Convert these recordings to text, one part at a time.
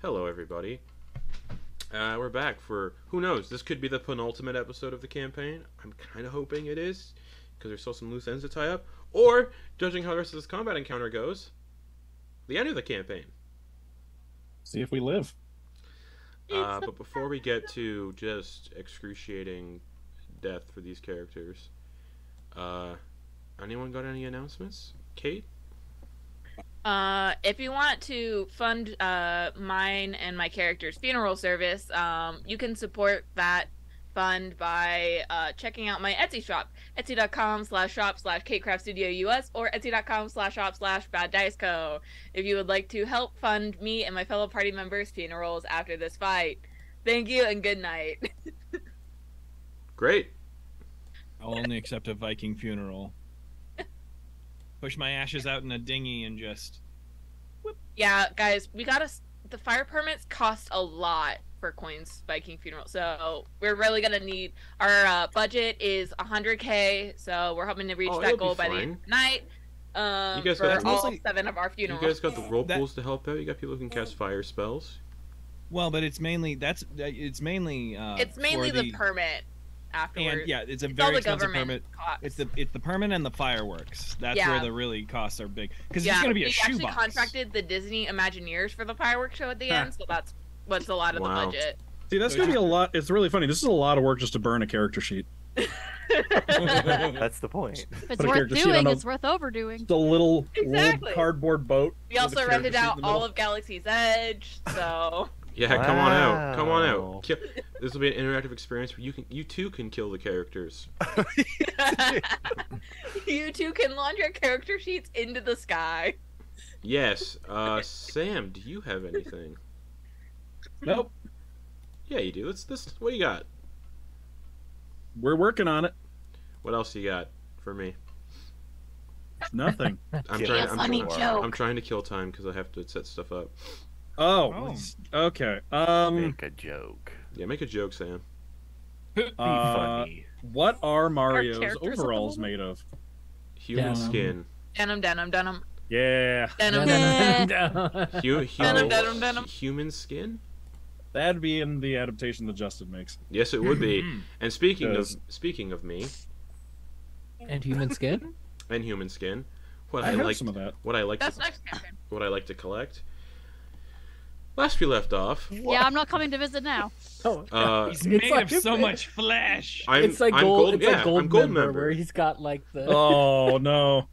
Hello, everybody. We're back for, who knows, this could be the penultimate episode of the campaign. I'm kind of hoping it is, because there's still some loose ends to tie up. Or, judging how the rest of this combat encounter goes, the end of the campaign. See if we live. But before we get to just excruciating death for these characters, anyone got any announcements? Kate? If you want to fund mine and my character's funeral service, you can support that fund by checking out my Etsy shop, etsy.com/shop/KateCraftStudioUS or etsy.com/shop/BadDiceCo. If you would like to help fund me and my fellow party members' funerals after this fight. Thank you and good night. Great. I'll only accept a Viking funeral. Push my ashes out in a dinghy and just... Whoop. Yeah, guys, the fire permits cost a lot for Quoin's Viking funeral, so we're really gonna need, our budget is 100K, so we're hoping to reach that goal by the end of the night. You guys for got all 7 of our funerals. You guys got the roll pools to help out? You got people who can cast fire spells? Well, but it's mainly the permit afterwards. And yeah, it's a very expensive permit. It's the permit and the fireworks. That's where the really costs are big. Because it's gonna be a shoebox. We actually contracted the Disney Imagineers for the fireworks show at the end, so that's what's a lot of the budget. See, that's gonna be a lot. It's really funny. This is a lot of work just to burn a character sheet. That's the point. If it's worth doing, it's worth overdoing. The little cardboard boat. We also rented out all of Galaxy's Edge, so. Yeah, wow. Come on out. Come on out. This will be an interactive experience where you too can kill the characters. You too can launch your character sheets into the sky. Yes. Sam, do you have anything? Nope. Yeah, you do. What do you got? We're working on it. What else you got for me? Nothing. I'm trying to kill time because I have to set stuff up. Oh, okay. Make a joke. Yeah, make a joke, Sam. Be funny. What are Mario's overalls made of? Human skin. Denim. Yeah. Denim. Human skin? That'd be in the adaptation that Justin makes. Yes, it would be. And speaking of me, and human skin, what I like some of that. What I like to collect. Last we left off. Yeah, I'm not coming to visit now. He's made of so much flesh. It's like gold. It's like I'm gold member where he's got like the. Oh no.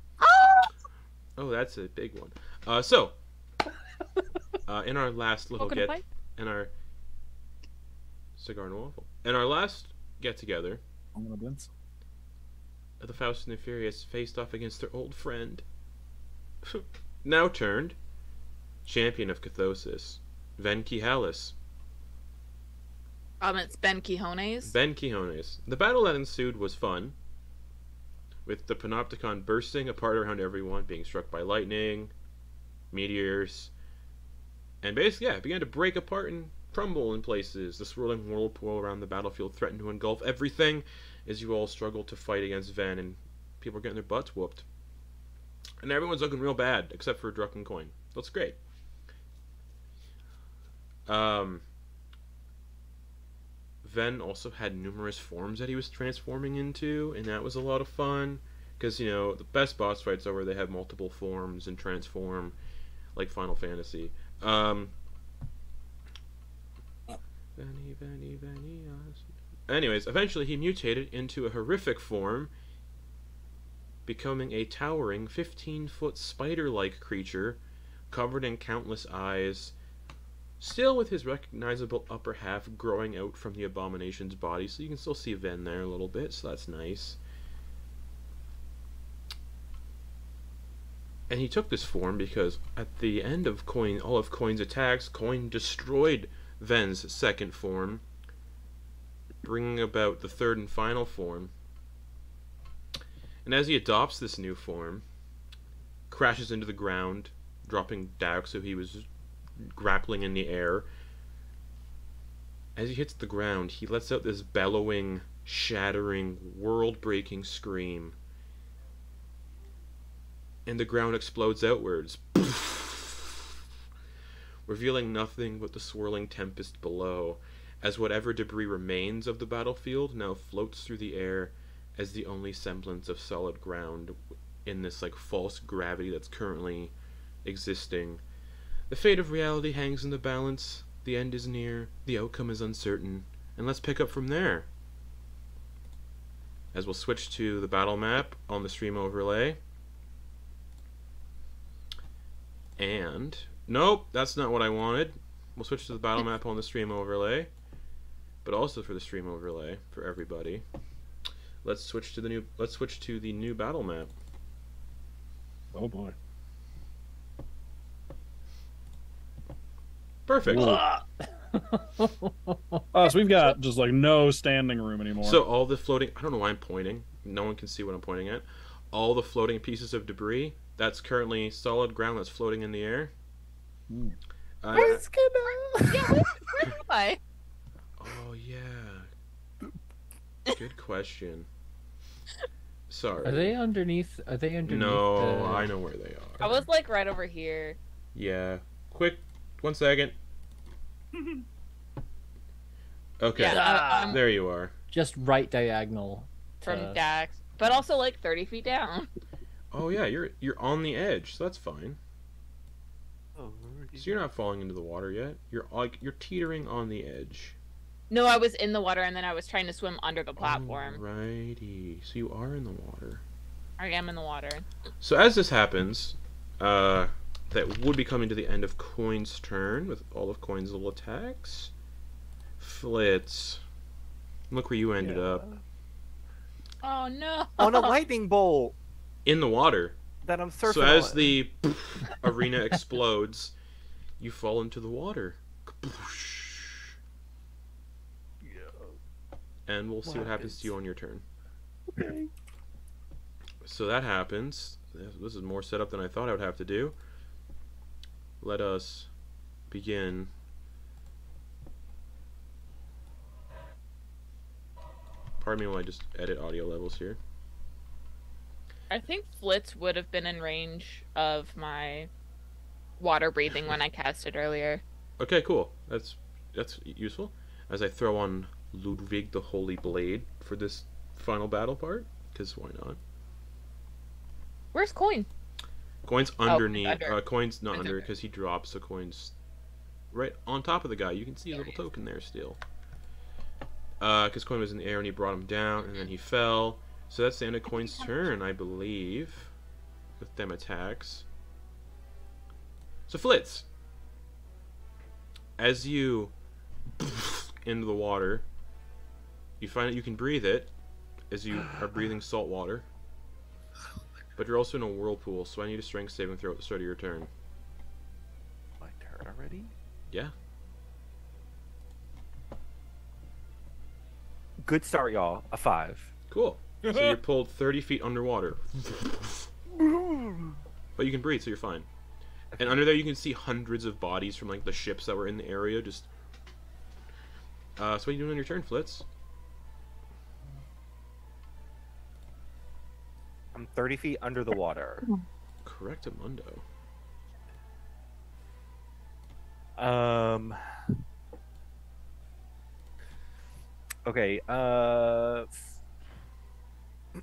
Oh, that's a big one. In our last little in our cigar and waffle, in our last get together, the Faust and the Furious faced off against their old friend, now turned champion of Cathossis, Ven Quijones. It's Ben Quijones. Ben Quijones. The battle that ensued was fun, with the Panopticon bursting apart around everyone, being struck by lightning, meteors, and basically, it began to break apart and crumble in places. The swirling whirlpool around the battlefield threatened to engulf everything as you all struggled to fight against Ven, and people were getting their butts whooped. And everyone's looking real bad, except for Druid and Quoin. That's great. Ven also had numerous forms that he was transforming into, and that was a lot of fun. Because, the best boss fights are where they have multiple forms and transform, like Final Fantasy. Anyways, eventually he mutated into a horrific form, becoming a towering 15-foot spider-like creature, covered in countless eyes, still with his recognizable upper half growing out from the abomination's body, so you can still see Ven there a little bit, so that's nice. And he took this form because at the end of all of Quoin's attacks, Quoin destroyed Ven's second form, bringing about the third and final form. And as he adopts this new form, crashes into the ground, dropping Dauk, so he was grappling in the air. As he hits the ground, he lets out this bellowing, shattering, world-breaking scream. And the ground explodes outwards, revealing nothing but the swirling tempest below, as whatever debris remains of the battlefield now floats through the air as the only semblance of solid ground in this like false gravity that's currently existing. The fate of reality hangs in the balance, the end is near, the outcome is uncertain, and let's pick up from there. As we'll switch to the battle map on the stream overlay. And, nope, that's not what I wanted. We'll switch to the battle map on the stream overlay. But also for the stream overlay, for everybody. Let's switch to the new battle map. Oh boy. Perfect. So we've got just like no standing room anymore. So all the floating, I don't know why I'm pointing. No one can see what I'm pointing at. All the floating pieces of debris, that's currently solid ground that's floating in the air. Where's gonna... Yeah, where am I? Oh yeah. Good question. Sorry. Are they underneath? No, I know where they are. I was like right over here. Yeah. Quick, 1 second. Okay. Yeah, there you are. Just right diagonal from Dax, but also like 30 feet down. Oh yeah, you're on the edge, so that's fine. Oh, So you're not falling into the water yet. You're teetering on the edge. No, I was in the water and then I was trying to swim under the platform. Righty. So you are in the water. I am in the water. So as this happens, that would be coming to the end of Quoin's turn with all of Quoin's little attacks. Flitz, look where you ended up. Oh no! On a lightning bolt In the water. that I'm surfing So as on. the arena explodes, you fall into the water. And we'll see what happens to you on your turn. Okay. So that happens. This is more setup than I thought I would have to do. Let us begin. Pardon me while I just edit audio levels here. I think Flitz would have been in range of my water breathing when I cast it earlier. Okay, cool. That's useful. As I throw on Ludwig the Holy Blade for this final battle part, because why not? Where's Quoin? Quoin's underneath. Under. Quoin's not Under. under because he drops, so Quoin's right on top of the guy. You can see a little token there still. Because Quoin was in the air and he brought him down, and then he fell. So that's the end of Quoin's turn, I believe, with them attacks. So Flitz, as you into the water, you find that you can breathe it as you are breathing salt water. But you're also in a whirlpool, so I need a strength saving throw at the start of your turn. My turn already? Yeah. Good start, y'all. A 5. Cool. So you're pulled 30 feet underwater. But you can breathe, so you're fine. And under there you can see hundreds of bodies from like the ships that were in the area. Just so what are you doing on your turn, Flitz? I'm 30 feet under the water. Correctamundo. Okay,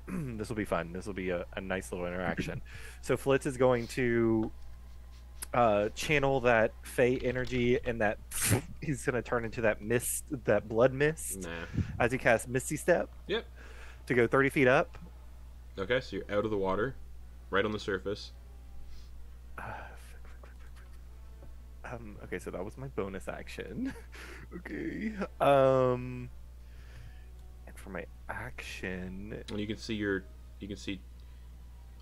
this will be fun. This will be a nice little interaction. So Flitz is going to channel that Fey energy and that he's going to turn into that mist, that blood mist, Nah. as he casts Misty Step. Yep. To go 30 feet up. Okay, so you're out of the water, right on the surface. Okay, so that was my bonus action. Okay. And for my action, And you can see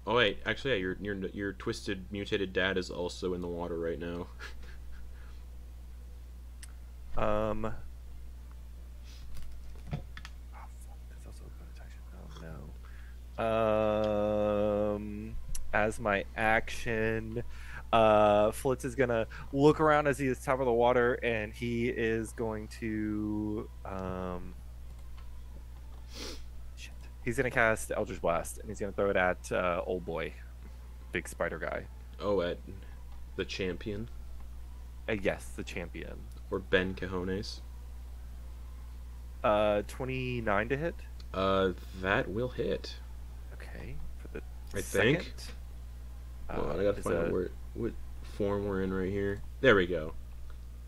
oh wait, actually yeah, your twisted mutated dad is also in the water right now. Oh, fuck, that's also a bonus action. Oh no. As my action, Flitz is gonna look around as he is top of the water, and he is going to shit. He's gonna cast Eldritch Blast, and he's gonna throw it at old boy, big spider guy. Oh, at the champion. Yes, the champion. Or Ben Cajones. 29 to hit. That will hit. Okay, for the I second. think. Hold on, I gotta find out what form we're in right here. There we go.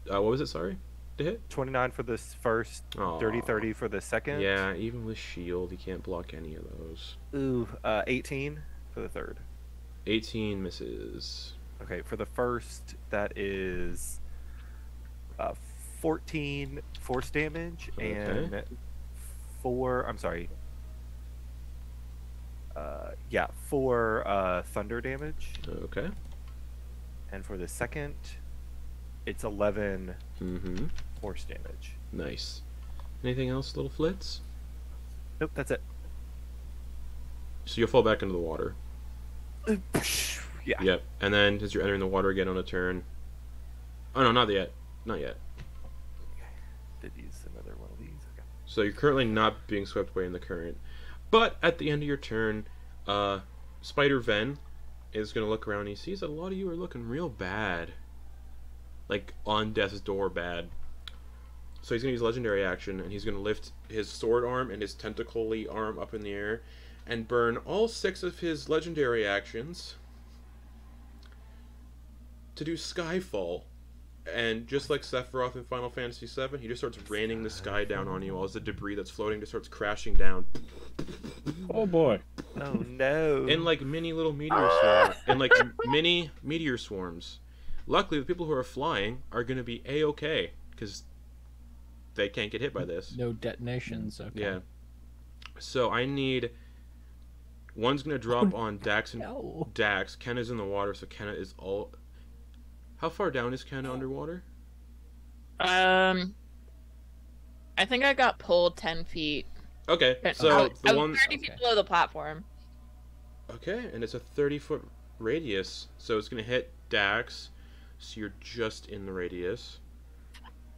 What was it? Sorry, to hit. 29 for the first. Aw. 30 for the second. Yeah, even with shield, you can't block any of those. Ooh, 18 for the third. 18 misses. Okay, for the first, that is 14 force damage and 4. I'm sorry. 4 thunder damage. Okay. And for the second, it's 11 Mm-hmm. force damage. Nice. Anything else, little Flitz? Nope, that's it. So you'll fall back into the water. Yeah. Yep. And then as you're entering the water again on a turn. Oh no, not yet. Not yet. Did use another one of these. Okay. So you're currently not being swept away in the current. But at the end of your turn, Spider Ven is going to look around and he sees that a lot of you are looking real bad. Like, on death's door bad. So he's going to use legendary action, and he's going to lift his sword arm and his tentacle-y arm up in the air, and burn all 6 of his legendary actions to do Skyfall. And just like Sephiroth in Final Fantasy VII, he just starts raining the sky down on you as the debris that's floating just starts crashing down. Oh boy. Oh no. In like mini little meteor swarms. In like mini meteor swarms. Luckily, the people who are flying are going to be A-okay, because they can't get hit by this. No detonations. Okay. Yeah. So I need... One's going to drop on Dax and No. Dax. Kenna's in the water, so Kenna is all... How far down is Kenna underwater? I think I got pulled 10 feet. Okay, so I the was one... 30 feet below the platform. Okay, and it's a 30-foot radius, so it's going to hit Dax, so you're just in the radius.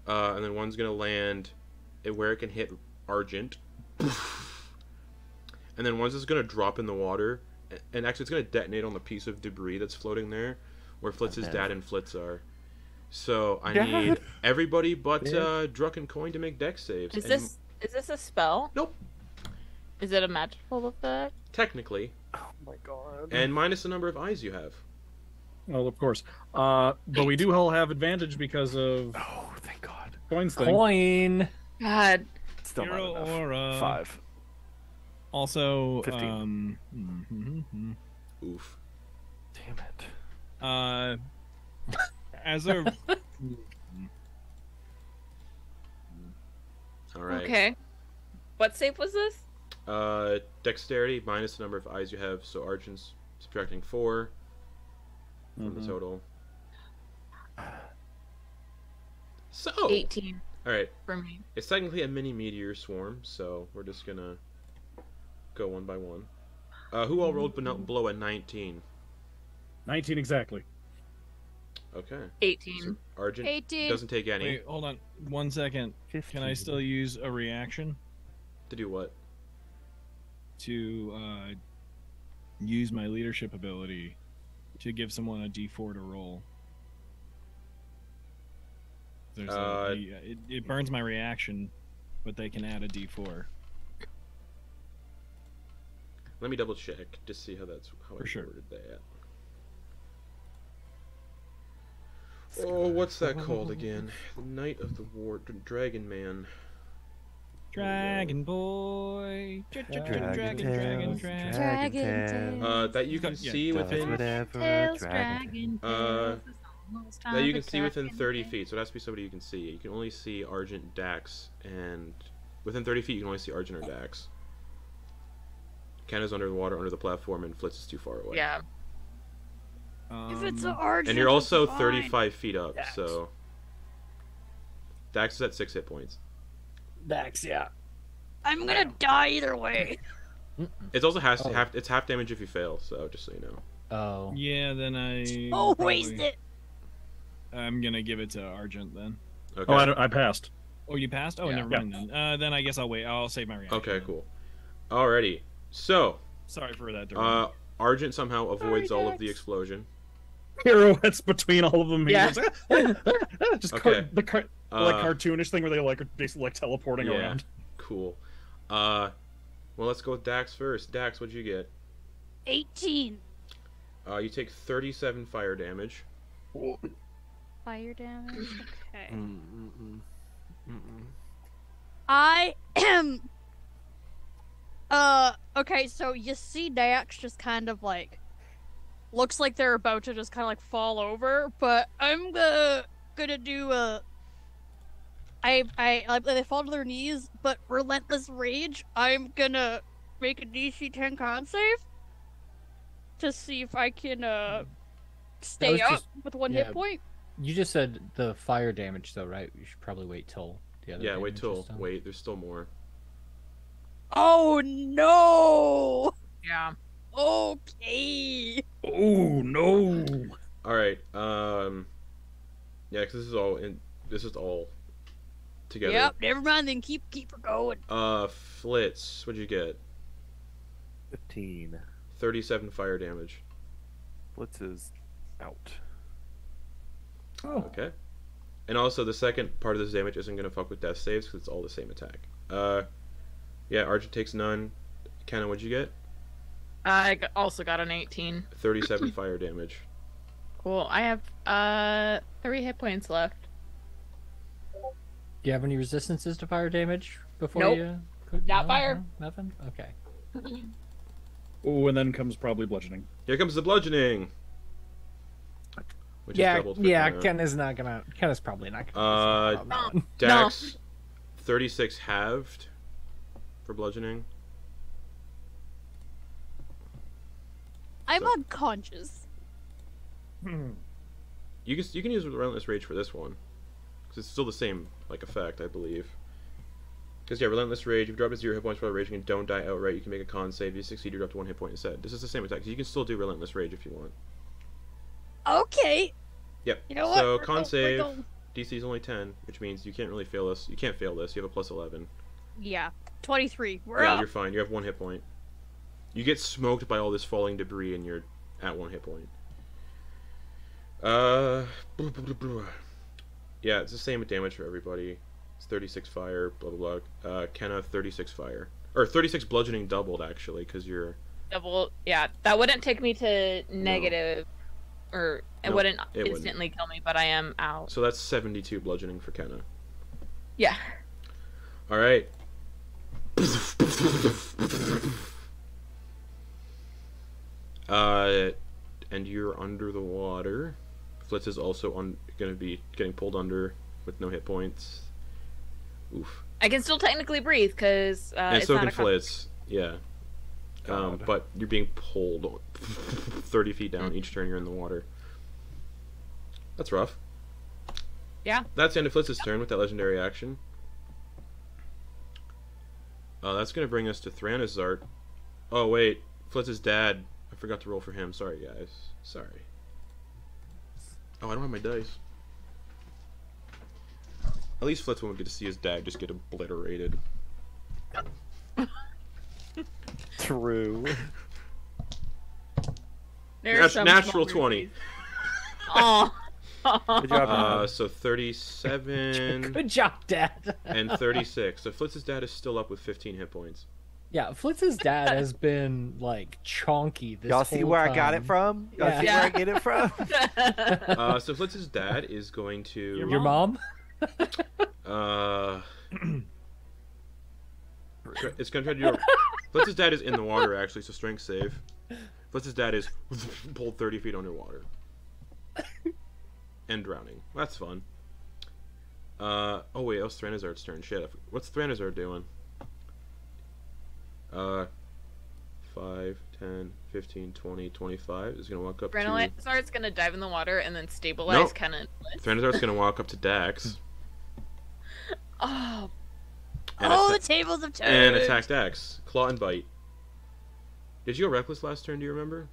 And then one's going to land where it can hit Argent. And then one's just going to drop in the water, and actually it's going to detonate on the piece of debris that's floating there, where Flitz's dad and Flitz are. So I need everybody but Druck and Quoin to make dex saves. Is this a spell? Nope. Is it a magical effect? Technically. Oh my god. And minus the number of eyes you have. Well, of course. But we do all have advantage because of Oh, thank god. Coin's thing. Coin. God. Still not Hero enough. aura. 5. Also, 15. Oof. Damn it. as a Alright. Okay. What save was this? Dexterity minus the number of eyes you have, so Argent's subtracting 4 from the total. So 18 alright. for me. It's technically a mini meteor swarm, so we're just gonna go one by one. Who all rolled below a 19? 19 exactly. Okay. 18. So Argent 18. doesn't take any. wait, hold on 1 second. 15. Can I still use a reaction To do what? to use my leadership ability to give someone a D4 to roll? There's it burns my reaction, but they can add a D4. Let me double check to see how For I sure. worded that. Oh, what's that called again? The Knight of the Dragon Man. Dragon boy. Dragon That you can Yeah, see within Tails, dragon tails, it's almost that time you for can see within dragon 30 tails. feet. So it has to be somebody you can see. You can only see Argent, Dax, and within 30 feet you can only see Argent or Dax. Kenna's under the water, under the platform, and Flitz is too far away. Yeah. If it's an Argent, And you're also it's fine. 35 feet up, so Dax is at 6 hit points. Dax, yeah. I'm gonna die either way. It's also it's half damage if you fail, so just so you know. Oh. Yeah, then I. Oh, probably- waste it. I'm gonna give it to Argent then. Okay. Oh, I passed. Oh, you passed? Oh, Yeah. never mind then. Then I guess I'll wait. I'll save my reaction. Okay, then. cool. Alrighty. So, Sorry for that. Duran. Argent somehow avoids all of the explosion. pirouettes between all of them. Yeah. Just Okay. like cartoonish thing where they like are basically like teleporting Yeah. around. Cool. Well, let's go with Dax first. Dax, what'd you get? 18 You take 37 fire damage. fire damage. Okay. Mm-mm. I am. Okay, so you see Dax just kind of like looks like they're about to just kind of like fall over, but I'm gonna do they fall to their knees, but relentless rage. I'm gonna make a DC 10 con save to see if I can stay was up just- with one yeah. hit point. You just said the fire damage, though, right? You should probably wait till the other. Yeah, wait damage till. is done. Wait, there's still more. Oh no! Yeah. Okay. Oh no! Alright, yeah, because this is all together. Yep. Never mind. Then keep her going. Flitz, what'd you get? 15. 37 fire damage. Blitz is out. Oh, Okay. And also, the second part of this damage isn't going to fuck with death saves because it's all the same attack. Yeah, Archer takes none. Kenna, what'd you get? Also got an 18. 37 fire damage. Cool. I have 3 hit points left. Do you have any resistances to fire damage before Nope. you? Not fire. No, nothing. Okay. oh, and then comes probably bludgeoning. Here comes the bludgeoning! Which is doubled for Kenna. Kenna's probably not Uh, on that one. Dax, 36 halved for bludgeoning. I'm So- unconscious. You can use Relentless Rage for this one. Because it's still the same like effect, I believe. Because yeah, Relentless Rage, if you drop to 0 hit points while raging and don't die outright, you can make a con save. If you succeed, you drop to 1 hit point instead. This is the same attack, so you can still do Relentless Rage if you want. Okay. Yep. You know what? So We're con go- we're save, going- DC is only 10, which means you can't really fail this. You can't fail this. You have a plus 11. Yeah. 23. We're Yeah, up. you're fine. You have 1 hit point. You get smoked by all this falling debris, and you're at 1 hit point. Yeah, it's the same damage for everybody. It's 36 fire, blah blah blah. Kenna, 36 fire. Or 36 bludgeoning doubled, actually, because you're... Double. Yeah, that wouldn't take me to negative, or it No, wouldn't it wouldn't. instantly kill me, but I am out. So that's 72 bludgeoning for Kenna. Yeah. Alright. And you're under the water. Flitz is also gonna be getting pulled under with no hit points. Oof. I can still technically breathe because And it's so not can a con- Flitz. Yeah. God. But you're being pulled 30 feet down each turn you're in the water. That's rough. Yeah. That's the end of Flitz's turn with that legendary action. That's going to bring us to Thranazart. Oh, wait. Flitz's dad. I forgot to roll for him. Sorry, guys. Sorry. Oh, I don't have my dice. At least Flitz won't get to see his dad just get obliterated. True. There's some Natural small 20. Oh. Good job. So 37 Good job, Dad. and 36. So Flitz's dad is still up with 15 hit points. Yeah, Flitz's dad has been like chonky this Y'all see whole where time. I got it from? Y'all Yeah. see where I get it from? So Flitz's dad is going to... Your mom? It's going to try to do a... Flitz's dad is in the water, actually, so strength save. Flitz's dad is pulled 30 feet underwater. And drowning. That's fun. Oh wait, that was Thranazar's turn. Shit. What's Thranazar doing? 5, 10, 15, 20, 25. Is going to walk up to... Thranazar's gonna dive in the water and then stabilize Nope. Kenna. Thranazar's going to walk up to Dax. Oh. And Oh, the atta- tables have turned. and attack Dax. Claw and bite. Did you go reckless last turn, do you remember?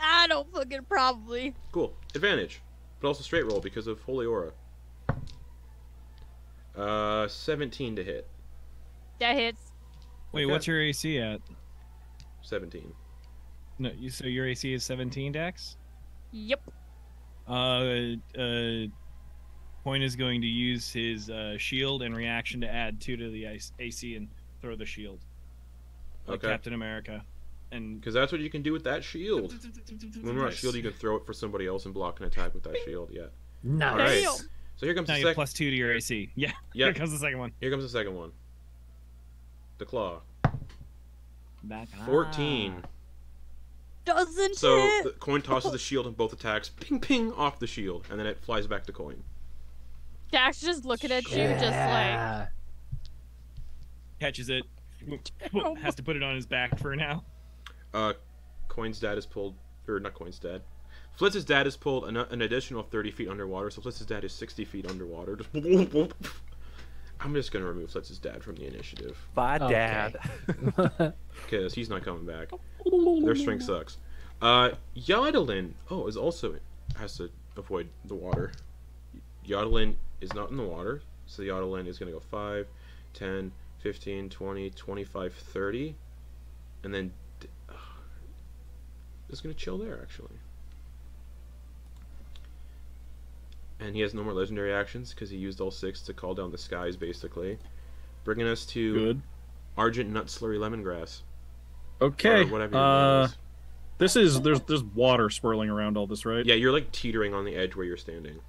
I don't fucking probably. Cool. Advantage. But also straight roll because of Holy Aura. 17 to hit. That hits. Wait, Okay. what's your AC at? 17. No, so your AC is 17, Dax? Yep. Quoin is going to use his shield and reaction to add 2 to the AC and throw the shield. Like Okay. Captain America. And Because that's what you can do with that shield. When we're on shield, you can throw it for somebody else and block an attack with that shield. Yeah. Nice. All right. Damn. So here comes now the you have second. plus 2 to your AC. Yeah. Yeah. Here comes the second one. Here comes the second one. The claw. Back 14. Doesn't So it? the Quoin tosses the shield on both attacks, ping ping off the shield, and then it flies back to Quoin. Dax just looking at you, just like. Yeah. Catches it. Has to put it on his back for now. Quoin's dad is pulled, or not Quoin's dad. Flitz's dad is pulled an additional 30 feet underwater, so Flitz's dad is 60 feet underwater. Just I'm just gonna remove Flitz's dad from the initiative Bye, Okay. Dad. because he's not coming back. Their strength sucks. Eladrin, is also has to avoid the water. Eladrin is not in the water, so Eladrin is gonna go 5, 10, 15, 20, 25, 30, and then just gonna chill there actually. And he has no more legendary actions because he used all 6 to call down the skies, basically. Bringing us to Good. Argent Nut Slurry Lemongrass. Okay. Or whatever your name is. This is there's water swirling around all this, right? Yeah, you're like teetering on the edge where you're standing.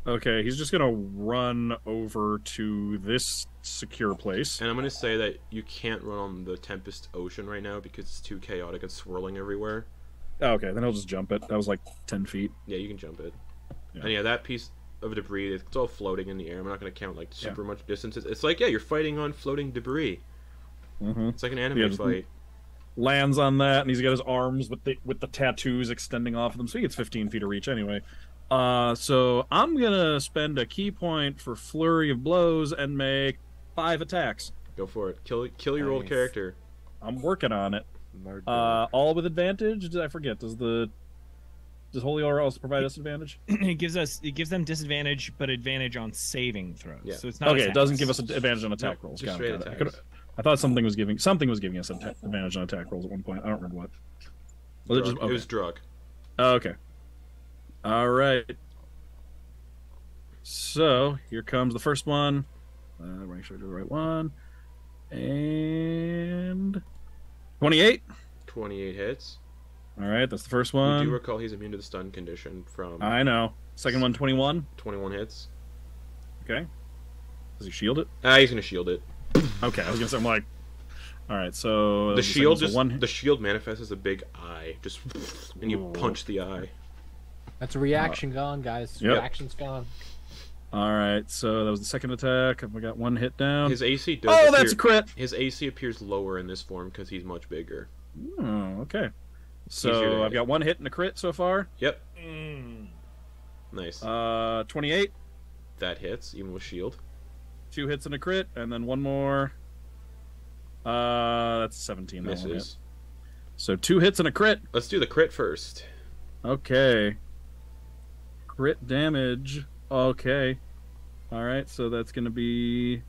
Okay, he's just gonna run over to this secure place. And I'm going to say that you can't run on the Tempest Ocean right now because it's too chaotic and swirling everywhere. Oh, okay, then he'll just jump it. That was like 10 feet. Yeah, you can jump it. Yeah. And yeah, that piece of debris, it's all floating in the air. I'm not going to count like super much distances. It's like, yeah, you're fighting on floating debris. Mm-hmm. It's like an anime Yeah, just- fight. Lands on that, and he's got his arms with the tattoos extending off of them, so he gets 15 feet of reach anyway. So I'm gonna spend a key point for flurry of blows and make 5 attacks. Go for it. Kill your old Nice. character. I'm working on it. Murder. All with advantage. Did I forget? Does Holy Aura also provide us advantage? It gives them disadvantage, but advantage on saving throws. Yeah. So it's not Okay, it doesn't attacks. give us an advantage on attack No, rolls. just Got it, straight got it. attacks. I thought something was giving us advantage on attack rolls at one point. I don't remember what. Was it just It was drug. Oh, okay. All right. So here comes the first one. Make sure I do the right one. And 28. 28 hits. All right, that's the first You do one. recall he's immune to the stun condition from I know. Second one, 21. 21 hits. Okay. Does he shield it? He's gonna shield it. Okay, I was gonna say I'm like. All right, so The shield so one. the shield manifests as a big eye, just and you Ooh. punch the eye. That's a reaction gone, guys. Yep. Reaction's gone. All right, so that was the second attack. We got one hit down. His AC does. Oh, appear, that's a crit. His AC appears lower in this form because he's much bigger. Oh, okay. Easier to So I've hit. got one hit and a crit so far. Yep. Nice. 28. That hits even with shield. 2 hits and a crit, and then one more. That's 17. That one hit. Misses. So 2 hits and a crit. Let's do the crit first. Okay. Crit damage. Okay. All right, so that's going to be...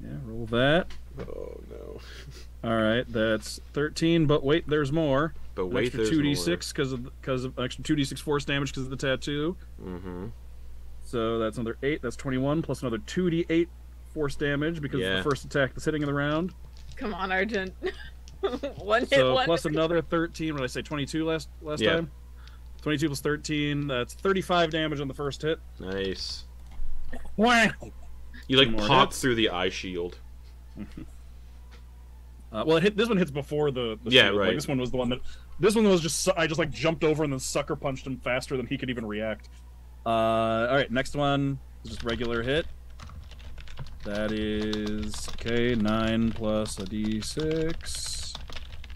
Yeah, roll that. Oh no. All right, that's 13, but wait, there's more. But An wait, extra there's 2d6 because of extra 2d6 force damage because of the tattoo. more. Mm-hmm. So that's another 8. That's 21 plus another 2d8 force damage because Yeah. it's the first attack that's hitting in the round. Come on, Argent. One hit, So one. plus another 13. What did I say? 22 last Yeah. time. 22 plus 13. That's 35 damage on the first hit. Nice. Wah! You like Two more pop hits. through the eye shield. Well, this one hits before the Yeah, shield. right. Like, this one was the one that. This one was just I just like jumped over and then sucker punched him faster than he could even react. All right, next one is just regular hit. That is okay. 9 plus a d6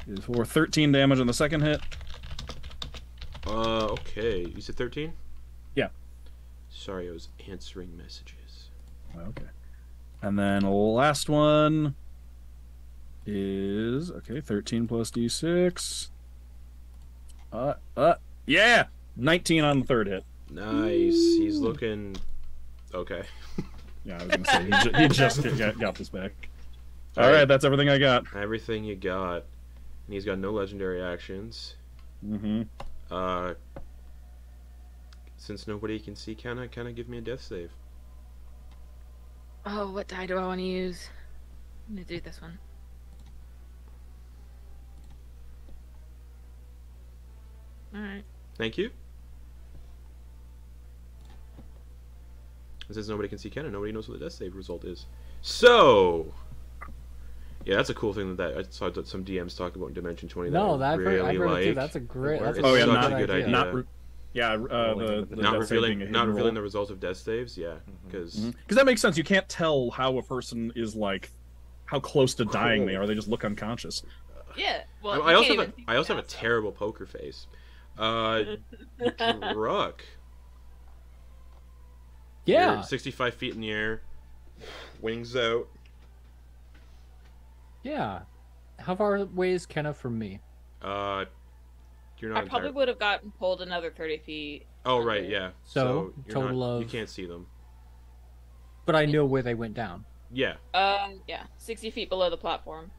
is for 13 damage on the second hit. Okay. You said 13? Yeah. Sorry, I was answering messages. Okay. And then last one is okay. 13 plus d6. Yeah, 19 on the third hit. Nice. He's looking okay. Yeah, I was gonna say he just got this back. All right, that's everything I got. Everything you got. And he's got no legendary actions. Mm-hmm. since nobody can see, can I give me a death save? Oh, what die do I want to use? I'm gonna do this one. Alright. Thank you. Since nobody can see Kenna, nobody knows what the death save result is. So, yeah, that's a cool thing that I saw that some DMs talk about in Dimension 20. No, that I really I've heard like. it too. That's a great. That's It's a such not a good idea. The not death save being revealing a not hidden revealing roll. the results of death saves. Yeah, because that makes sense. You can't tell how a person is like, how close to dying they are. They just look unconscious. Yeah. Well, I you also can't have even I also see have a that, so- terrible poker face. Druck. Yeah. You're 65 feet in the air, wings out. Yeah. How far away is Kenna from me? You're not. I probably would have gotten pulled another 30 feet. Oh right, yeah. So, you're total not, of- you can't see them. But I know where they went down. Yeah. Yeah, 60 feet below the platform.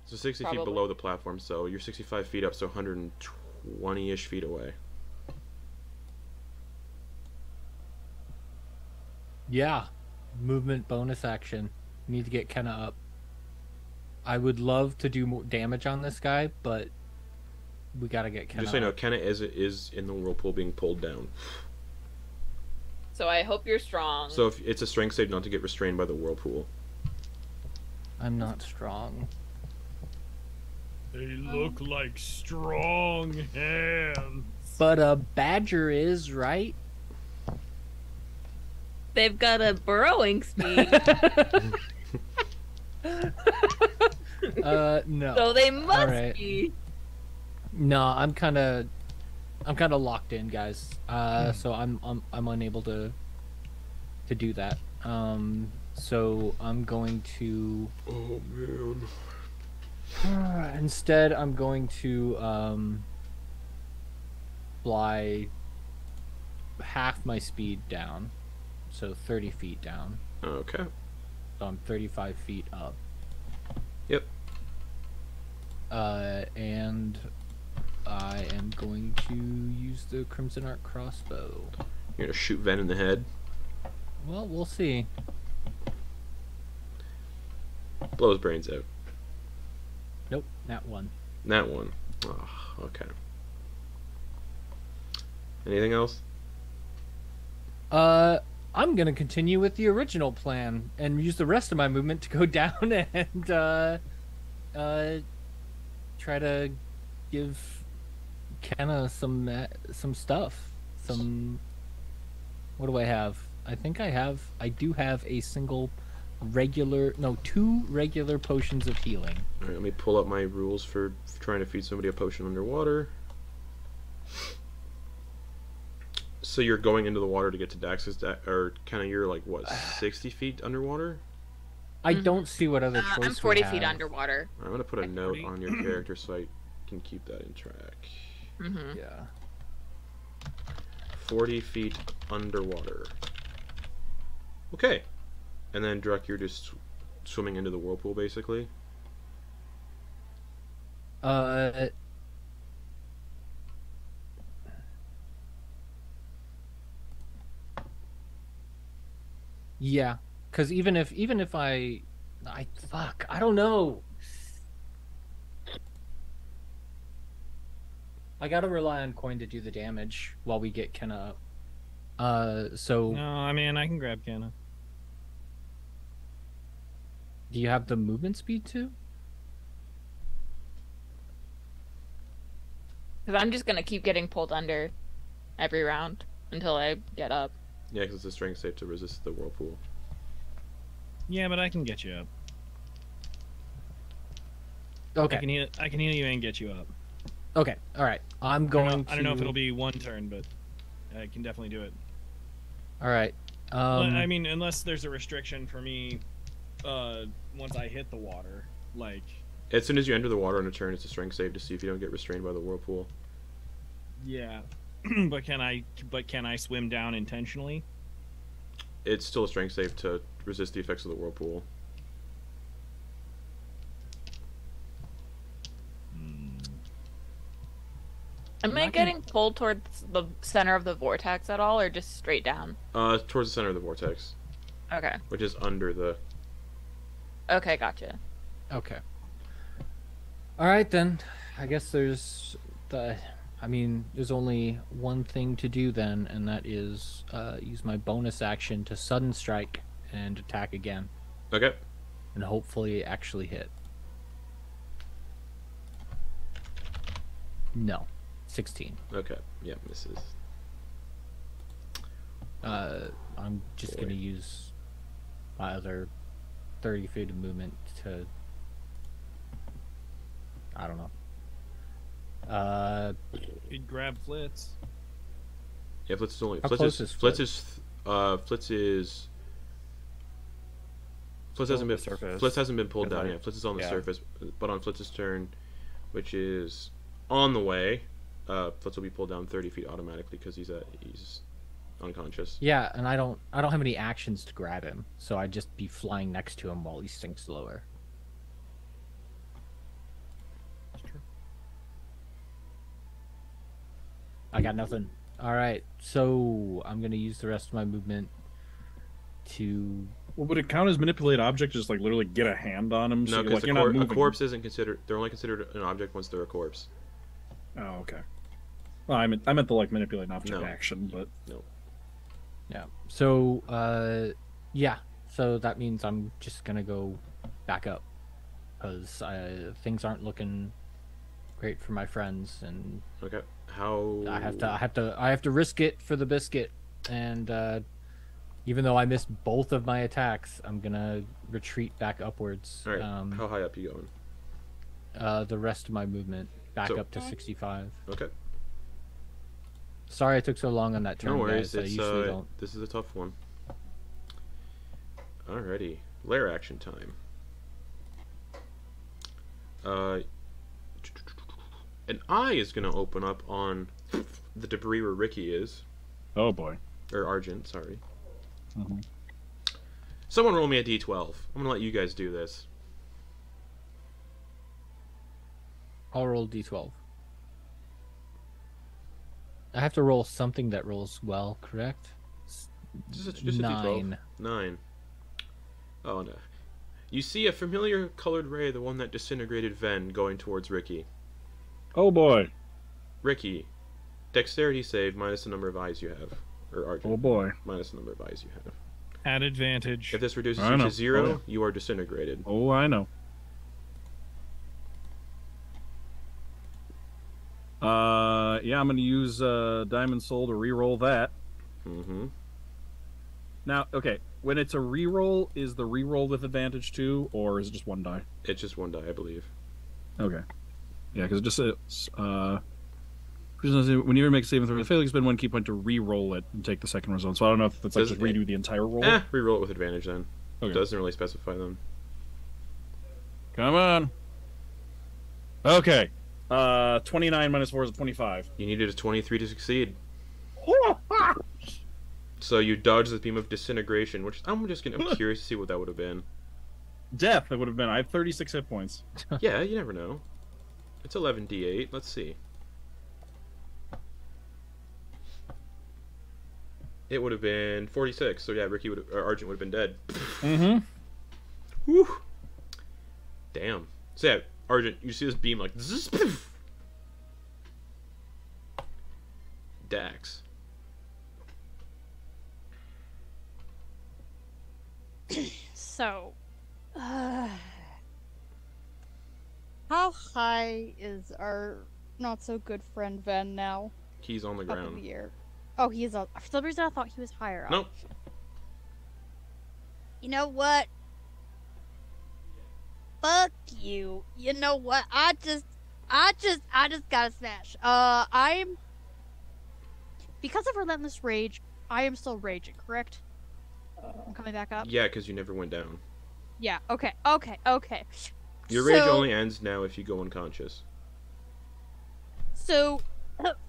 So 60 feet Probably. below the platform. So you're 65 feet up, so 120-ish feet away. Yeah. Movement bonus action. Need to get Kenna up. I would love to do more damage on this guy, but we gotta get Kenna Just so you know, up. Kenna is in the whirlpool being pulled down. So I hope you're strong. So if it's a strength save not to get restrained by the whirlpool. I'm not strong. They look like strong hands. But a badger is, right? They've got a burrowing speed, No. so they must Alright. be. No, I'm kind of locked in, guys. So I'm unable to do that. So I'm going to Oh man. instead I'm going to fly half my speed down, so 30 feet down. Okay. So I'm 35 feet up. Yep. And I am going to use the Crimson Arc crossbow. You're gonna shoot Ven in the head. Well, we'll see. Blow his brains out. Nope, not one. That one. Oh, okay. Anything else? I'm gonna continue with the original plan and use the rest of my movement to go down and try to give Kenna some stuff. What do I have? I think I do have a two regular potions of healing. Alright, let me pull up my rules for trying to feed somebody a potion underwater. So you're going into the water to get to Dax's, or kind of you're like, what, 60 feet underwater? I don't see what other choice I'm 40 we feet have. underwater. I'm going to put a Like note 40? on your character so I can keep that in track. Mm-hmm. Yeah. 40 feet underwater. Okay. And then, Druck, you're just swimming into the whirlpool, basically? Yeah, because even if I don't know. I gotta rely on Quoin to do the damage while we get Kenna up. So No, I mean, I can grab Kenna. do you have the movement speed too? Because I'm just gonna keep getting pulled under every round until I get up. Yeah, because it's a strength save to resist the whirlpool. Yeah, but I can get you up. Okay. I can heal you and get you up. Okay. All right. I'm going to. I don't know if it'll be one turn, but I can definitely do it. All right. I mean, unless there's a restriction for me, once I hit the water, like. As soon as you enter the water on a turn, it's a strength save to see if you don't get restrained by the whirlpool. Yeah, but can I swim down intentionally? It's still a strength save to resist the effects of the whirlpool. Am I getting pulled towards the center of the vortex at all, or just straight down? Towards the center of the vortex. Okay. Which is under the... Okay, gotcha. Okay. All right, then. I guess there's only one thing to do then, and that is use my bonus action to sudden strike and attack again. Okay. And hopefully actually hit. No. 16. Okay. Yeah, misses. I'm just going to use my other 30 feet of movement to... I don't know. You'd grab Flitz. Yeah, Flitz is only... How close is Flitz hasn't been... surface. Flitz hasn't been pulled down yet. Flitz is on the surface. But on Flitz's turn, which is on the way, Flitz will be pulled down 30 feet automatically because he's unconscious. Yeah, and I don't have any actions to grab him, so I'd just be flying next to him while he sinks lower. That's true. I got nothing. All right, so I'm gonna use the rest of my movement to... Well, would it count as manipulate object? Just like literally get a hand on him? No, because a corpse isn't considered. They're only considered an object once they're a corpse. Oh, okay. Well, I meant the like manipulate an object action, but no. Yeah. So, yeah. So that means I'm just gonna go back up because things aren't looking great for my friends, and Okay. How? I have to risk it for the biscuit, and even though I missed both of my attacks, I'm gonna retreat back upwards. All right. How high up you going? The rest of my movement back up to 65. Okay. Sorry I took so long on that turn, No worries. guys. I usually don't. This is a tough one. Alrighty. Lair action time. An eye is going to open up on the debris where Ricky is. oh boy. Or Argent, sorry. Mm-hmm. Someone roll me a d12. I'm going to let you guys do this. I'll roll d12. I have to roll something that rolls well, correct? Just a 9. d12. 9. Oh, no. You see a familiar colored ray, the one that disintegrated Ven, going towards Ricky. Oh boy. Ricky, dexterity save minus the number of eyes you have. Or Argent. Oh boy. Minus the number of eyes you have. At advantage. If this reduces I you know. to 0, Oh, yeah. you are disintegrated. Oh, I know. Yeah, I'm gonna use Diamond Soul to re-roll that. Mm-hmm. Now, okay, when it's a re-roll, is the re-roll with advantage too, or is it just one die? It's just one die, I believe. Okay. Yeah, because it just says, whenever you make a saving throw, the failure, spend one key point to re-roll it and take the second result. So I don't know if it's like just redo the entire roll. Reroll it with advantage then. Okay. It doesn't really specify them. Come on. Okay. 29 minus 4 is 25. You needed a 23 to succeed. So you dodged the beam of disintegration, which I'm curious to see what that would have been. Death, it would have been. I have 36 hit points. Yeah, you never know. It's 11d8. Let's see. It would have been 46. So yeah, Argent would have been dead. Mm-hmm. Whew. Damn. So yeah, Argent, you see this beam like zzz, poof. Dax. So, how high is our not so good friend Ven now? He's on the Up in ground. the air. Oh, he is on. For some reason, I thought he was higher up. Nope. You know what? Fuck you. You know what? I just gotta smash. Because of Relentless Rage, I am still raging, correct? I'm coming back up? Yeah, because you never went down. Yeah, okay. Your rage only ends now if you go unconscious. So,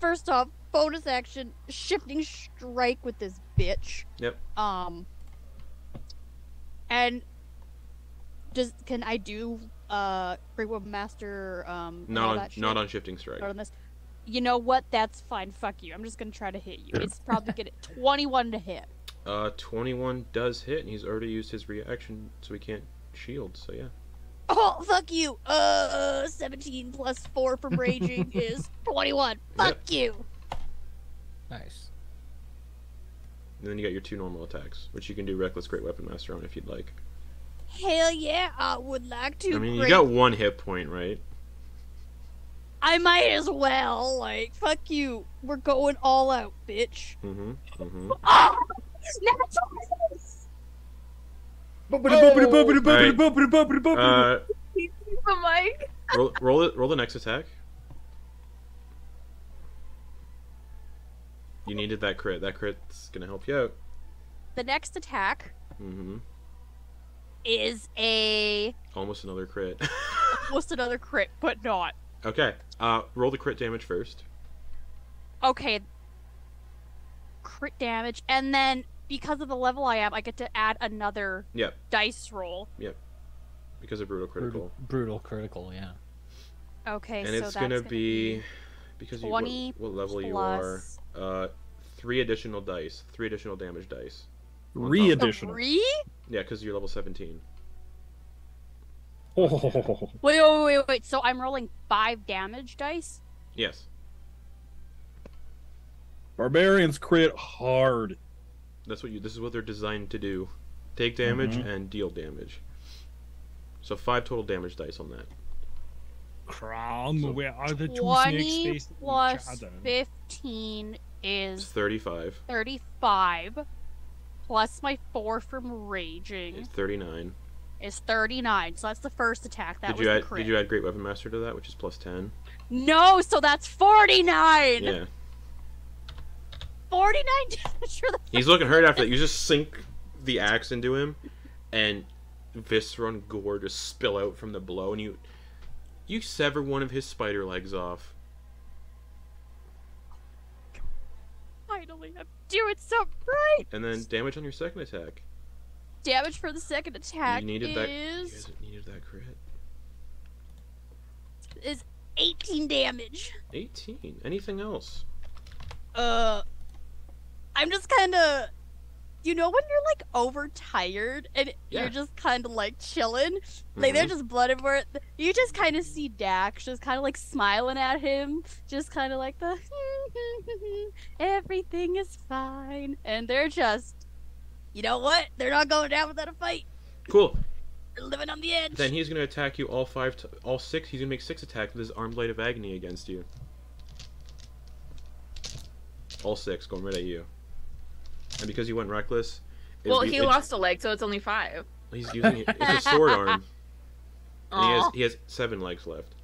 first off, bonus action, shifting strike with this bitch. Yep. And can I do Great Weapon Master Not on shifting strike. on this? You know what? That's fine. Fuck you. I'm just gonna try to hit you. It's probably gonna 21 to hit. 21 does hit, and he's already used his reaction, so he can't shield. So yeah. Oh, fuck you. 17 plus 4 from raging is 21. Fuck you. Nice. And then you got your 2 normal attacks, which you can do Reckless Great Weapon Master on if you'd like. Hell yeah, I would like to. I mean, you got 1 hit point, right? I might as well. Like, fuck you. We're going all out, bitch. Mm-hmm. Mm-hmm. Oh! The mic. Roll the next attack. You needed that crit. That crit's gonna help you out. The next attack Mm-hmm. is a Almost another crit. almost another crit, but not. Okay. Roll the crit damage first. Okay. Crit damage, and then because of the level I am, I get to add another Yep. dice roll. Because of brutal critical. Brutal critical, yeah. Okay, And so it's that's gonna be because you 20 what level you plus- are. 3 additional dice. 3 additional damage dice. 3 additional. 3? Yeah, because you're level 17. Oh. Wait. So I'm rolling 5 damage dice? Yes. Barbarians crit hard. This is what they're designed to do. Take damage Mhm. and deal damage. So 5 total damage dice on that. Crown, So- where are the two snakes 20 facing each plus other? 15 It's is 35. 35. Plus my 4 from raging It's 39. is 39. So that's the first attack. That was the crit. Did you add Great Weapon Master to that, which is plus 10? No, so that's 49! Yeah. 49 damage for the He's looking hurt after that. You just sink the axe into him, and viscera and gore just spill out from the blow, and you sever one of his spider legs off. Finally, I'm doing something right! And then damage on your second attack. Damage for the second attack You needed that. You is... guys needed that crit. is 18 damage. 18. Anything else? I'm just kind of, you know, when you're like overtired and Yeah. you're just kind of like chilling, like they're just blood everywhere. You just kind of see Dax just kind of like smiling at him, just kind of like the everything is fine, and they're just, you know what? They're not going down without a fight. Cool. They're living on the edge. Then he's gonna attack you all 6. He's gonna make 6 attacks with his Armed Blade of Agony against you. All 6 going right at you. And because you went reckless, Well, he lost a leg, so it's only 5. He's using it's a sword arm. And Aw. he has 7 legs left.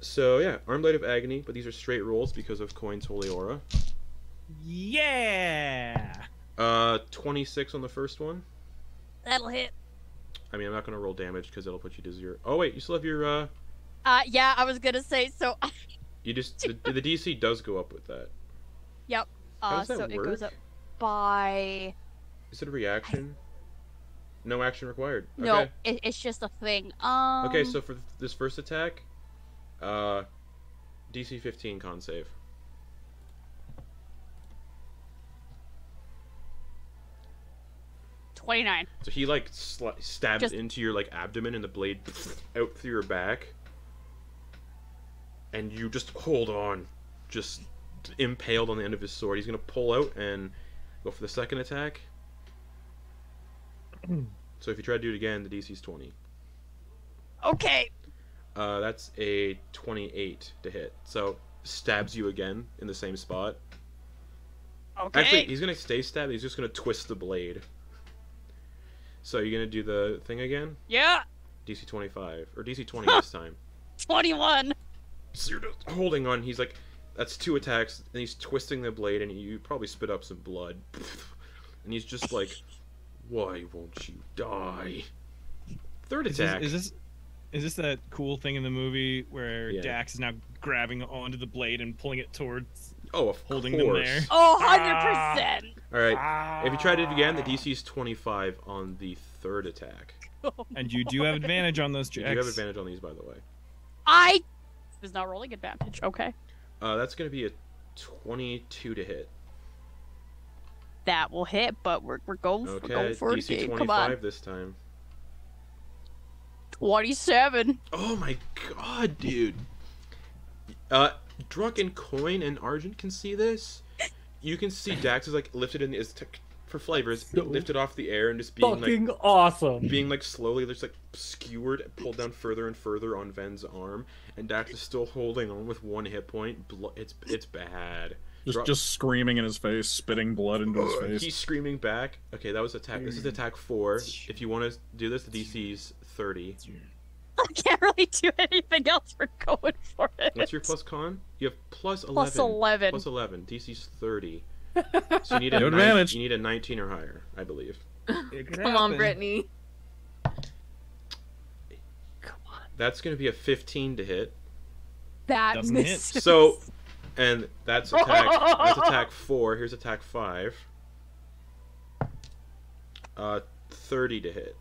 So yeah, Armed Blade of Agony, but these are straight rolls because of Quoin's Holy Aura. Yeah. 26 on the first one. That'll hit. I mean, I'm not gonna roll damage because it'll put you to 0. Oh wait, you still have your Yeah, I was gonna say so. You just the DC does go up with that. Yep. How does that So work? it goes up by. Is it a reaction? No action required. No, Okay. it's just a thing. Okay, so for this first attack, DC 15 con save. $29. So he like stabs Just- into your like abdomen and the blade out through your back, and you just hold on, just impaled on the end of his sword. He's gonna pull out and go for the second attack. So if you try to do it again, the DC's 20. Okay. That's a 28 to hit. So stabs you again in the same spot. Okay. Actually, he's gonna stay stabbed. He's just gonna twist the blade. So you're gonna do the thing again? Yeah. DC 25 or DC 20 this time. 21. So you're just holding on. He's like, that's 2 attacks, and he's twisting the blade, and you probably spit up some blood. And he's just like, why won't you die? Third attack. Is this that cool thing in the movie where Yeah. Dax is now grabbing onto the blade and pulling it towards Oh, of holding course. them there? Oh, 100%. All right. If you try it again, the DC's 25 on the third attack. And you do have advantage on those You checks. do have advantage on these, by the way. I was not rolling advantage. Okay. That's gonna be a 22 to hit. That will hit, but we're going Okay, for a DC game. 25 Come on. this time. 27. Oh my god, dude. Drunken Quoin and Argent can see this. You can see Dax is like lifted in for flavors, lifted off the air and just being Fucking like awesome. being like slowly just like skewered and pulled down further and further on Ven's arm, and Dax is still holding on with 1 hit point. It's bad. Just screaming in his face, spitting blood into his face. He's screaming back. Okay, that was attack. This is attack 4. If you want to do this, the DC's 30. I can't really do anything else. We're going for it. What's your plus con? You have plus 11. Plus 11. Plus 11. DC's 30. So you need No advantage. You need a 19 or higher, I believe. Come on, Brittany. Come on. That's going to be a 15 to hit. That Doesn't hit. misses. So, and that's attack 4. Here's attack 5. 30 to hit.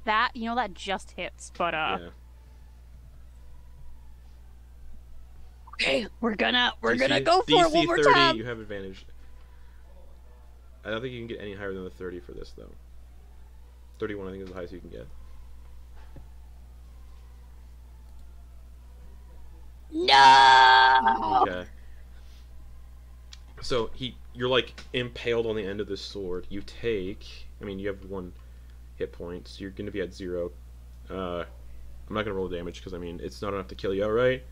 That, that just hits, but Yeah. okay, we're gonna DC go for it one more 30, time. you have advantage. I don't think you can get any higher than the 30 for this, though. 31, I think, is the highest you can get. No. Okay. So you're like impaled on the end of this sword. You have 1 hit point, so you're gonna be at 0. I'm not gonna roll damage because it's not enough to kill you outright.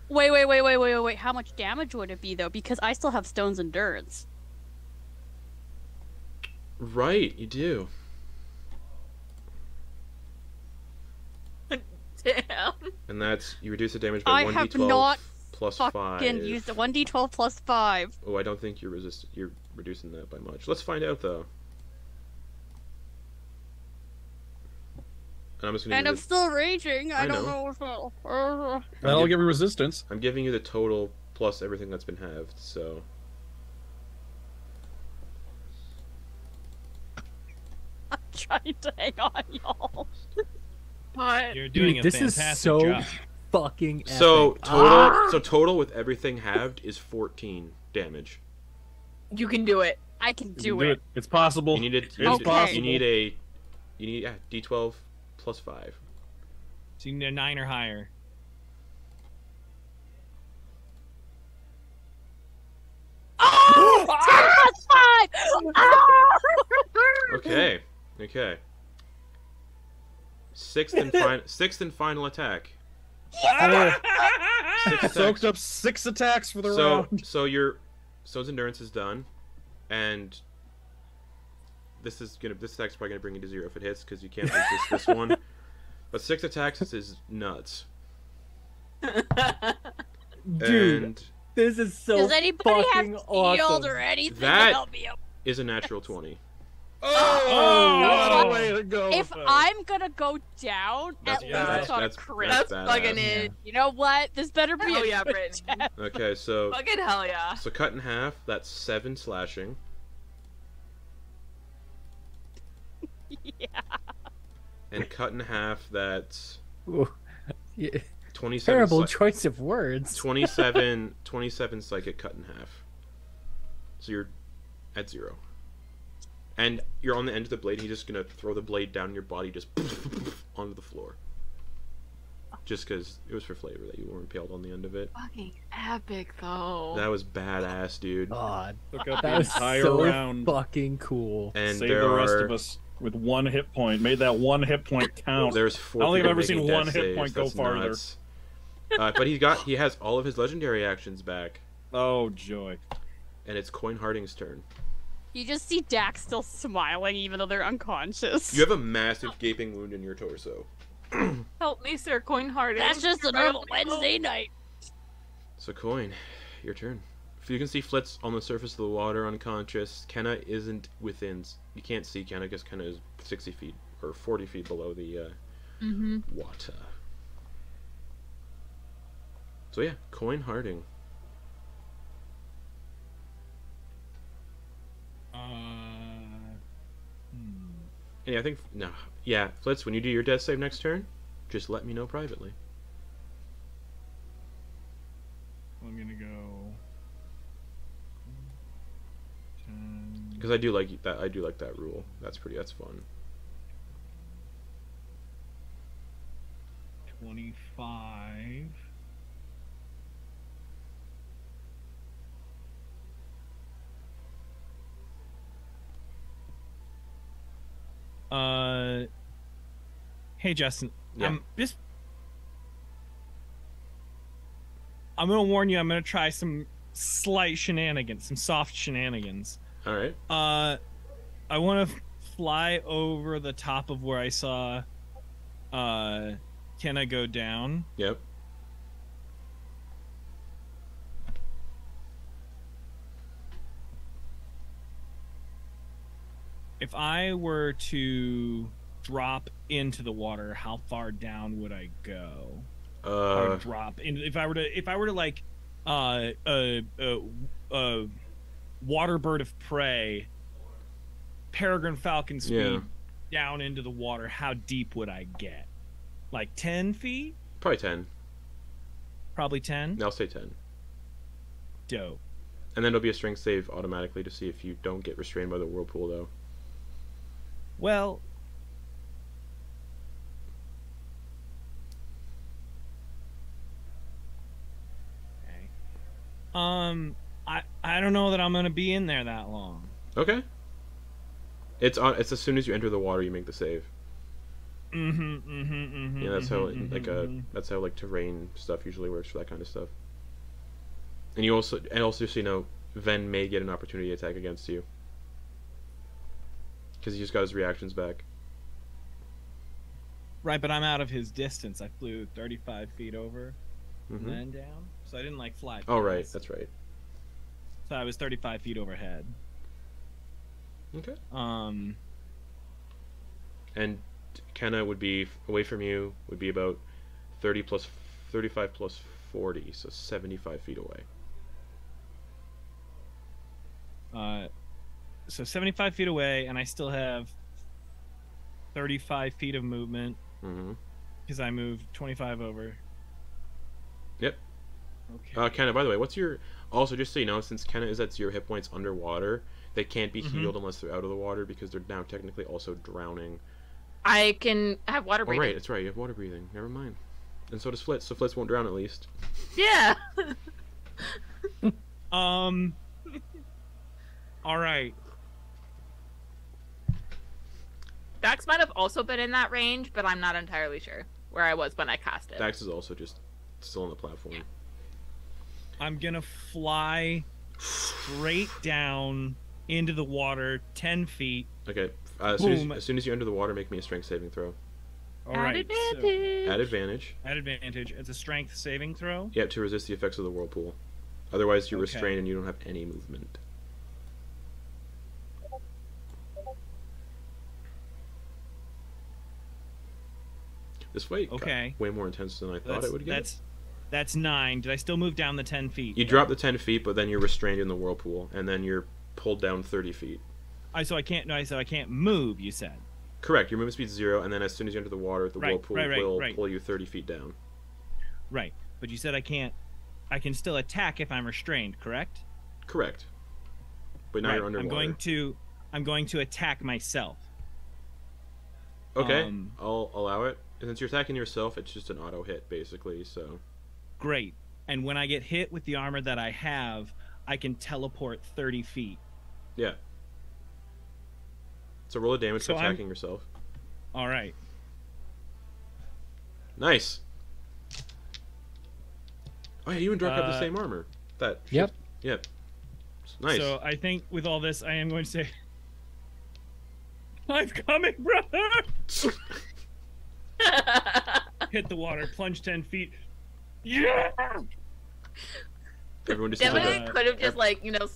Wait. How much damage would it be though? Because I still have Stone's Endurance. Right, you do. Damn. And that's you reduce the damage by I 1d12 have not plus 5. fucking used the 1d12 plus 5. Oh, I don't think you're reducing that by much. Let's find out though. And I'm just gonna And I'm still raging. I don't know. know if I'll... That'll give you resistance. I'm giving you the total plus everything that's been halved, so I'm trying to hang on, y'all. What? You're doing Dude, a this is fantastic so job. fucking epic. so total with everything halved is 14 damage. You can do it. I can You do can it. It's possible. You need It's Okay. possible. You need d12 plus 5. So you need a 9 or higher. Oh! 10 plus 5! Ah! Okay. Sixth and final attack. Six attacks. Soaked up 6 attacks for the round. So your Stone's Endurance is done, and this attack's probably gonna bring you to 0 if it hits because you can't resist this one. But 6 attacks is nuts. Dude, And this is so Does anybody have fucking shield awesome. or anything That- to help me out? is a natural 20. What a way to go! If with that. I'm gonna go down, That's- at yeah, least that's- it's on a that's- crit. That's badass. fucking it. You know what? This better be Hell a yeah, good Brittany. test. Okay, so Fucking hell yeah. cut in half. That's 7 slashing. Yeah. And cut in half. That's Ooh. Yeah, 27. terrible choice of words. 27 psychic cut in half. So you're at 0. And you're on the end of the blade, and he's just gonna throw the blade down your body, just onto the floor. Just because it was for flavor that you were impaled on the end of it. Fucking epic though. That was badass, dude. God, Took out the that was entire so round. fucking cool. And Save there the rest are of us with 1 hit point. Made that 1 hit point count. there's 4 I don't think people I've ever seen making 1 death hit saves. point go That's farther. nuts. But he has all of his legendary actions back, Oh joy! and it's Quoin Harding's turn. You just see Dax still smiling even though they're unconscious. You have a massive gaping wound in your torso. Help me, Sir Coin Harding. That's just a normal Wednesday night. So Quoin, your turn. You can see Flitz on the surface of the water, unconscious. Kenna isn't within. You can't see Kenna because Kenna is 60 feet or 40 feet below the water. So yeah, Quoin Harding. And yeah, I think no. Yeah, Flitz, when you do your death save next turn, just let me know privately. I'm gonna go. 10, Because I do like that. I do like that rule. That's fun. 25. Hey Justin, Yeah. I'm gonna warn you. I'm gonna try some slight shenanigans, some soft shenanigans. All right. I want to fly over the top of where I saw Kenna go down. Yep. If I were to drop into the water, how far down would I go? Or drop in? If I were to like water bird of prey, peregrine falcon speed down into the water, how deep would I get? Like 10 feet? Probably 10. Probably 10? I'll say 10. Dope. And then it'll be a strength save automatically to see if you don't get restrained by the whirlpool, though. Well, okay. I don't know that I'm gonna be in there that long. Okay. It's as soon as you enter the water, you make the save. Yeah, that's how that's how like terrain stuff usually works for that kind of stuff. And you also so you know, Ven may get an opportunity attack against you because he just got his reactions back. Right, but I'm out of his distance. I flew 35 feet over and then down, so I didn't like fly. Oh right, that's right. So I was 35 feet overhead. Okay. And Kenna would be away from you, would be about 35 plus 40, so 75 feet away. So 75 feet away, and I still have 35 feet of movement because I moved 25 over. Yep. Okay. Kenna, by the way, what's your... Also, just so you know, since Kenna is at 0 hit points underwater, they can't be healed unless they're out of the water because they're now technically also drowning. I can have water breathing. Oh, right, that's right. You have water breathing. Never mind. And so does Flitz, so Flitz won't drown at least. Yeah. All right. Dax might have also been in that range, but I'm not entirely sure where I was when I cast it. Dax is also just still on the platform. I'm gonna fly straight down into the water 10 feet. Okay. As soon as you enter the water, make me a strength saving throw. All right. Advantage. At advantage. At advantage. It's a strength saving throw. Yep, to resist the effects of the whirlpool. Otherwise, you're restrained and you don't have any movement. This fight got way more intense than I thought it would get. That's 9. Did I still move down the 10 feet? You drop the 10 feet, but then you're restrained in the whirlpool, and then you're pulled down 30 feet. So I can't move, you said. Correct. Your movement speed's 0, and then as soon as you enter the water, the whirlpool will pull you 30 feet down. Right. But you said I can still attack if I'm restrained, correct? Correct. But now you're underwater. I'm going to attack myself. Okay. I'll allow it. And since you're attacking yourself, it's just an auto hit, basically, so... Great. And when I get hit with the armor that I have, I can teleport 30 feet. Yeah. So roll a damage for attacking yourself. All right. Nice. Oh yeah, you and Druid have the same armor. Yep. Nice. So I think with all this, I am going to say, "I'm coming, brother." Hit the water, plunge 10 feet. Yeah. Everyone just could have just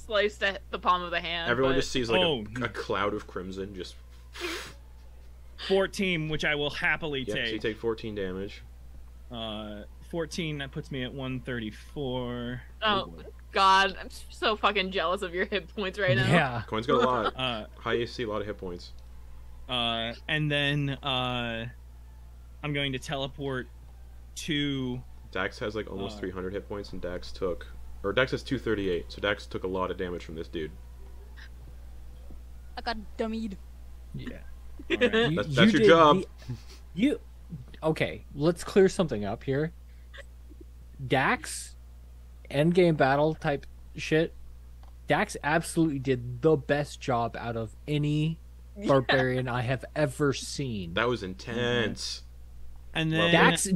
sliced the palm of the hand. Everyone just sees a cloud of crimson just 14, which I will happily take. So you take 14 damage. 14, that puts me at 134. Oh god, I'm so fucking jealous of your hit points right now. Yeah. Coin's got a lot. High AC, a lot of hit points. And then I'm going to teleport to... Dax has like almost 300 hit points, and Dax took Or Dex is 238, so Dex took a lot of damage from this dude. I got dummied. Yeah. That's your job. Okay, let's clear something up here. Dax, endgame battle type shit. Dax absolutely did the best job out of any barbarian I have ever seen. That was intense. And then Dax,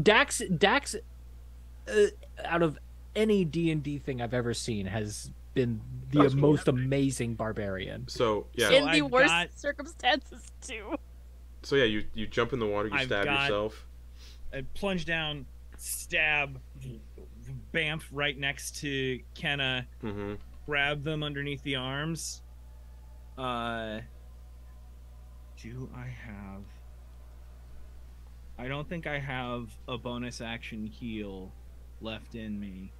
out of any D&D thing I've ever seen, has been the most amazing barbarian. So yeah, In the I've worst got- circumstances too. so yeah, you jump in the water, you stab yourself. I plunge down, stab, bamf right next to Kenna, Mm-hmm. grab them underneath the arms. Do I have... I don't think I have a bonus action heal left in me.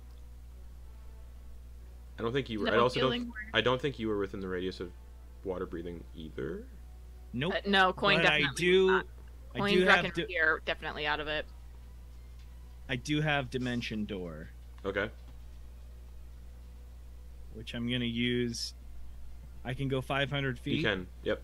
I don't think you were. I don't think you were within the radius of water breathing either. Nope. No, Quoin But definitely was not. I Quoin, do Drek, have and Rapier are definitely out of it. I do have Dimension Door, Okay. which I'm gonna use. I can go 500 feet. You can. Yep.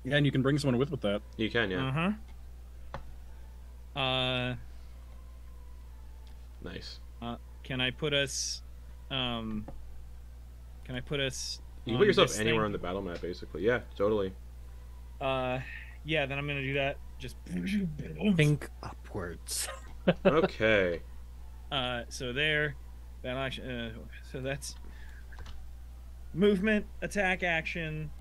Yeah, and you can bring someone with that. You can. Yeah. Nice. Can I put us? Can I put us? You can on put yourself this anywhere thing? on the battle map, basically. Yeah, totally. Yeah. Then I'm gonna do that. Just. Think upwards. Okay. So there. Battle action. So that's movement, attack, action.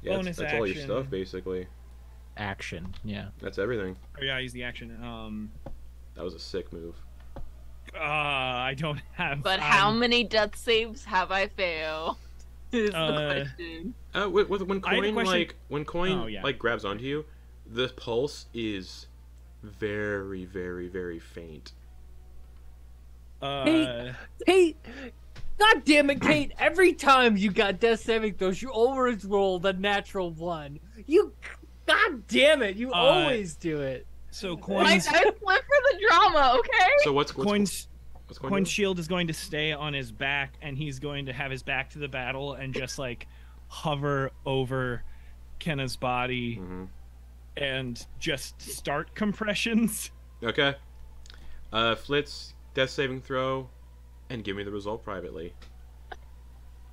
Yeah, Bonus that's all your action. stuff, basically. Action, yeah. That's everything. Oh yeah, I use the action. That was a sick move. I don't have. But how many death saves have I failed? Is the question. When I had a Quoin question- Quoin grabs onto you, the pulse is very, very, very faint. Kate, God damn it, Kate! Every time you got death saving throws, you always roll the natural one. God damn it! You always do it. So Like, Quoin's I went for the drama, okay? So what's Quoin's Quoin Quoin's do? shield is going to stay on his back, and he's going to have his back to the battle and just like hover over Kenna's body Mm-hmm. and just start compressions. Okay. Flitz, death saving throw, and give me the result privately.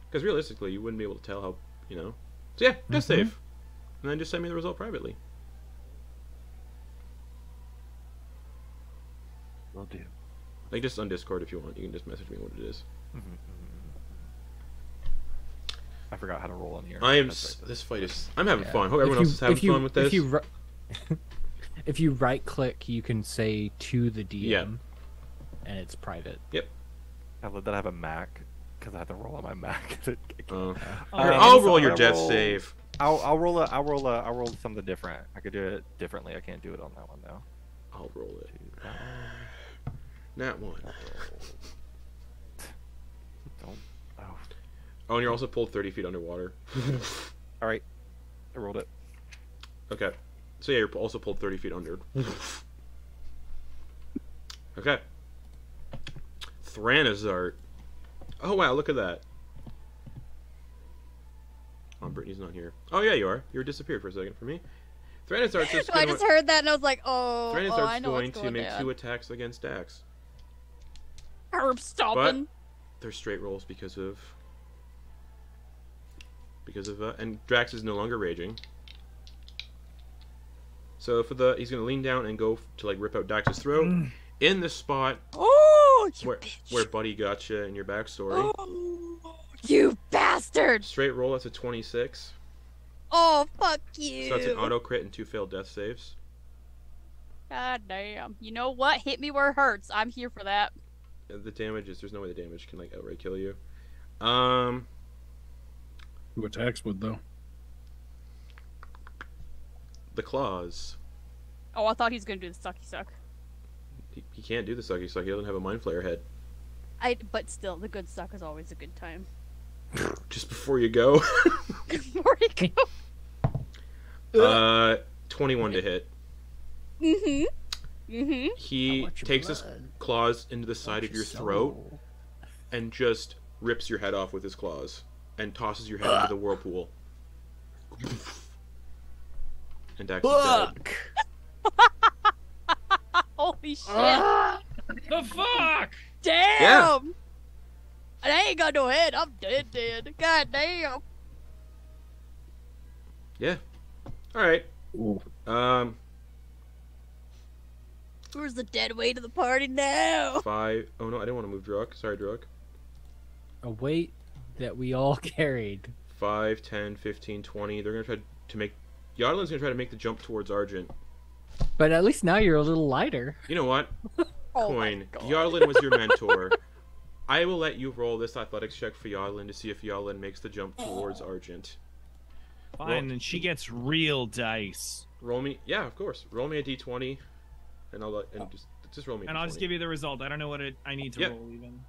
Because realistically, you wouldn't be able to tell how, So yeah, death save. And then just send me the result privately. Will do. Like, just on Discord if you want. You can just message me what it is. I forgot how to roll on here. This fight is... I'm having fun. Hope everyone else is having fun with this. If you right click, you can say to the DM, Yeah. and it's private. Yep. I love that I have a Mac because I have to roll on my Mac. I'll roll your death save. I'll roll something different. I could do it differently. I can't do it on that one though. I'll roll it. Nat 1. Don't. Oh. Oh, and you're also pulled 30 feet underwater. All right. I rolled it. Okay. So yeah, you're also pulled 30 feet under. Okay. Thranazart. Oh wow, look at that. Oh, Brittany's not here. Oh yeah, you are. You were disappeared for a second for me. Thranazart's just I just heard that and I was like, I Thranazart's know going what's to going make down. 2 attacks against Dax. Herb stomping. They're straight rolls because of and Drax is no longer raging. So he's gonna lean down and go to like rip out Dax's throat in the spot Oh, you where Buddy got you in your backstory. Oh, you bastard! Straight roll, that's a 26. Oh, fuck you! So that's an auto crit and 2 failed death saves. God damn. You know what? Hit me where it hurts. I'm here for that. The damage is there's no way the damage can like outright kill you. Who attacks would though? The claws. Oh, I thought he was gonna do the sucky suck. He can't do the sucky suck. He doesn't have a mind flayer head. But still, the good suck is always a good time. Just before you go. Before he go. 21 to hit. He takes his claws into the side of your throat and just rips your head off with his claws and tosses your head into the whirlpool. And Dax is dead. Holy shit! The fuck? Damn! Yeah. And I ain't got no head. I'm dead. God damn. Yeah. Alright. Ooh. Where's the dead weight of the party now? 5. Oh no, I didn't want to move Druk. Sorry, Druk. A weight that we all carried. 5, 10, 15, 20. They're going to try to make... Yodelin's going to try to make the jump towards Argent. But at least now you're a little lighter. You know what? Oh Quoin, my God. Yodelin was your mentor. I will let you roll this athletics check for Yodelin to see if Yodelin makes the jump towards Argent. Fine, and she gets real dice. Roll me... Yeah, of course. Roll me a d20. And I'll let... And just roll me a And d20. I'll just give you the result. I don't know what I need to Yep. roll even.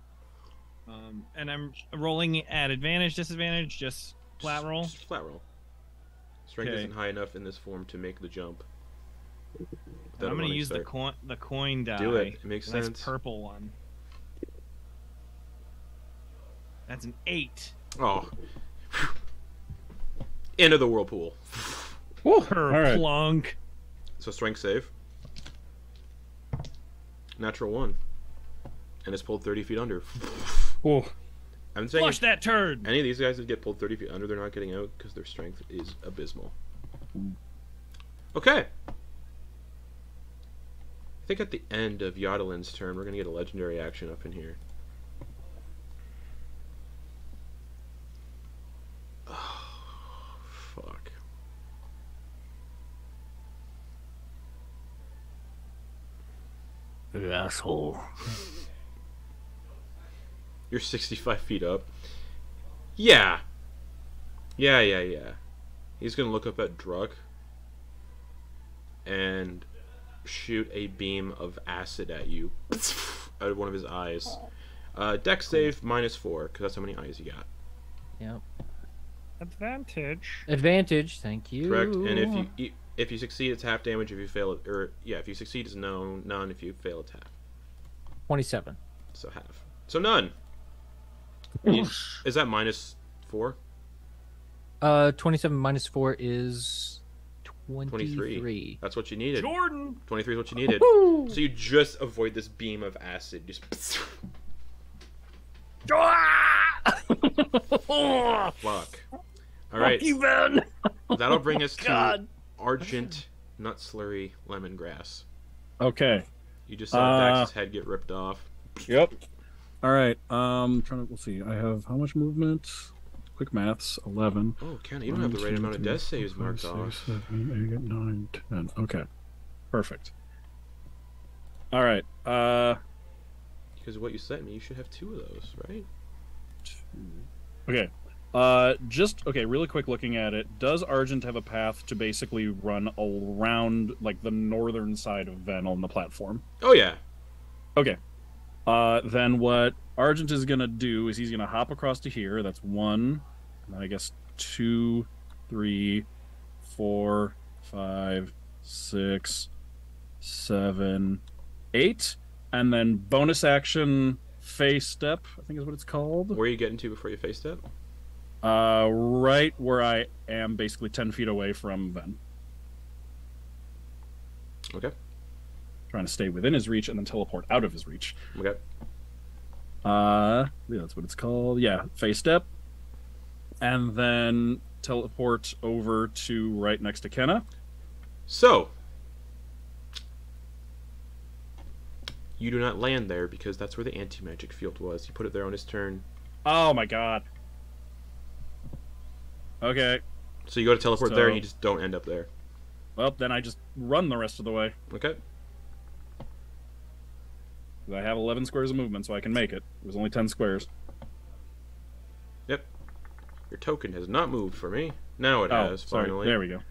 And I'm rolling at advantage, disadvantage, just flat roll. Just flat roll. Strength Okay. isn't high enough in this form to make the jump. And Without a I'm going to running use start. the coin die. Do it. It makes The nice sense. purple one. That's an 8. Oh. Into the whirlpool. Per All right. plunk. So strength save. Natural 1. And it's pulled 30 feet under. Ooh. I'm saying Flush that turd. any of these guys that get pulled 30 feet under, they're not getting out because their strength is abysmal. Okay. I think at the end of Yodelin's turn, we're going to get a legendary action up in here. Oh, fuck. You asshole. You're 65 feet up. Yeah. Yeah. He's going to look up at Druk and shoot a beam of acid at you out of one of his eyes. Dex save -4, because that's how many eyes you got. Yep. Advantage. Advantage, thank you. Correct. And if you succeed, it's half damage. If you fail it, or yeah, if you succeed, it's none. If you fail, it's half. 27. So half. So none. Is that -4? 27 minus 4 is 23. That's what you needed. Jordan. 23 is what you needed. Woo! So you just avoid this beam of acid. Just fuck. All right. That'll bring us to Argent Nut Slurry Lemongrass. Okay. You just saw Dax's head get ripped off. Yep. All right. Let's see. I have how much movement? Quick maths. 11. Oh, Ken, you don't have the right amount of death saves marked off. 7, 8, 9, 10. Okay. Perfect. All right. Because of what you sent me, you should have 2 of those, right? Okay. Really quick looking at it, does Argent have a path to basically run around, like, the northern side of Ven on the platform? Oh, yeah. Okay. Then what Argent is going to do is he's going to hop across to here. That's 1, and I guess 2, 3, 4, 5, 6, 7, 8. And then bonus action face step, I think is what it's called. Where are you getting to before you face step? Right where I am, basically 10 feet away from Ven. Okay. Trying to stay within his reach and then teleport out of his reach. Okay. Yeah, that's what it's called. Yeah, face step. And then teleport over to right next to Kenna. So, you do not land there because that's where the anti-magic field was. You put it there on his turn. Oh my god. Okay. So you go to teleport So- there and you just don't end up there. Well, then I just run the rest of the way. Okay. 'Cause I have 11 squares of movement, so I can make it. It was only 10 squares. Yep. Your token has not moved for me. Now it Oh, has, sorry. finally. There we go.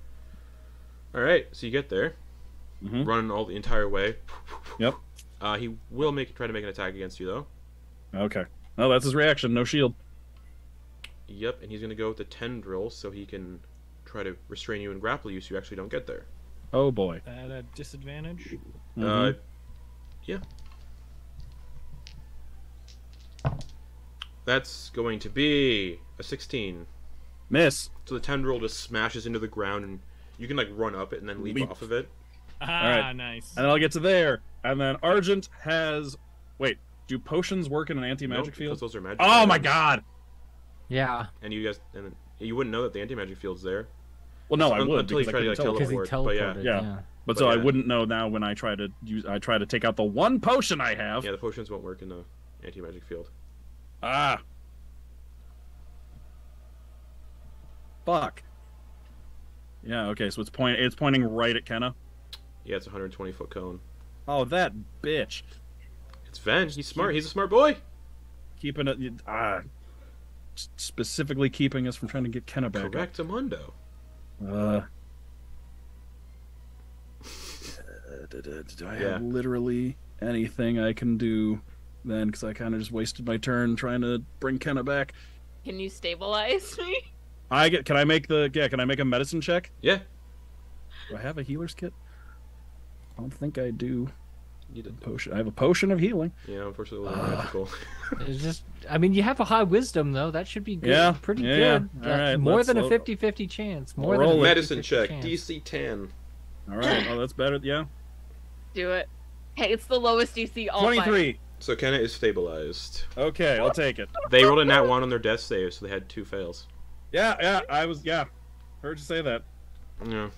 Alright, so you get there. Mhm. Running all the entire way. Yep. He will try to make an attack against you, though. Okay. Oh, that's his reaction. No shield. Yep, and he's going to go with the tendril so he can try to restrain you and grapple you so you actually don't get there. Oh boy. At a disadvantage. Mhm. Yeah. That's going to be a 16. Miss. So the tendril just smashes into the ground, and you can like run up it and then leap off of it. Ah, nice. And then I'll get to there. And then Argent has. Wait, do potions work in an anti-magic Nope, field? because those are magic. Oh my items. god! Yeah. And you guys, and you wouldn't know that the anti-magic field's there. Well, no, I would until you because I try to couldn't like teleport. Because he teleport. But yeah, teleported. Yeah. Yeah. But But so I yeah. wouldn't know now when I try to use. I try to take out the one potion I have. yeah, the potions won't work in the anti-magic field. Ah. Fuck. Yeah. Okay. So it's pointing right at Kenna. Yeah, it's a 120-foot cone. Oh, that bitch. It's Ven. He's smart. He's a smart boy. Keeping it. Specifically keeping us from trying to get Kenna back. Correctamundo. Do I Yeah. have literally anything I can do then? Because I kind of just wasted my turn trying to bring Kenna back. Can you stabilize me? Can I make a medicine check? Yeah. Do I have a healer's kit? I don't think I do. You did. Potion. I have a potion of healing. Yeah, unfortunately, a little magical. It's just, I mean, you have a high wisdom though. That should be good. Yeah, Pretty yeah, good. yeah. All right, More let's than a load- 50-50 chance. More roll than a it. Medicine 50-50 check. chance. DC 10. All right. Oh, that's better. Yeah. Do it. Hey, it's the lowest DC all fight. 23. So Kenna is stabilized. Okay, I'll take it. They rolled a nat 1 on their death save, so they had 2 fails. Yeah. Heard you say that. Yeah.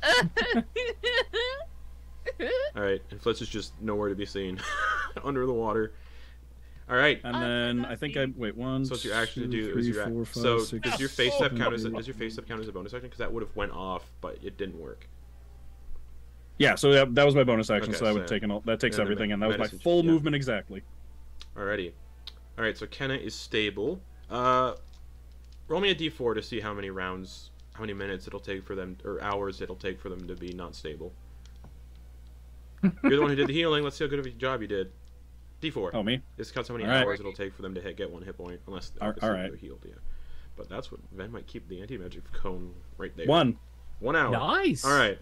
Alright, and Flitz is just nowhere to be seen. Under the water. Alright, And then I think I wait one. so it's your action to do. 2, 3, 4, 5, So 6, does your face step count as a, 7, does your face step count as a bonus action? Because that would have went off, but it didn't work. Yeah, so that was my bonus action. Okay, so I would so- take that takes and then everything, and that was my medicine, full yeah. movement exactly. Alrighty. Alright, so Kenna is stable. Roll me a d4 to see how many minutes it'll take for them, or hours it'll take for them to be not stable. You're the one who did the healing. Let's see how good of a job you did. D4. Oh, me? This counts how many Alright. hours it'll take for them to get 1 hit point, unless Alright. they're healed. Yeah. But that's what Ven might keep the anti-magic cone right there. 1. 1 hour. Nice. All right.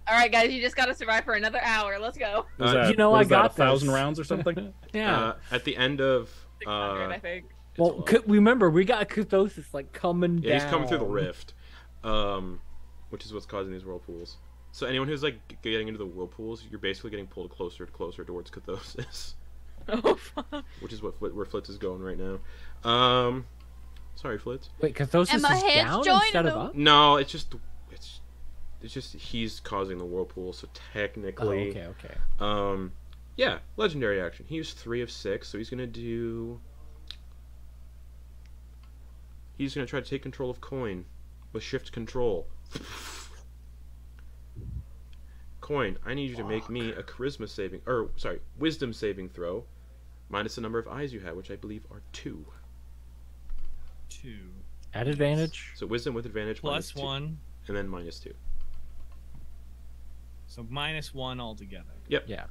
All right, guys, you just gotta survive for another hour. Let's go. What is that? You know, What I is that, got 1,000 this. rounds or something? Yeah. At the end of 600, I think. it's a Well, lot. remember we got Cathossis like coming down. Yeah, he's coming through the rift, which is what's causing these whirlpools. So anyone who's like getting into the whirlpools, you're basically getting pulled closer and closer towards Cathossis, Oh, fuck. which is where Flitz is going right now. Sorry, Flitz. Wait, Cathossis And my is hands down join instead of them. up? No, it's just he's causing the whirlpool. So Oh, technically, okay. yeah, legendary action. He used 3 of 6, so he's gonna try to take control of Quoin with shift control. Quoin, I need you to make me a wisdom saving throw, minus the number of eyes you have, which I believe are 2. 2 At advantage. So wisdom with advantage plus minus 2, 1, and then minus 2. so minus 1 altogether. Yep. Yeah.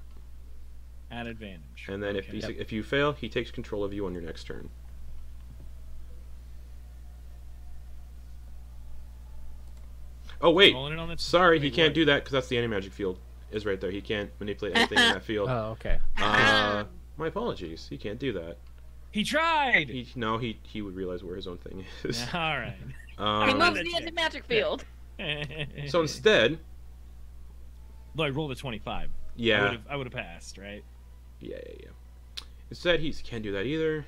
At advantage. And then Okay. if you fail, he takes control of you on your next turn. Oh wait, Rolling it on the sorry, he wait, can't what? do that because that's the anti-magic field is right there. He can't manipulate anything in that field. Oh, okay. My apologies. He can't do that. He tried. He would realize where his own thing is. All right. He Um, moves the anti-magic field. so instead, Though I rolled a 25. yeah, I would have passed, right? yeah. Instead, he can't do that either.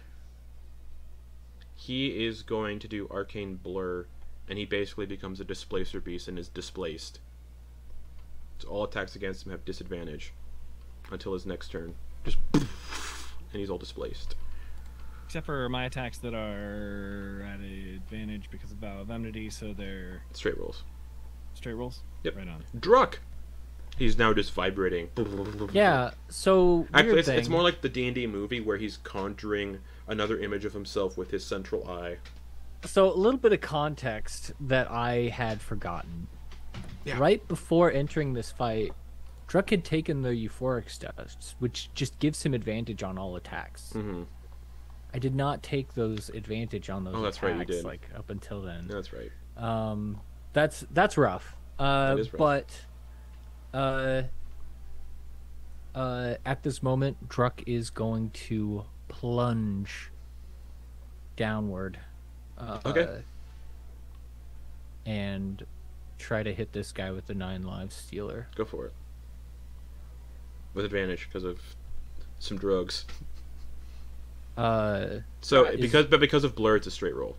He is going to do Arcane Blur, and he basically becomes a Displacer Beast and is displaced. So all attacks against him have disadvantage until his next turn. Just and he's all displaced. Except for my attacks that are at advantage because of Vow of Enmity, so they're Straight rolls. straight rolls? Yep. Right on. Druck! He's now just vibrating. Yeah. So Actually, weird it's thing. more like the D&D movie where he's conjuring another image of himself with his central eye. So a little bit of context that I had forgotten. Yeah. Right before entering this fight, Druck had taken the Euphoric test, which just gives him advantage on all attacks. Mm-hmm. I did not take those advantage on those Oh, that's attacks right, you did. like up until then. That's right. That's rough. That is rough. But At this moment, Druck is going to plunge downward. Okay. And try to hit this guy with the 9 lives stealer. Go for it. With advantage because of some drugs. Because of blur, it's a straight roll.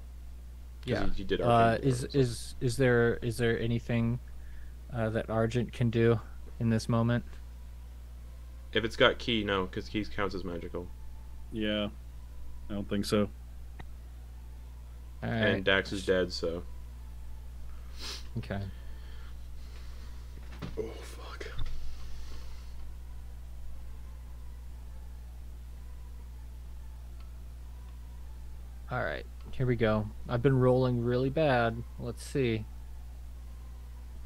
Yeah. You did is there anything that Argent can do in this moment? If it's got key, no, because keys counts as magical. Yeah, I don't think so. All right. And Dax is dead, so. Okay. Oh fuck. All right, here we go. I've been rolling really bad. Let's see.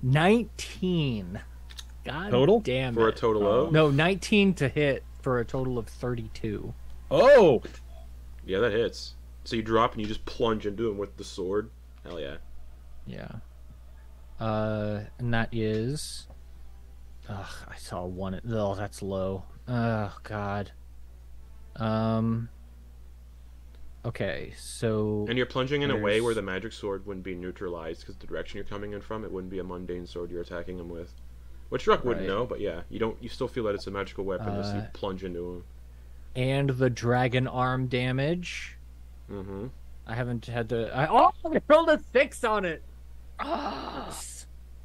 19. God Total? damn it. For a total of? No, 19 to hit for a total of 32. Oh! Yeah, that hits. So you drop and you just plunge into him with the sword. Hell yeah. Yeah. And that is... Ugh, I saw one. Oh, that's low. Oh, God. Okay, so... And you're plunging in a way where the magic sword wouldn't be neutralized because the direction you're coming in from, it wouldn't be a mundane sword you're attacking him with. Which Druck wouldn't know, but yeah, you still feel that it's a magical weapon as you plunge into him. And the dragon arm damage. Mm-hmm. I haven't had to... I rolled a 6 on it!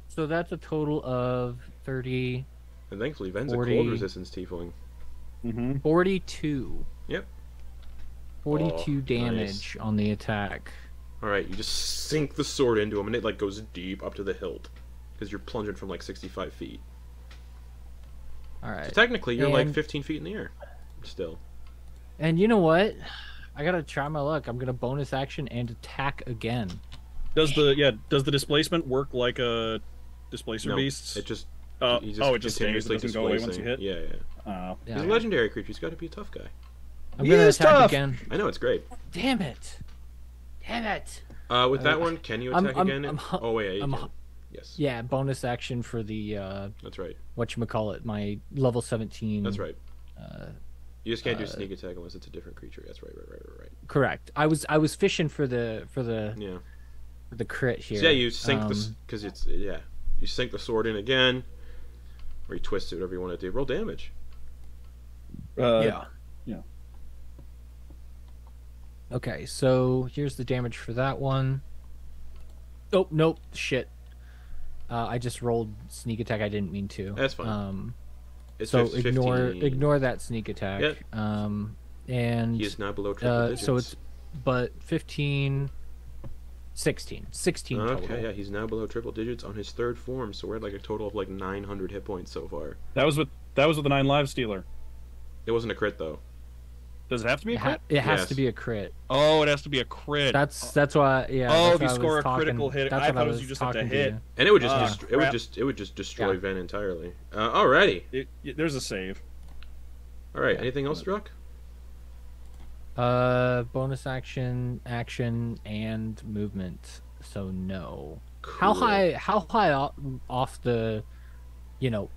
So that's a total of 30... And thankfully, Ven's 40, a cold resistance tiefling. 42. Yep. 42 damage on the attack. Alright, you just sink the sword into him, and it like goes deep up to the hilt. Because you're plunging from like 65 feet. Alright. So technically, you're like 15 feet in the air. Still. And you know what? I gotta try my luck. I'm gonna bonus action and attack again. Does the displacement work like a displacer beast? It just it just stays. It doesn't go away once you hit. Yeah. Yeah, He's a legendary creature. He's got to be a tough guy. I'm gonna attack again. I know, it's great. Damn it! With that one, can you attack again? Oh wait, yeah, you can. Yes. Yeah, bonus action for the. That's right. Whatchamacallit, my level 17. That's right. You just can't do sneak attack unless it's a different creature. That's right. Correct. I was fishing for the crit here. So yeah, you sink because you sink the sword in again, or you twist it, whatever you want to do. Roll damage. Yeah. Okay, so here's the damage for that one. Oh nope, shit. I just rolled sneak attack. I didn't mean to. That's fine. So 15. ignore that sneak attack. Yep. And he is now below triple digits. So it's 15, 16 total. Okay, yeah, he's now below triple digits on his third form. So we're at like a total of like 900 hit points so far. That was with the 9 lives stealer. It wasn't a crit though. Does it have to be a crit? It has to be a crit. Oh, it has to be a crit. That's why. Yeah. Oh, if you score a critical hit, I thought it was you just have to hit. And it would just destroy Ven entirely. Alrighty. There's a save. All right. Anything else, Druck? Bonus action, and movement. So no. Cool. How high off the,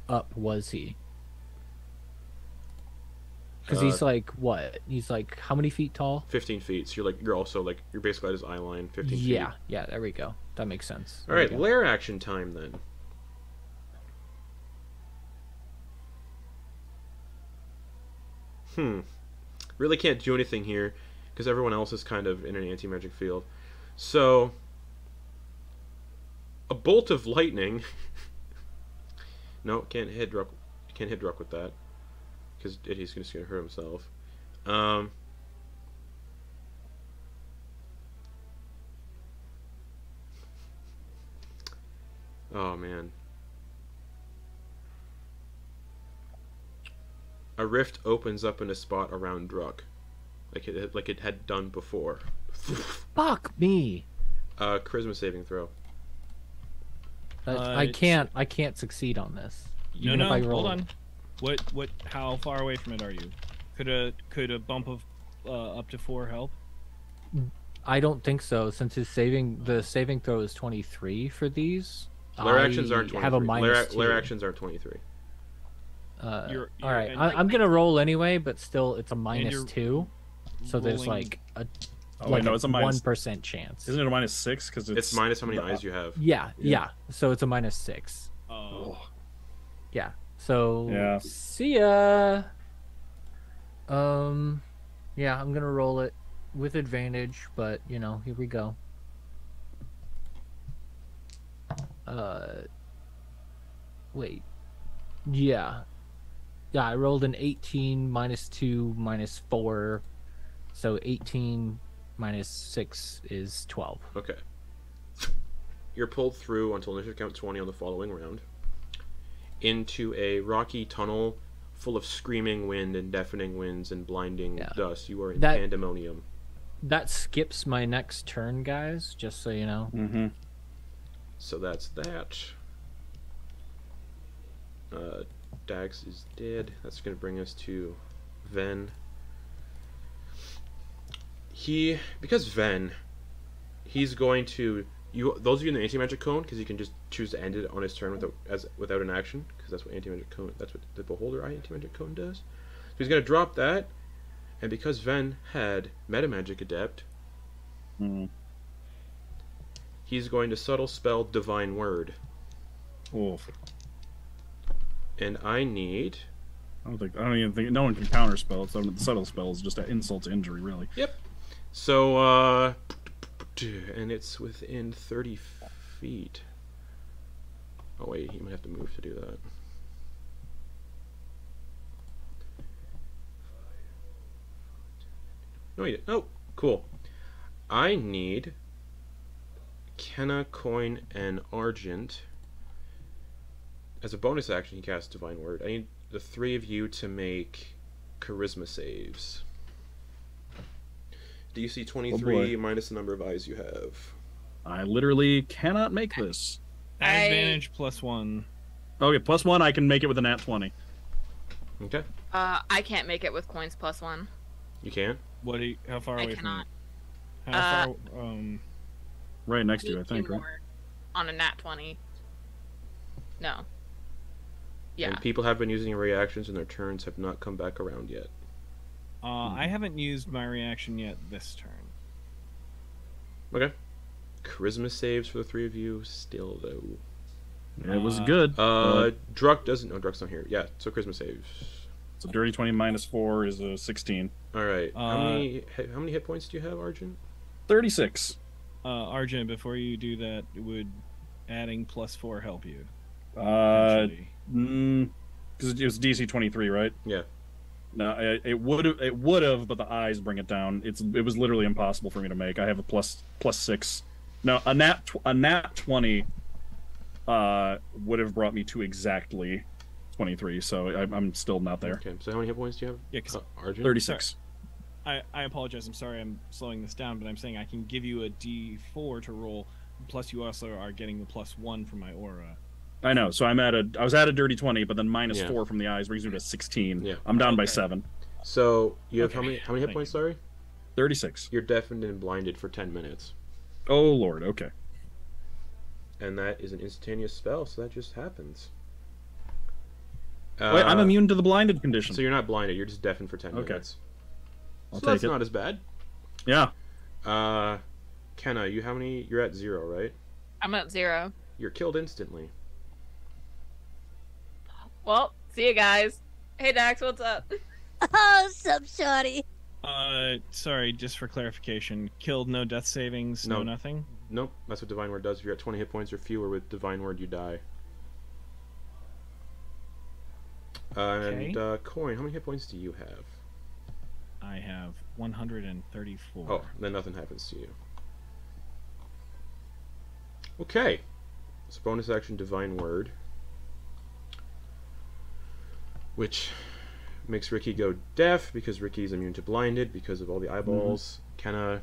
up was he? Because he's like what? He's like how many feet tall? 15 feet. So you're basically at his eye line. 15 feet. Yeah. There we go. That makes sense. All right, lair action time then. Really can't do anything here because everyone else is kind of in an anti-magic field. So a bolt of lightning. No, can't hit Druck. Can't hit Druck with that. Because he's just going to hurt himself. Oh, man. A rift opens up in a spot around Druck. Like it had done before. Fuck me. Charisma saving throw. I can't succeed on this. No, hold on. What? How far away from it are you? Could a bump of up to 4 help? I don't think so. Since the saving throw is 23 for these. Lair actions aren't have a 23. minus two. Lair actions are 23. You're- All right, and- I'm gonna roll anyway, but still, it's a minus you're 2. So there's rolling- like a Oh, wait, no, it's a minus. 1% chance. Isn't it a minus 6? Because It's minus how many eyes you have. Yeah. So it's a minus 6. Oh. Yeah. So Yeah. see ya. Yeah, I'm gonna roll it with advantage, but here we go. Wait. Yeah. Yeah, I rolled an 18 minus 2 minus 4. So 18 minus 6 is 12. Okay. You're pulled through until initiative count 20 on the following round into a rocky tunnel full of screaming wind and deafening winds and blinding dust. You are in pandemonium. That skips my next turn, guys, just so you know. Mm-hmm. So that's that. Dax is dead. That's going to bring us to Ven. Because Ven, he's going to... those of you in the anti-magic cone, because he can just choose to end it on his turn without an action, because that's what anti-magic cone... That's what the Beholder Eye anti-magic cone does. So he's going to drop that, and because Ven had Metamagic Adept, he's going to subtle spell Divine Word. Oof. And I need... I don't even think no one can counter spell it. So the subtle spell is just an insult to injury, really. Yep. So, and it's within 30 feet. Oh wait, he might have to move to do that. No, he didn't. Oh, cool. I need Kenna, Quoin, and Argent. As a bonus action, he casts Divine Word. I need the 3 of you to make Charisma saves. DC 23 minus the number of eyes you have. I literally cannot make this. Advantage +1. Okay, +1. I can make it with a nat 20. Okay. I can't make it with coins +1. You can? How far I away cannot. from you? How far? Right next to you, I Need think, two right? more on a nat 20. No. Yeah. And people have been using reactions and their turns have not come back around yet. I haven't used my reaction yet this turn. Okay. Charisma saves for the 3 of you. Still, though. It was good. Druck doesn't... No, Druck's not here. Yeah, so charisma saves. So dirty 20 minus 4 is a 16. Alright. How many hit points do you have, Argent? 36. Argent, before you do that, would adding +4 help you? Because it was DC 23, right? Yeah. No, it would have, but the eyes bring it down. It was literally impossible for me to make. I have a +6. No, a nat 20 would have brought me to exactly 23. So I'm still not there. Okay. So how many hit points do you have? Yeah, 'cause Argent? 36. I apologize. I'm sorry. I'm slowing this down, but I'm saying I can give you a D4 to roll. Plus, you also are getting the +1 from my aura. I know. So I was at a dirty 20, but then minus 4 from the eyes brings me to 16. Yeah. I'm down by 7. So you have how many hit Thank points? you. Sorry. 36. You're deafened and blinded for 10 minutes, Oh Lord. Okay. and that is an instantaneous spell. So that just happens. Wait, I'm immune to the blinded condition. So you're not blinded. You're just deafened for 10 Okay. minutes. I'll So take that's it. not as bad. Yeah. Kenna, you're at 0, right? I'm at 0. You're killed instantly. Well, see you guys. Hey Dax, what's up? Oh, sup, shawty. Sorry, just for clarification. Killed, no death savings, No. no nothing? Nope, that's what Divine Word does. If you're at 20 hit points or fewer with Divine Word, you die. Okay. And Quoin, how many hit points do you have? I have 134. Oh, then nothing happens to you. Okay. So bonus action Divine Word. Which makes Ricky go deaf because Ricky's immune to blinded because of all the eyeballs. Kenna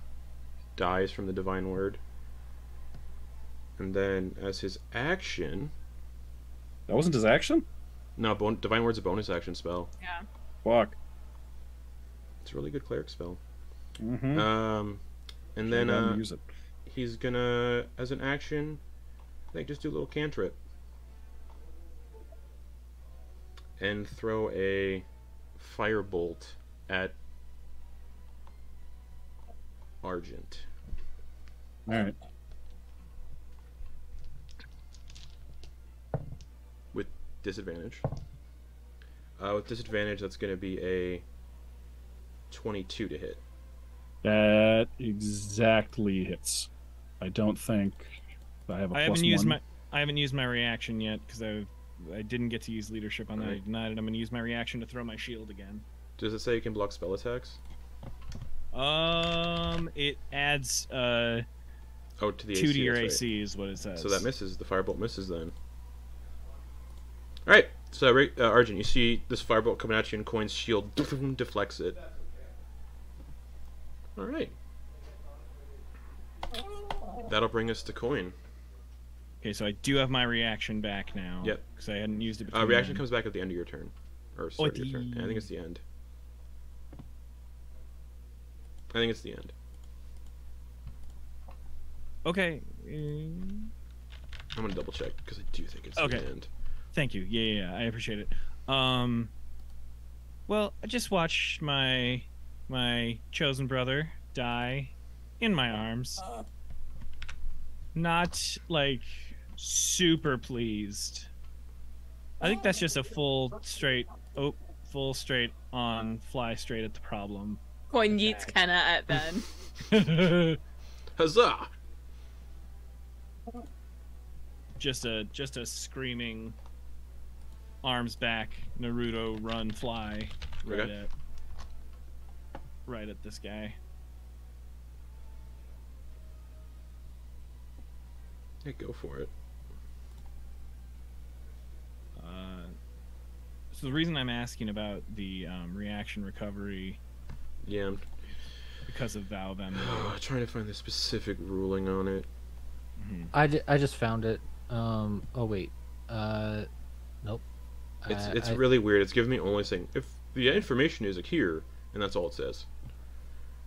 dies from the Divine Word. And then as his action... That wasn't his action? No, Divine Word's a bonus action spell. Yeah. Fuck. It's a really good cleric spell. Mm-hmm. And then use it. he's gonna, as an action, Like, just do a little cantrip. And throw a firebolt at Argent. Alright. With disadvantage. With disadvantage, that's going to be a 22 to hit. That exactly hits. I don't think I have a plus one. I haven't used my reaction yet because I didn't get to use leadership on that. I denied it. I'm going to use my reaction to throw my shield again. Does it say you can block spell attacks? It adds to the 2 AC, to your right. AC is what it says. So that misses. The firebolt misses then. Alright, so Argent, you see this firebolt coming at you and Quoin's shield deflects it. Alright. That'll bring us to Quoin. Okay, so I do have my reaction back now. Yep. Because I hadn't used it before. Reaction comes back at the end of your turn. Or start of your turn. the- I think it's the end. I think it's the end. Okay. I'm gonna double check because I do think it's Okay. the end. Thank you. Yeah, I appreciate it. Well, I just watched my chosen brother die in my arms. Not like super pleased. I think that's just a full straight on fly straight at the problem. Quoin yeets Kenna at Ben. Huzzah! Just a screaming arms back Naruto run fly Okay. right at this guy. Yeah, go for it. So the reason I'm asking about the reaction recovery Yeah, I'm because of Vow of Ember. trying to find the specific ruling on it. I just found it. Oh wait. Nope. It's I- really weird. It's giving me only saying if the information is here, and that's all it says.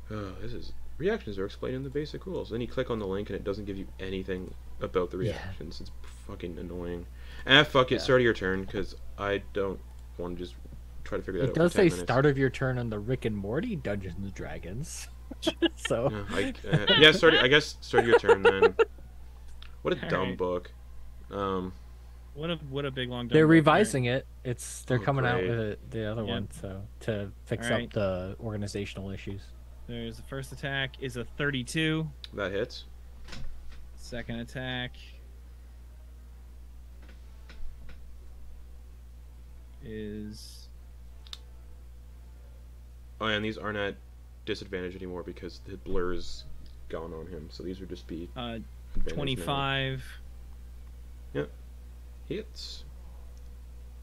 This is reactions are explained in the basic rules. Then you click on the link and it doesn't give you anything about the Yeah. reactions. It's fucking annoying. Fuck it. Yeah. Start of your turn because I don't want to just try to figure that out. It does for 10 say minutes. start of your turn on the Rick and Morty Dungeons and Dragons. So Yeah, start. I guess start of your turn then. What a dumb Alright. book. What a big long. they're dumb book. revising it. They're Oh, coming out great. with the other Yeah. one, so to fix Alright. up the organizational issues. There's the first attack is a 32. That hits. Second attack is Oh, and these aren't at disadvantage anymore because the blur's gone on him. So these would just be advantage now. 25, Hits.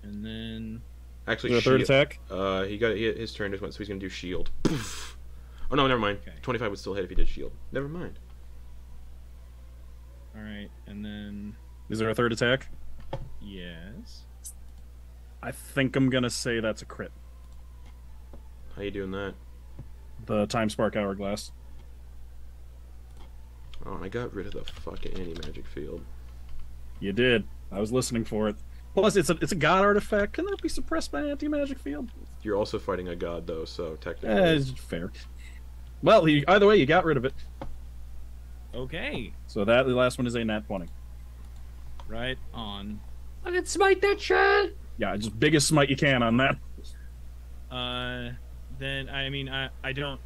and then Actually, Is there a third shield. attack? He got his turn just went, so he's gonna do shield. Poof. Oh no, never mind. Okay. 25 would still hit if he did shield. Never mind. all right, and then Is there a third attack? yes. I think I'm gonna say that's a crit. How you doing that? The Time Spark Hourglass. Oh, and I got rid of the fucking anti-magic field. You did. I was listening for it. Plus, it's a god artifact. Can that be suppressed by an anti-magic field? You're also fighting a god though, so technically. It's fair. Well, either way, you got rid of it. Okay, So that the last one is a nat 20. right on. I can smite that shit. Yeah, just biggest smite you can on that. Then I don't.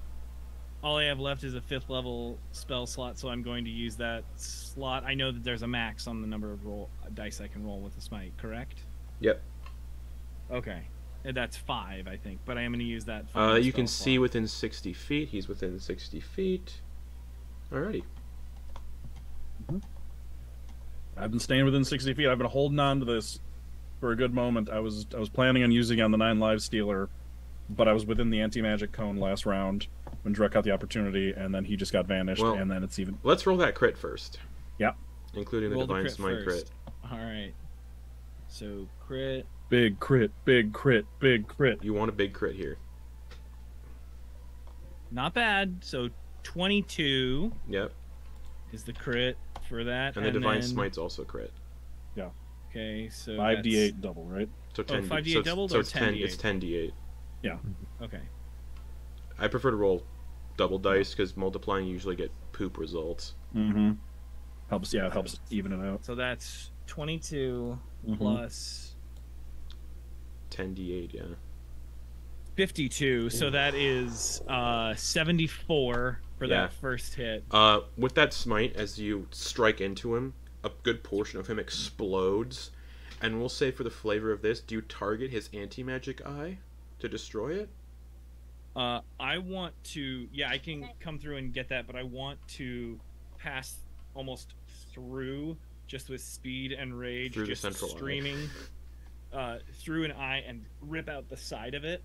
All I have left is a 5th level spell slot, so I'm going to use that slot. I know that there's a max on the number of dice I can roll with a smite, correct? Yep. Okay. And that's 5, I think, but I am going to use that. You can see within 60 feet. He's within 60 feet. Alrighty. I've been staying within 60 feet. I've been holding on to this for a good moment. I was planning on using it on the 9 live stealer, but I was within the anti-magic cone last round when Drek got the opportunity, and then he just got vanished, Well, and then it's even... Let's roll that crit first. Yeah. Including the Roll the divine crit smite first. All right. So crit. Big crit, big crit, big crit. You want a big crit here. Not bad. So 22. Yep. is the crit for that. And the Divine then... Smite's also crit. Okay, so 5d8 double, right? So 10 5d8 so, doubled so or it's 10 10d8? it's 10d8. Yeah. Okay. I prefer to roll double dice because multiplying usually get poop results. Mm-hmm. Helps, yeah, it helps even it out. So that's 22 Mhm. plus 10d8, yeah. 52. So that is 74 for Yeah. that first hit. With that smite, as you strike into him, a good portion of him explodes. And we'll say for the flavor of this, do you target his anti-magic eye to destroy it? I want to... Yeah, I can come through and get that, but I want to pass almost through, just with speed and rage, Through the just central eye. streaming through an eye and rip out the side of it.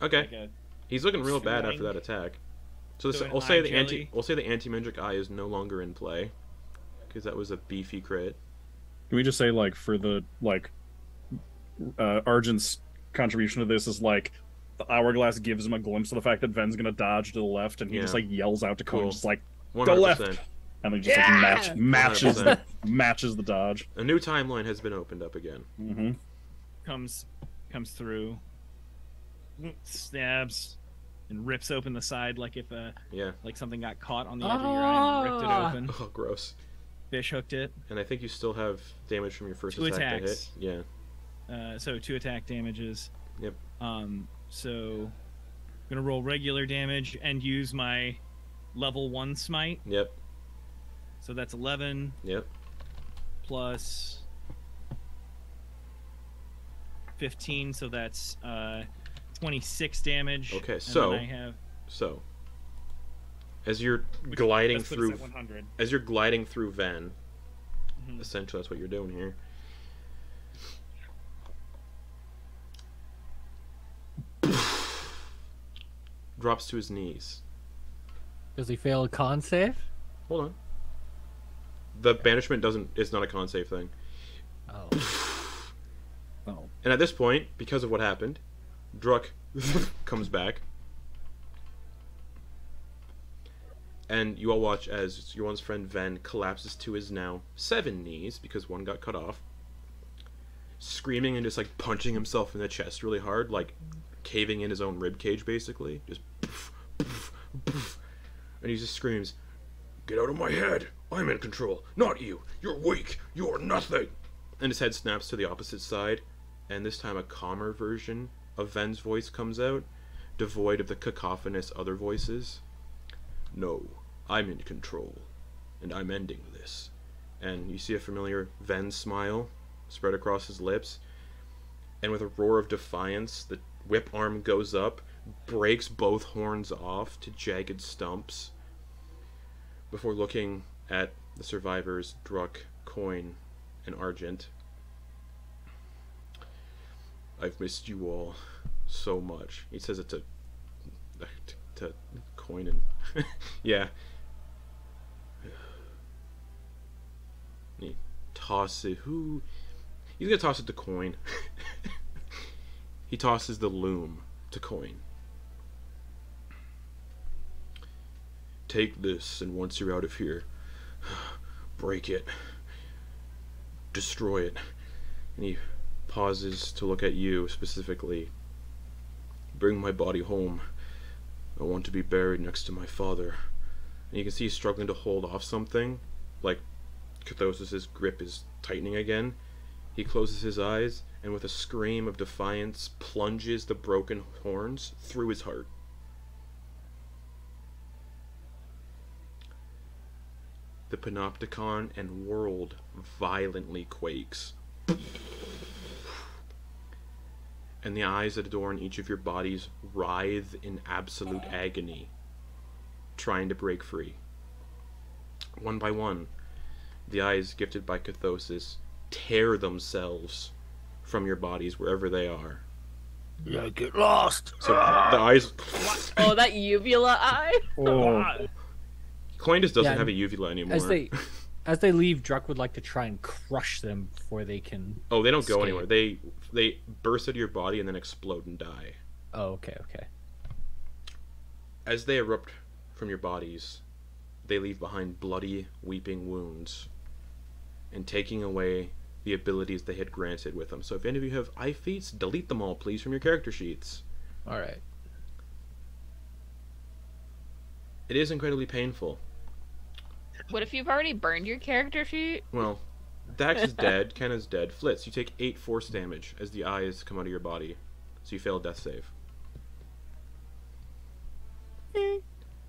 Okay. Like a, He's looking real bad swing. after that attack. So, So an I'll say eye the jelly. anti-magic eye is no longer in play because that was a beefy crit. Can we just say, like, for the, like, Argent's contribution to this is, like, the hourglass gives him a glimpse of the fact that Ven's gonna dodge to the left, and he just, Yeah. like, yells out to Quoin, Cool. just like, 100%. go left! And then just, like, matches 100%. matches the dodge. A new timeline has been opened up again. Mm-hmm. comes through, stabs, and rips open the side like if Yeah. like something got caught on the edge of your eye and ripped it open. Oh, gross. Fish hooked it. And I think you still have damage from your first 2 attack to hit. attacks. Yeah. So 2 attack damages. Yep. So I'm gonna roll regular damage and use my level 1 smite. Yep. So that's 11 Yep. plus 15, so that's 26 damage. Okay, and so- then I have So, as you're gliding let's put us through, at 100. as you're gliding through Ven, Mhm. essentially that's what you're doing here. Drops to his knees. Does he fail a con save? Hold on. The banishment is not a con save thing. Oh. Oh. And at this point, because of what happened, Druck comes back. And you all watch as your one's friend Ven collapses to his now 7 knees because one got cut off. Screaming and just like punching himself in the chest really hard, like caving in his own rib cage basically. Just poof, poof, poof. And he just screams, "Get out of my head! I'm in control, not you! You're weak! You're nothing!" And his head snaps to the opposite side, and this time a calmer version of Ven's voice comes out, devoid of the cacophonous other voices. "No, I'm in control, and I'm ending this." And you see a familiar Ven smile spread across his lips, and with a roar of defiance, the whip arm goes up, breaks both horns off to jagged stumps, before looking at the survivors, Druck, Quoin, and Argent. "I've missed you all so much." He says it to Quoin and yeah. He tosses it. He's gonna toss it to Quoin. He tosses the loom to Quoin. "Take this, and once you're out of here, break it. Destroy it." And he pauses to look at you specifically. "Bring my body home. I want to be buried next to my father." And you can see he's struggling to hold off something, like Cathossis' grip is tightening again. He closes his eyes, and with a scream of defiance, plunges the broken horns through his heart. The Panopticon and world violently quakes. And the eyes that adorn each of your bodies writhe in absolute agony, trying to break free. One by one, the eyes gifted by Cathossis tear themselves from your bodies wherever they are. Yeah, get lost. So the eyes... Oh, that uvula eye. Oh. Quoin just doesn't Yeah, have a uvula anymore. As they leave, Druck would like to try and crush them before they can. Oh, they don't go escape. anywhere. They burst out of your body and then explode and die. Oh, okay. As they erupt from your bodies, they leave behind bloody, weeping wounds, and taking away the abilities they had granted with them. So if any of you have eye feats, delete them all, please, from your character sheets. Alright. It is incredibly painful. What if you've already burned your character sheet? Well, Dax is dead, Ken is dead. Flitz, you take 8 force damage as the eyes come out of your body. So you fail a death save.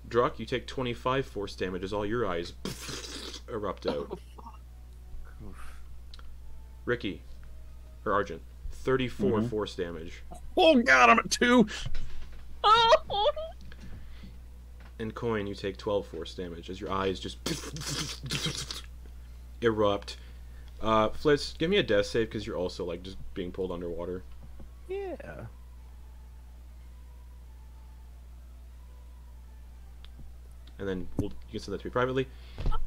Druck, you take 25 force damage as all your eyes erupt out. Ricky, or Argent, 34 force damage. Oh god, I'm at 2! Oh! And Quoin, you take 12 force damage as your eyes just erupt. Flitz, give me a death save because you're also like just being pulled underwater. Yeah. And then you can send that to me privately.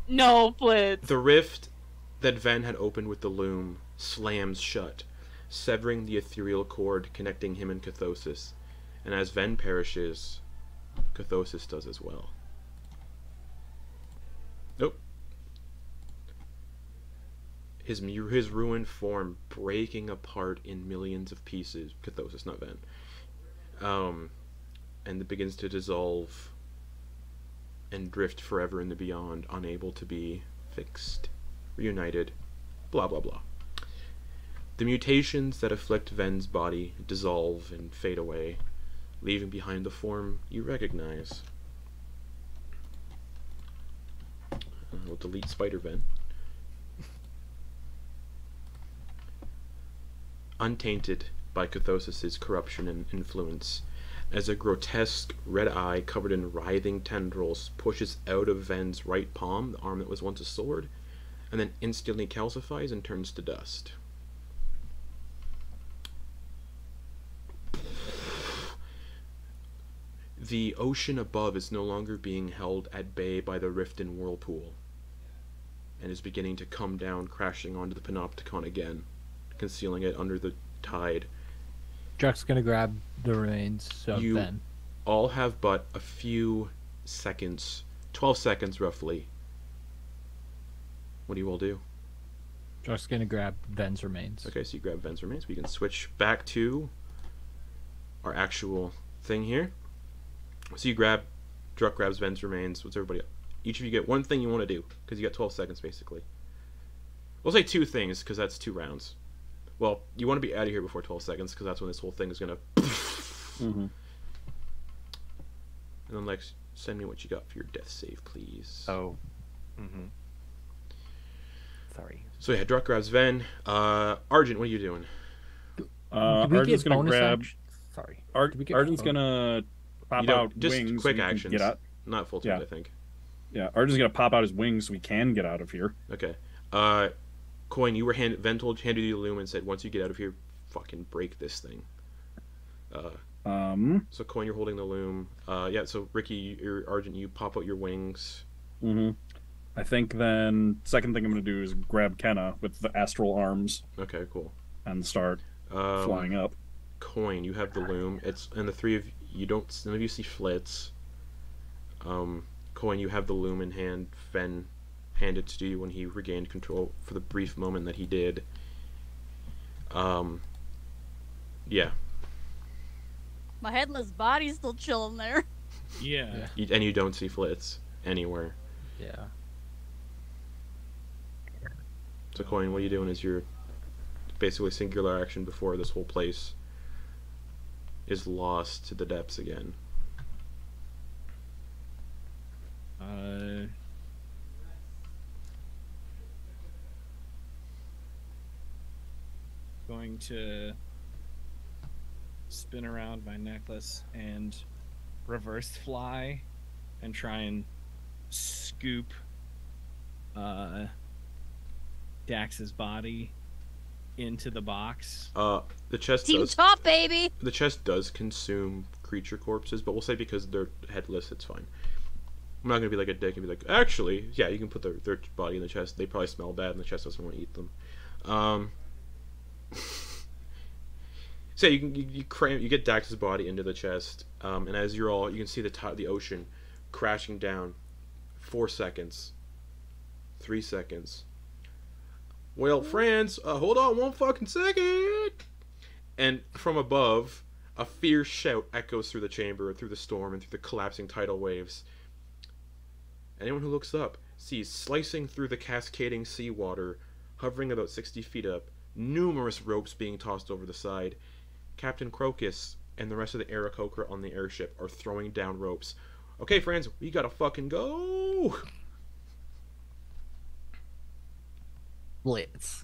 No, Flitz. The rift that Ven had opened with the loom slams shut, severing the ethereal cord connecting him and Cathossis. And as Ven perishes, Cathossis does as well. Nope. His ruined form breaking apart in millions of pieces. Cathossis, not Ven. And it begins to dissolve and drift forever in the beyond, unable to be fixed, reunited, blah blah blah. The mutations that afflict Ven's body dissolve and fade away, leaving behind the form you recognize. We'll delete Spider-Ven. Untainted by Cathossis' corruption and influence, as a grotesque red eye covered in writhing tendrils pushes out of Ven's right palm, the arm that was once a sword, and then instantly calcifies and turns to dust. The ocean above is no longer being held at bay by the rift and whirlpool, and is beginning to come down, crashing onto the Panopticon again, concealing it under the tide. Druck's gonna grab the remains of You Ben. all have but a few seconds, 12 seconds roughly. What do you all do? Druck's gonna grab Ben's remains. Okay, so you grab Ven's remains. We can switch back to our actual thing here. So Druck grabs Ven's remains. What's everybody? Each of you get one thing you want to do, because you got 12 seconds basically. We'll say 2 things, because that's 2 rounds. Well, you want to be out of here before 12 seconds, because that's when this whole thing is going to... And then, Lex, send me what you got for your death save, please. Oh. Sorry. So yeah, Druck grabs Ven. Argent, what are you doing? Argent's gonna grab... Sorry. Argent's gonna pop out just wings. quick so we can actions. Get out. Not full turns, I think. Yeah, Argent's gonna pop out his wings so we can get out of here. Okay. Quoin, you were handed you the loom and said, once you get out of here, fucking break this thing. So Quoin, you're holding the loom. Yeah, so Ricky, Argent, you pop out your wings. I think then second thing I'm gonna do is grab Kenna with the astral arms. Okay, cool. And start flying up. Quoin, you have the loom. And the 3 of you don't. None of you see Flitz. Quoin, you have the loom in hand. Ven handed to you when he regained control for the brief moment that he did. Yeah. My headless body's still chilling there. Yeah. And you don't see Flitz anywhere. Yeah. So Quoin, what are you doing as your basically singular action before this whole place is lost to the depths again? Going to spin around my necklace and reverse fly and try and scoop Dax's body into the box. The chest Team does. top, baby. The chest does consume creature corpses, but we'll say because they're headless, it's fine. I'm not gonna be like a dick and be like, actually, yeah, you can put their body in the chest. They probably smell bad, and the chest doesn't want to eat them. So you get Dax's body into the chest, and as you can see the ocean crashing down, 4 seconds. 3 seconds. Well, friends, hold on 1 fucking second. And from above, a fierce shout echoes through the chamber, through the storm, and through the collapsing tidal waves. Anyone who looks up sees, slicing through the cascading seawater, hovering about 60 feet up, numerous ropes being tossed over the side. Captain Crocus and the rest of the Aarakocra on the airship are throwing down ropes. Okay, friends, we gotta fucking go! Flitz.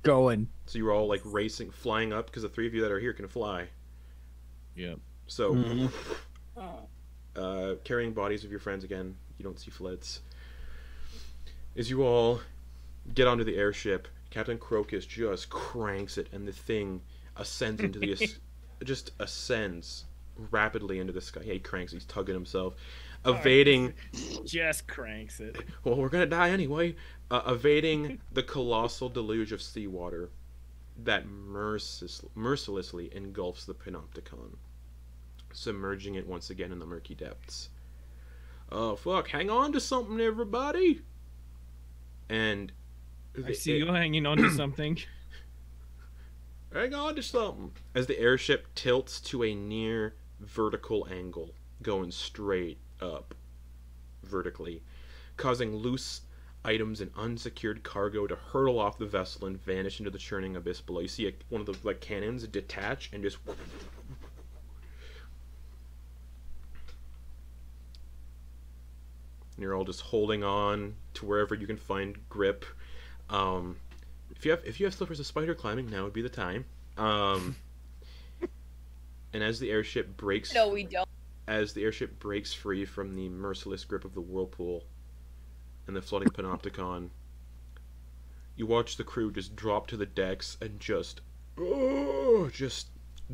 Going. So you're all, like, racing, flying up, because the 3 of you that are here can fly. Yep. So, carrying bodies of your friends again. You don't see Flitz. As you all get onto the airship, Captain Crocus just cranks it, and the thing ascends into the... just ascends rapidly into the sky. Yeah, he cranks, he's tugging himself. Evading... Just cranks it. Well, we're gonna die anyway. Evading the colossal deluge of seawater that mercilessly engulfs the Panopticon, submerging it once again in the murky depths. Oh, fuck. Hang on to something, everybody! And... I see you hanging on to something. Hang on to something! As the airship tilts to a near vertical angle, going straight up vertically, causing loose items and unsecured cargo to hurtle off the vessel and vanish into the churning abyss below. You see one of the like cannons detach and just... And you're all just holding on to wherever you can find grip. If you have slippers of spider climbing, now would be the time. And as the airship breaks... No, we don't. As the airship breaks free from the merciless grip of the whirlpool and the flooding Panopticon, you watch the crew just drop to the decks and just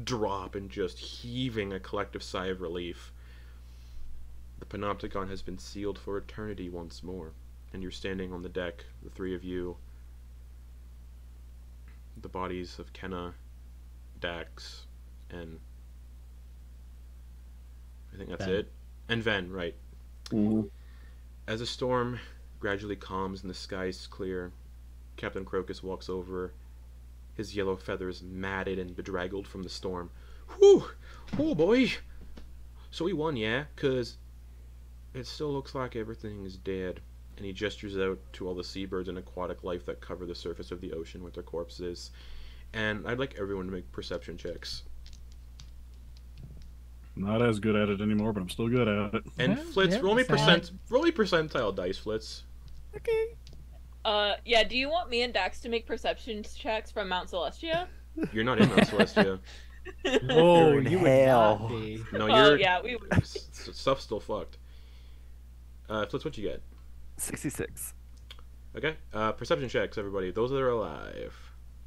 drop and just heaving a collective sigh of relief. The Panopticon has been sealed for eternity once more, and you're standing on the deck, the 3 of you, the bodies of Kenna, Dax, and I think that's Ven. it. And Ven, right. Mm-hmm. As the storm gradually calms and the skies clear, Captain Crocus walks over, his yellow feathers matted and bedraggled from the storm. Whew! Oh boy! So we won, yeah? 'Cause it still looks like everything is dead. And he gestures out to all the seabirds and aquatic life that cover the surface of the ocean with their corpses. And I'd like everyone to make perception checks. Not as good at it anymore, but I'm still good at it. And Yeah, Flitz, yeah, roll me that's percentile dice, Flitz. Okay. Yeah, do you want me and Dax to make perception checks from Mount Celestia? You're not in Mount Celestia. Oh, You're in you would hell. not be. No, Well, you're... yeah, we would. Stuff's still fucked. Flitz, what you get? 66. Okay. Perception checks, everybody. Those that are alive.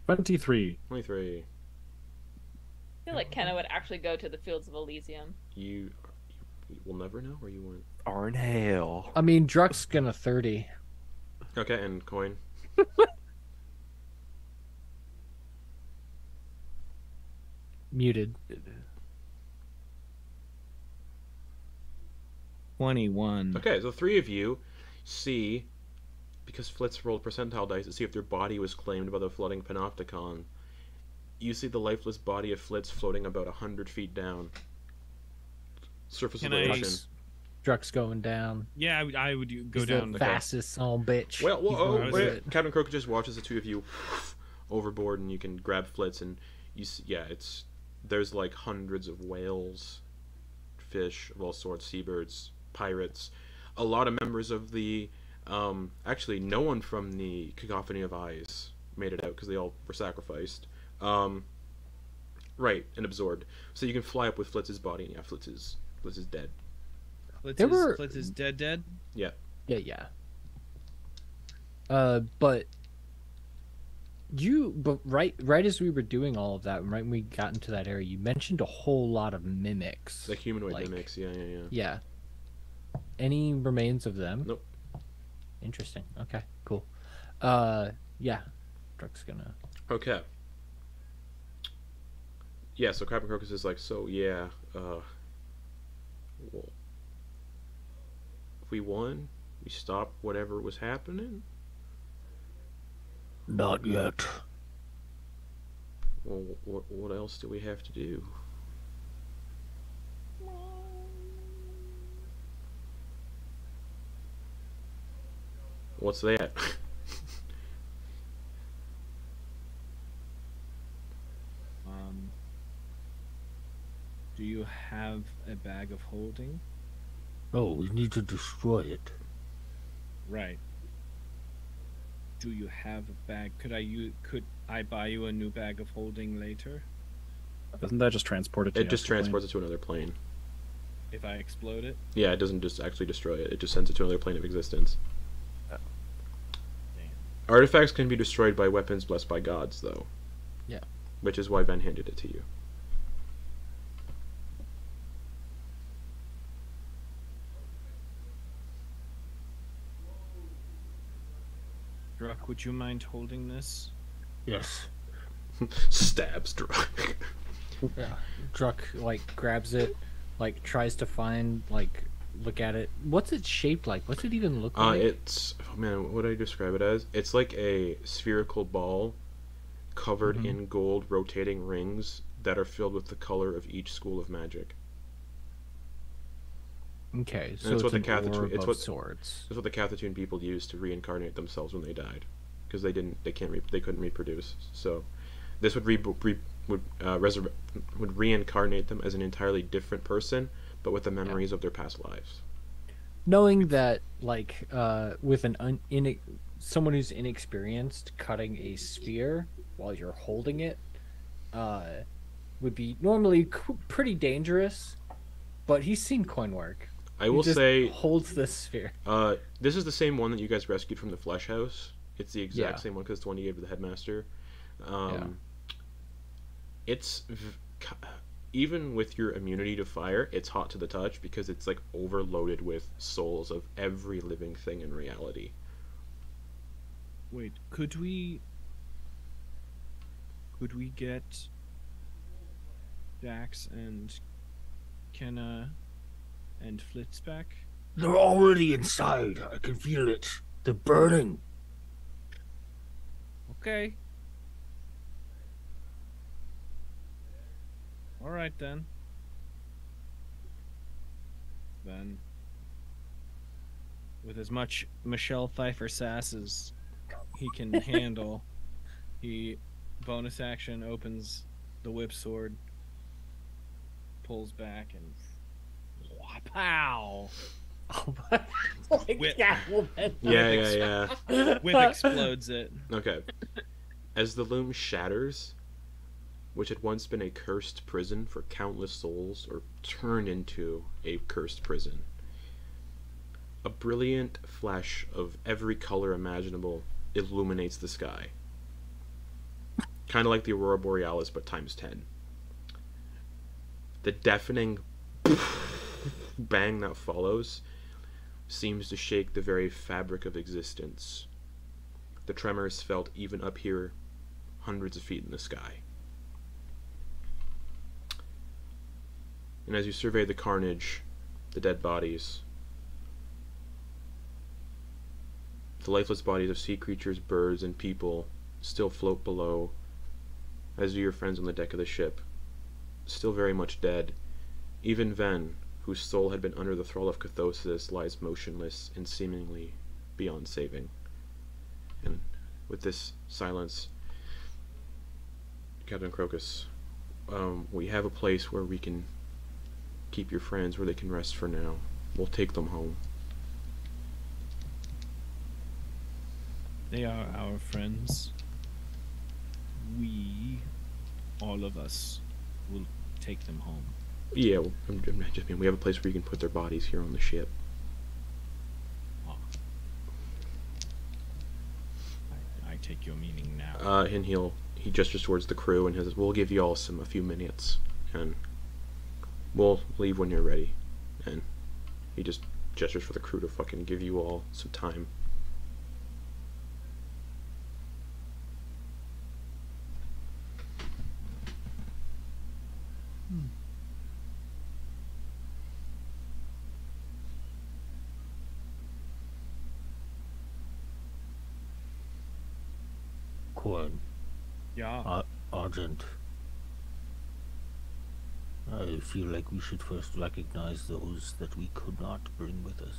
23. 23. I feel like Kenna would actually go to the Fields of Elysium. You will never know where you went. Arn hell. I mean, Druck's gonna 30. Okay, and Quoin. Muted. 21. Okay, so 3 of you see, because Flitz rolled percentile dice to see if their body was claimed by the flooding Panopticon, you see the lifeless body of Flitz floating about 100 feet down. Surface Can of the I- ocean. Druck's going down. Yeah, I would go He's down. the fastest son of a bitch. Well, He's going oh, to wait. it. Captain Croker just watches the 2 of you overboard, and you can grab Flitz, and you see, yeah, there's like hundreds of whales, fish of all sorts, seabirds, pirates, a lot of members of the, actually no one from the Cacophony of Eyes made it out because they all were sacrificed, right, and absorbed. So you can fly up with Flitz's body, and yeah, Flitz is dead. Flitz There is, were- Flitz is dead. Yeah. But right as we were doing all of that, right when we got into that area, you mentioned a whole lot of mimics. Like humanoid Like- mimics, yeah. Yeah. Any remains of them? Nope. Interesting. Okay, cool. Yeah. Druck's gonna. Okay. Yeah, so Captain Crocus is like, so yeah, well, we won, we stopped whatever was happening? Not yet. Well, what else do we have to do? What's that? Do you have a bag of holding? Oh, we need to destroy it. Right. Do you have a bag? Could I buy you a new bag of holding later? Doesn't that just transport it to It just transports it to another plane. If I explode it? Yeah, it doesn't just actually destroy it. It just sends it to another plane of existence. Oh. Damn. Artifacts can be destroyed by weapons blessed by gods, though. Yeah. Which is why Ven handed it to you. Druck, would you mind holding this? Yes. Stabs Druck. Yeah. Druck like grabs it, like tries to find like look at it. What's it shaped like? What's it even look like? It's man, what do I describe it as? It's like a spherical ball covered in gold rotating rings that are filled with the color of each school of magic. Okay, so it's it's what an the Cathotun- orb it's of what- swords. That's what the Cathotun people used to reincarnate themselves when they died, because they couldn't reproduce. So this would reincarnate them as an entirely different person, but with the memories of their past lives. Knowing that, like, with someone who's inexperienced, cutting a sphere while you're holding it would be normally pretty dangerous, but he's seen Quoin work. I will say, holds this sphere. This is the same one that you guys rescued from the Flesh House. It's the exact same one because it's the one you gave to the headmaster. It's even with your immunity to fire, it's hot to the touch because it's like overloaded with souls of every living thing in reality. Wait, could we get Dax and Kenna and Flitz back? They're already inside. I can feel it. They're burning. Okay. Alright then. Then, with as much Michelle Pfeiffer sass as he can handle, he bonus action opens the whip sword, pulls back, and pow! Whip. Yeah. Whip explodes it. Okay. As the loom shatters, which had once been a cursed prison for countless souls, or turned into a cursed prison, a brilliant flash of every color imaginable illuminates the sky. Kind of like the Aurora Borealis, but times 10. The deafening bang that follows seems to shake the very fabric of existence. The tremors felt even up here, hundreds of feet in the sky. And as you survey the carnage, the dead bodies, the lifeless bodies of sea creatures, birds, and people still float below, as do your friends on the deck of the ship, still very much dead. Even Ven, whose soul had been under the thrall of Cathossis, lies motionless and seemingly beyond saving. And with this silence, Captain Crocus, we have a place where we can keep your friends, where they can rest for now. We'll take them home. They are our friends. We, all of us, will take them home. Yeah, well, I'm just mean we have a place where you can put their bodies here on the ship. Oh. I take your meaning now. And he gestures towards the crew and says, "We'll give you all a few minutes, and we'll leave when you're ready." And he just gestures for the crew to fucking give you all some time. Quoin, Yeah. Argent. I feel like we should first recognize those that we could not bring with us.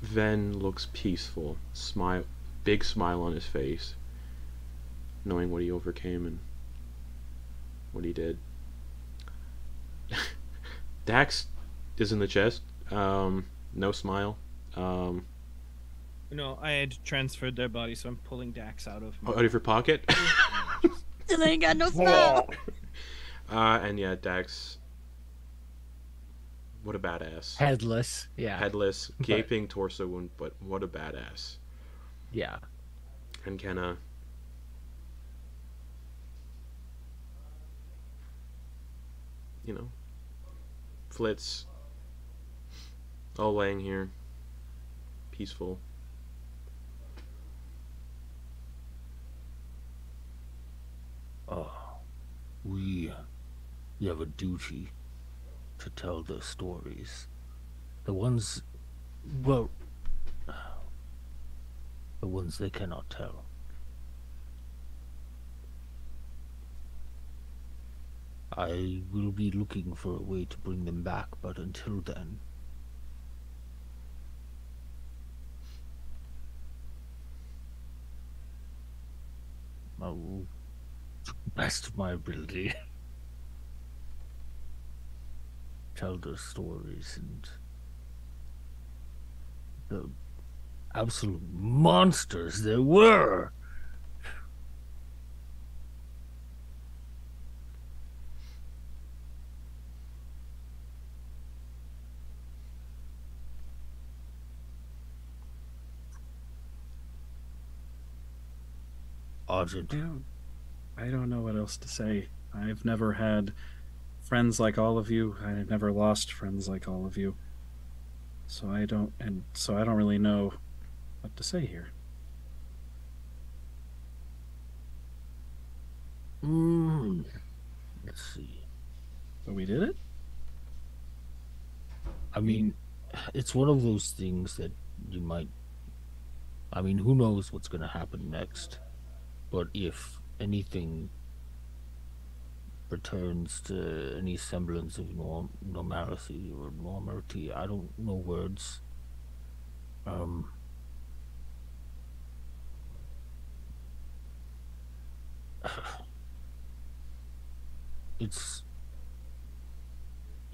Ven looks peaceful, big smile on his face, knowing what he overcame and what he did. Dax is in the chest, no smile. No, I had transferred their body, so I'm pulling Dax out of. Out of your pocket. They ain't got no smile. And yeah, Dax. What a badass. Headless. Yeah. Headless, gaping torso wound, but what a badass. Yeah. And Kenna. You know, Flitz, all laying here, peaceful. We have a duty to tell their stories. The ones, well, the ones they cannot tell. I will be looking for a way to bring them back, but until then, I will, to the best of my ability, tell their stories and the absolute monsters they were. Argent. I don't know what else to say. I've never had friends like all of you. I've never lost friends like all of you. So I don't really know what to say here. Let's see. But we did it? I mean, it's one of those things that you might... I mean, who knows what's going to happen next? But if anything returns to any semblance of normality or normality, I don't know words.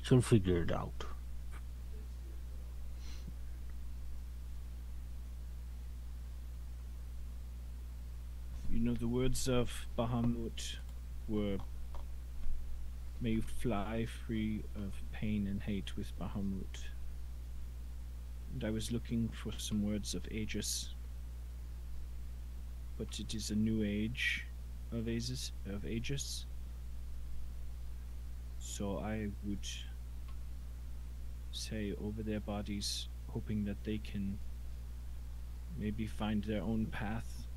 You'll figure it out. You know, the words of Bahamut were, "May you fly free of pain and hate with Bahamut." And I was looking for some words of Aegis, but it is a new age of Aegis. So I would say over their bodies, hoping that they can maybe find their own path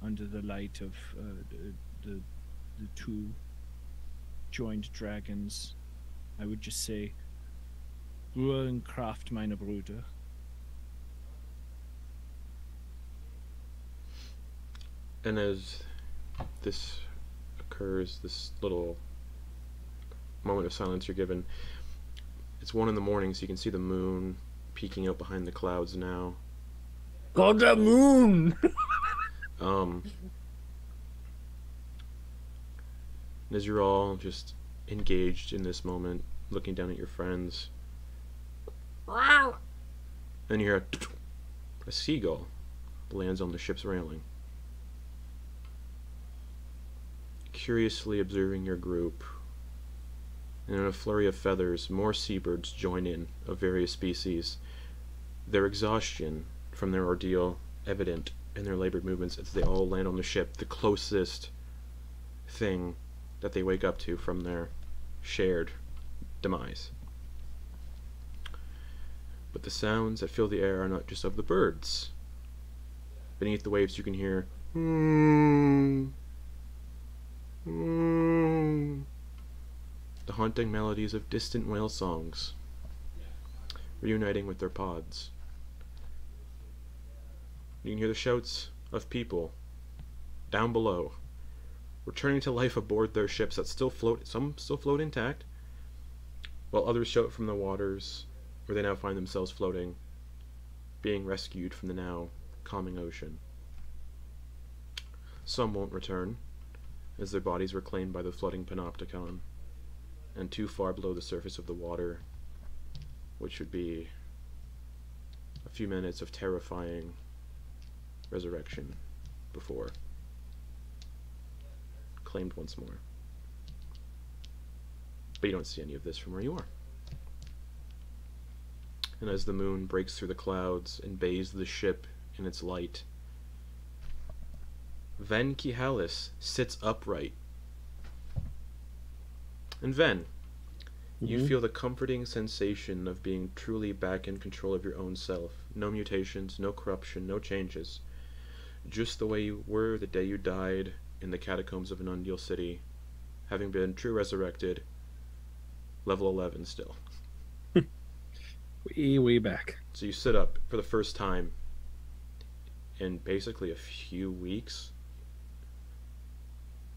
under the light of the two joined dragons. I would just say, Ruhe und Kraft, meine Brüder. And as this occurs, this little moment of silence you're given, it's 1 a.m, so you can see the moon peeking out behind the clouds now. God, that moon! And as you're all just engaged in this moment, looking down at your friends, and you hear a seagull lands on the ship's railing. Curiously observing your group, and in a flurry of feathers, more seabirds join in, of various species, their exhaustion from their ordeal evident in their labored movements as they all land on the ship, the closest thing that they wake up to from their shared demise. But the sounds that fill the air are not just of the birds. Beneath the waves you can hear the haunting melodies of distant whale songs, reuniting with their pods. You can hear the shouts of people down below, returning to life aboard their ships that still float, some still float intact, while others shout from the waters where they now find themselves floating, being rescued from the now calming ocean. Some won't return, as their bodies were claimed by the flooding panopticon, and too far below the surface of the water, which would be a few minutes of terrifying resurrection before claimed once more. But you don't see any of this from where you are. And as the moon breaks through the clouds and bathes the ship in its light, Ven Kihalis sits upright. And Ven, you feel the comforting sensation of being truly back in control of your own self. No mutations, no corruption, no changes. Just the way you were the day you died in the catacombs of Anundil City, having been true resurrected, level 11 still. Way back. So you sit up for the first time in basically a few weeks,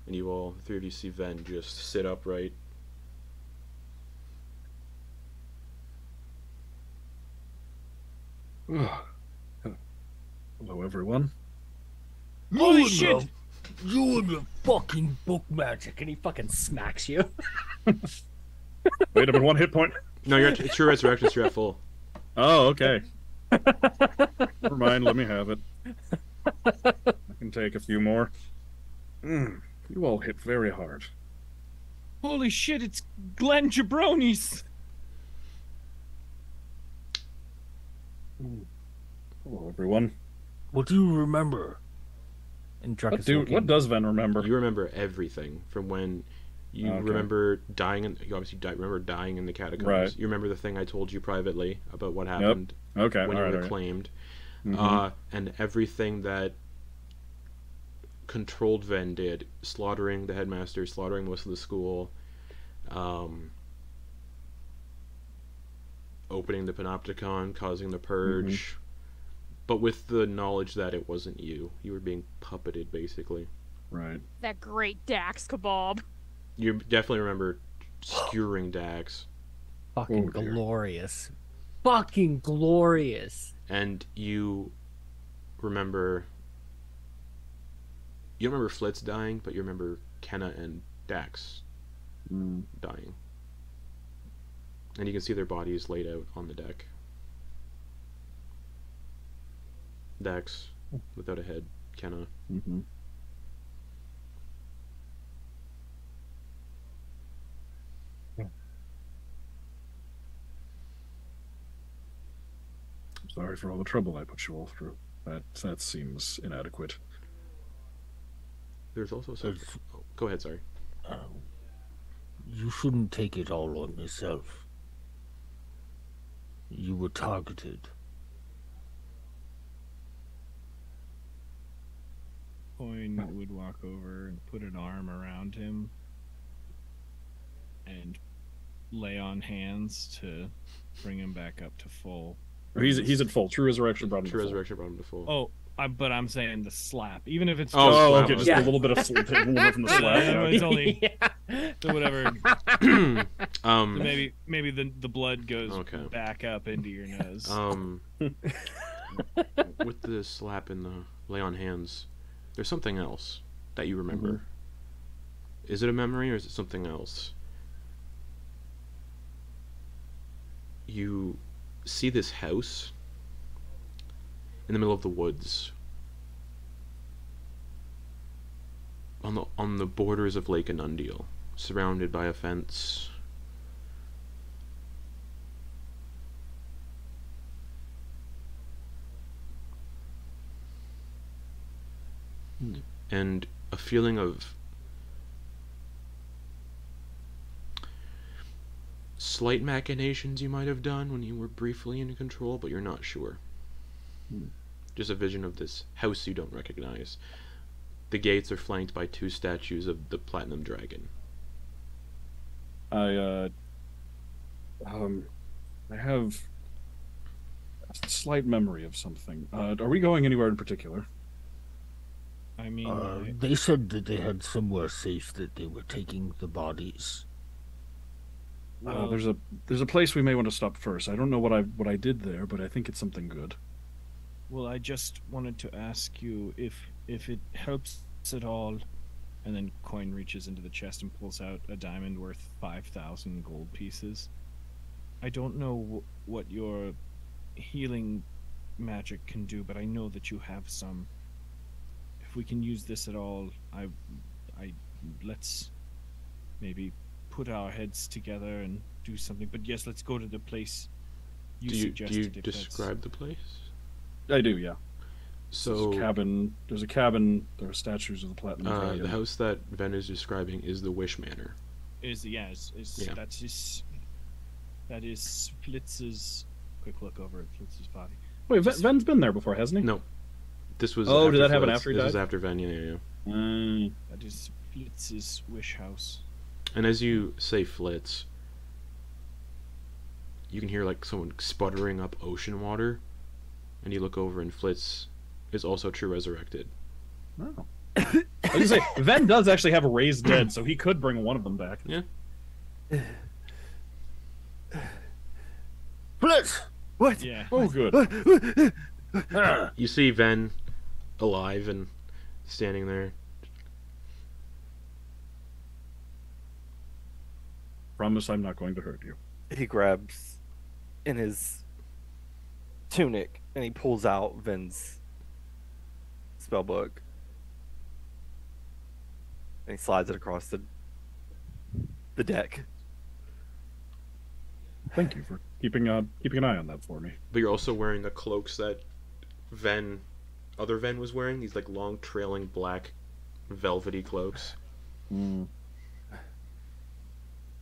and you all, the three of you, see Ven just sit upright. Hello, everyone. Holy shit! You and your fucking book Magic, and he fucking smacks you. Wait, I'm at 1 hit point. No, it's your resurrection, so you're at full. Oh, okay. Never mind, let me have it. I can take a few more. You all hit very hard. Holy shit, it's Glenn Jabronis! Hello, everyone. What do you remember? And Druck What, is looking. what does Ven remember? You remember everything from when you remember dying in. You obviously remember dying in the catacombs. Right. You remember the thing I told you privately about what happened Okay, when you all were right. acclaimed, Mhm. and everything that controlled Ven did, slaughtering the headmaster, slaughtering most of the school, opening the panopticon, causing the purge. But with the knowledge that it wasn't you. You were being puppeted, basically. Right. That great Dax kebab. You definitely remember skewering Dax. Fucking Oh, dear. glorious. Fucking glorious. And you remember... You don't remember Flitz dying, but you remember Kenna and Dax dying. And you can see their bodies laid out on the deck. Dax, without a head. Kenna. Mm-hmm. I'm sorry for all the trouble I put you all through. That seems inadequate. There's also something... Oh, go ahead, sorry. You shouldn't take it all on yourself. You were targeted. Quoin would walk over and put an arm around him and lay on hands to bring him back up to full. He's at full. True resurrection brought him True to full. resurrection brought him to full. Oh, but I'm saying the slap, even if it's Oh, Oh, slap okay, him. just a little bit of a little bit from the slap. Yeah, Yeah. it's only Yeah. so whatever. So maybe the blood goes Okay. back up into your nose. With the slap and the lay on hands, there's something else that you remember. Is it a memory or is it something else? You see this house in the middle of the woods, on the borders of Lake Anundil, surrounded by a fence. And a feeling of slight machinations you might have done when you were briefly in control, but you're not sure. Just a vision of this house you don't recognize. The gates are flanked by 2 statues of the Platinum Dragon. I have a slight memory of something. Are we going anywhere in particular? I mean, They said that they had somewhere safe that they were taking the bodies. well, There's a place we may want to stop first. I don't know what I did there, but I think it's something good. well, I just wanted to ask you if it helps at all. And then Quoin reaches into the chest and pulls out a diamond worth 5,000 gold pieces. I don't know what your healing magic can do, but I know that you have some. If we can use this at all, I let's maybe put our heads together and do something. But yes, let's go to the place you suggested. Do you if that's- describe the place? I do, yeah. So There's a cabin. There are statues of the Platinum Dragon. the house that Ven is describing is the Wish Manor. Yeah. Yeah. That is Flitz's. Quick look over at Flitz's body. Wait, Ven's been there before, hasn't he? No, this was. Oh, after did that happen Flitz. after he This was died? after Ven, yeah. That is Flitz's wish house. And as you say Flitz, you can hear like someone sputtering up ocean water, and you look over and Flitz is also true resurrected. Oh. I was gonna say, Ven does actually have a raised dead, so he could bring one of them back. Yeah. Flitz! What? Yeah. Oh, good. You see Ven alive and standing there. Promise I'm not going to hurt you. He grabs in his tunic and he pulls out Ven's spellbook. And he slides it across the deck. Thank you for keeping an eye on that for me. But you're also wearing the cloaks that other Ven was wearing. These like long trailing black velvety cloaks.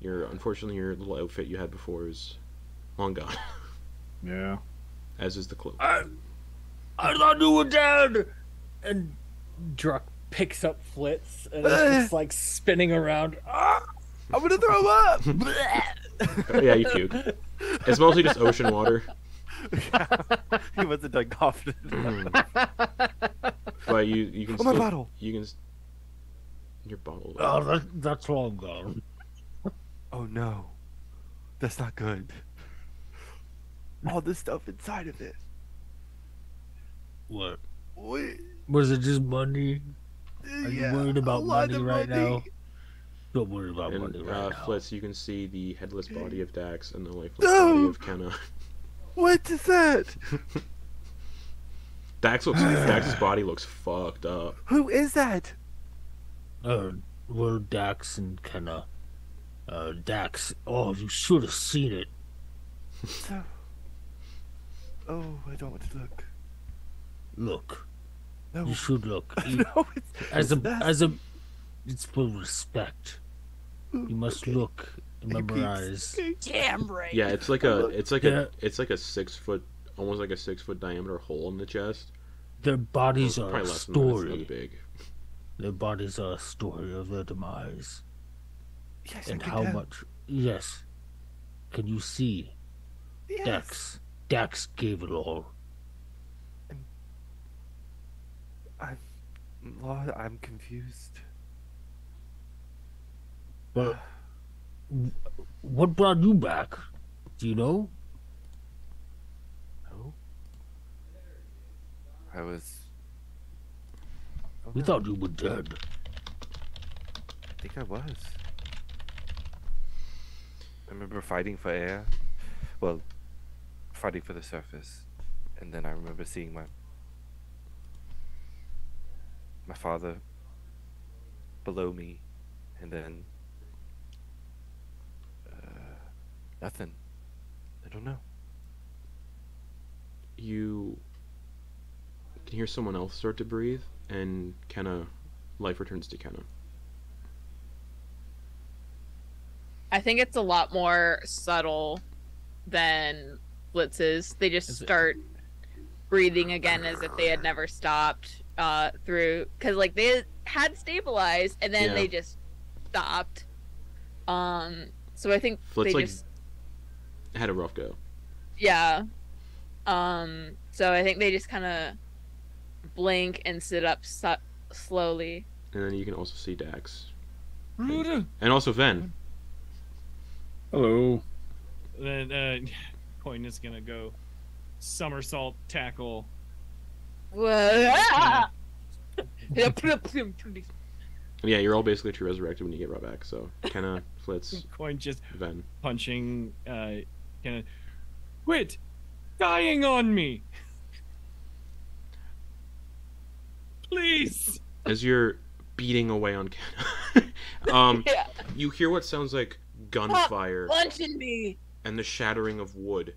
Unfortunately your little outfit you had before is long gone. Yeah. As is the cloak. I thought you were dead! And Druck picks up Flitz and it's just like spinning around. Ah! I'm gonna throw up! Yeah, you puke. It's mostly just ocean water. He wasn't done coughing. But you can Oh, my still, bottle! you can your bottle. Oh, that's long gone. Oh no. That's not good. All this stuff inside of it. What? Wait. Was it just money? Are you worried about a lot money of right money. now? Don't worry about And money right now. Flitz, you can see the headless body of Dax and the lifeless No! body of Kenna. What is that? Dax's body looks fucked up. Who is that? Well, Dax and Kenna. Dax. Oh, you should have seen it. So... Oh, I don't want to look. Look. No. You should look. No, It's for respect. You must look and memorize. Damn right. Yeah, it's like Yeah. a 6 foot, almost like a 6 foot diameter hole in the chest. Their bodies are Probably a less than that, it's story. really big. Their bodies are a story of their demise. Yes, And I can how tell. much. Yes. Can you see? Yes. Dax gave it all. I'm confused. But what brought you back? Do you know? No. I was... Oh, We no. thought you were dead. I think I was. I remember fighting for air. Well, fighting for the surface. And then I remember seeing my father below me. And then... nothing. I don't know. You can hear someone else start to breathe, and life returns to Kenna. I think it's a lot more subtle than Flitz's. They just start breathing again as if they had never stopped because like they had stabilized and then Yeah. they just stopped. So I think Flitz they like just had a rough go. yeah. So I think they just kind of blink and sit up slowly. And then you can also see Dax. Rude. And also Ven. Hello. Then Quoin is gonna go somersault tackle. Whoa. Yeah, you're all basically true resurrected when you get brought back. So Kenna, Flitz, Quoin just Ven. punching. Kinda quit dying on me, please. As you're beating away on Kenna, Yeah. you hear what sounds like gunfire Punching me. and the shattering of wood.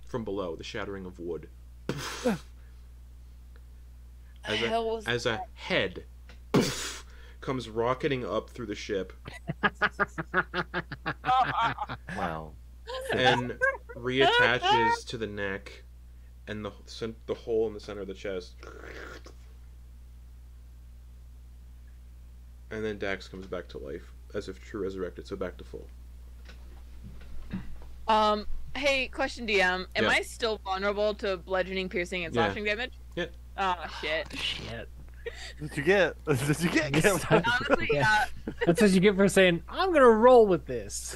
From below, the shattering of wood. As a head comes rocketing up through the ship Wow. and reattaches to the neck and the hole in the center of the chest. And then Dax comes back to life, as if true resurrected, so back to full. Hey, question DM. Am Yeah. I still vulnerable to bludgeoning, piercing, and slashing damage? Yeah. Oh, shit. Shit. What did you get? What did you get? Honestly, yeah. That's what you get for saying, I'm gonna roll with this.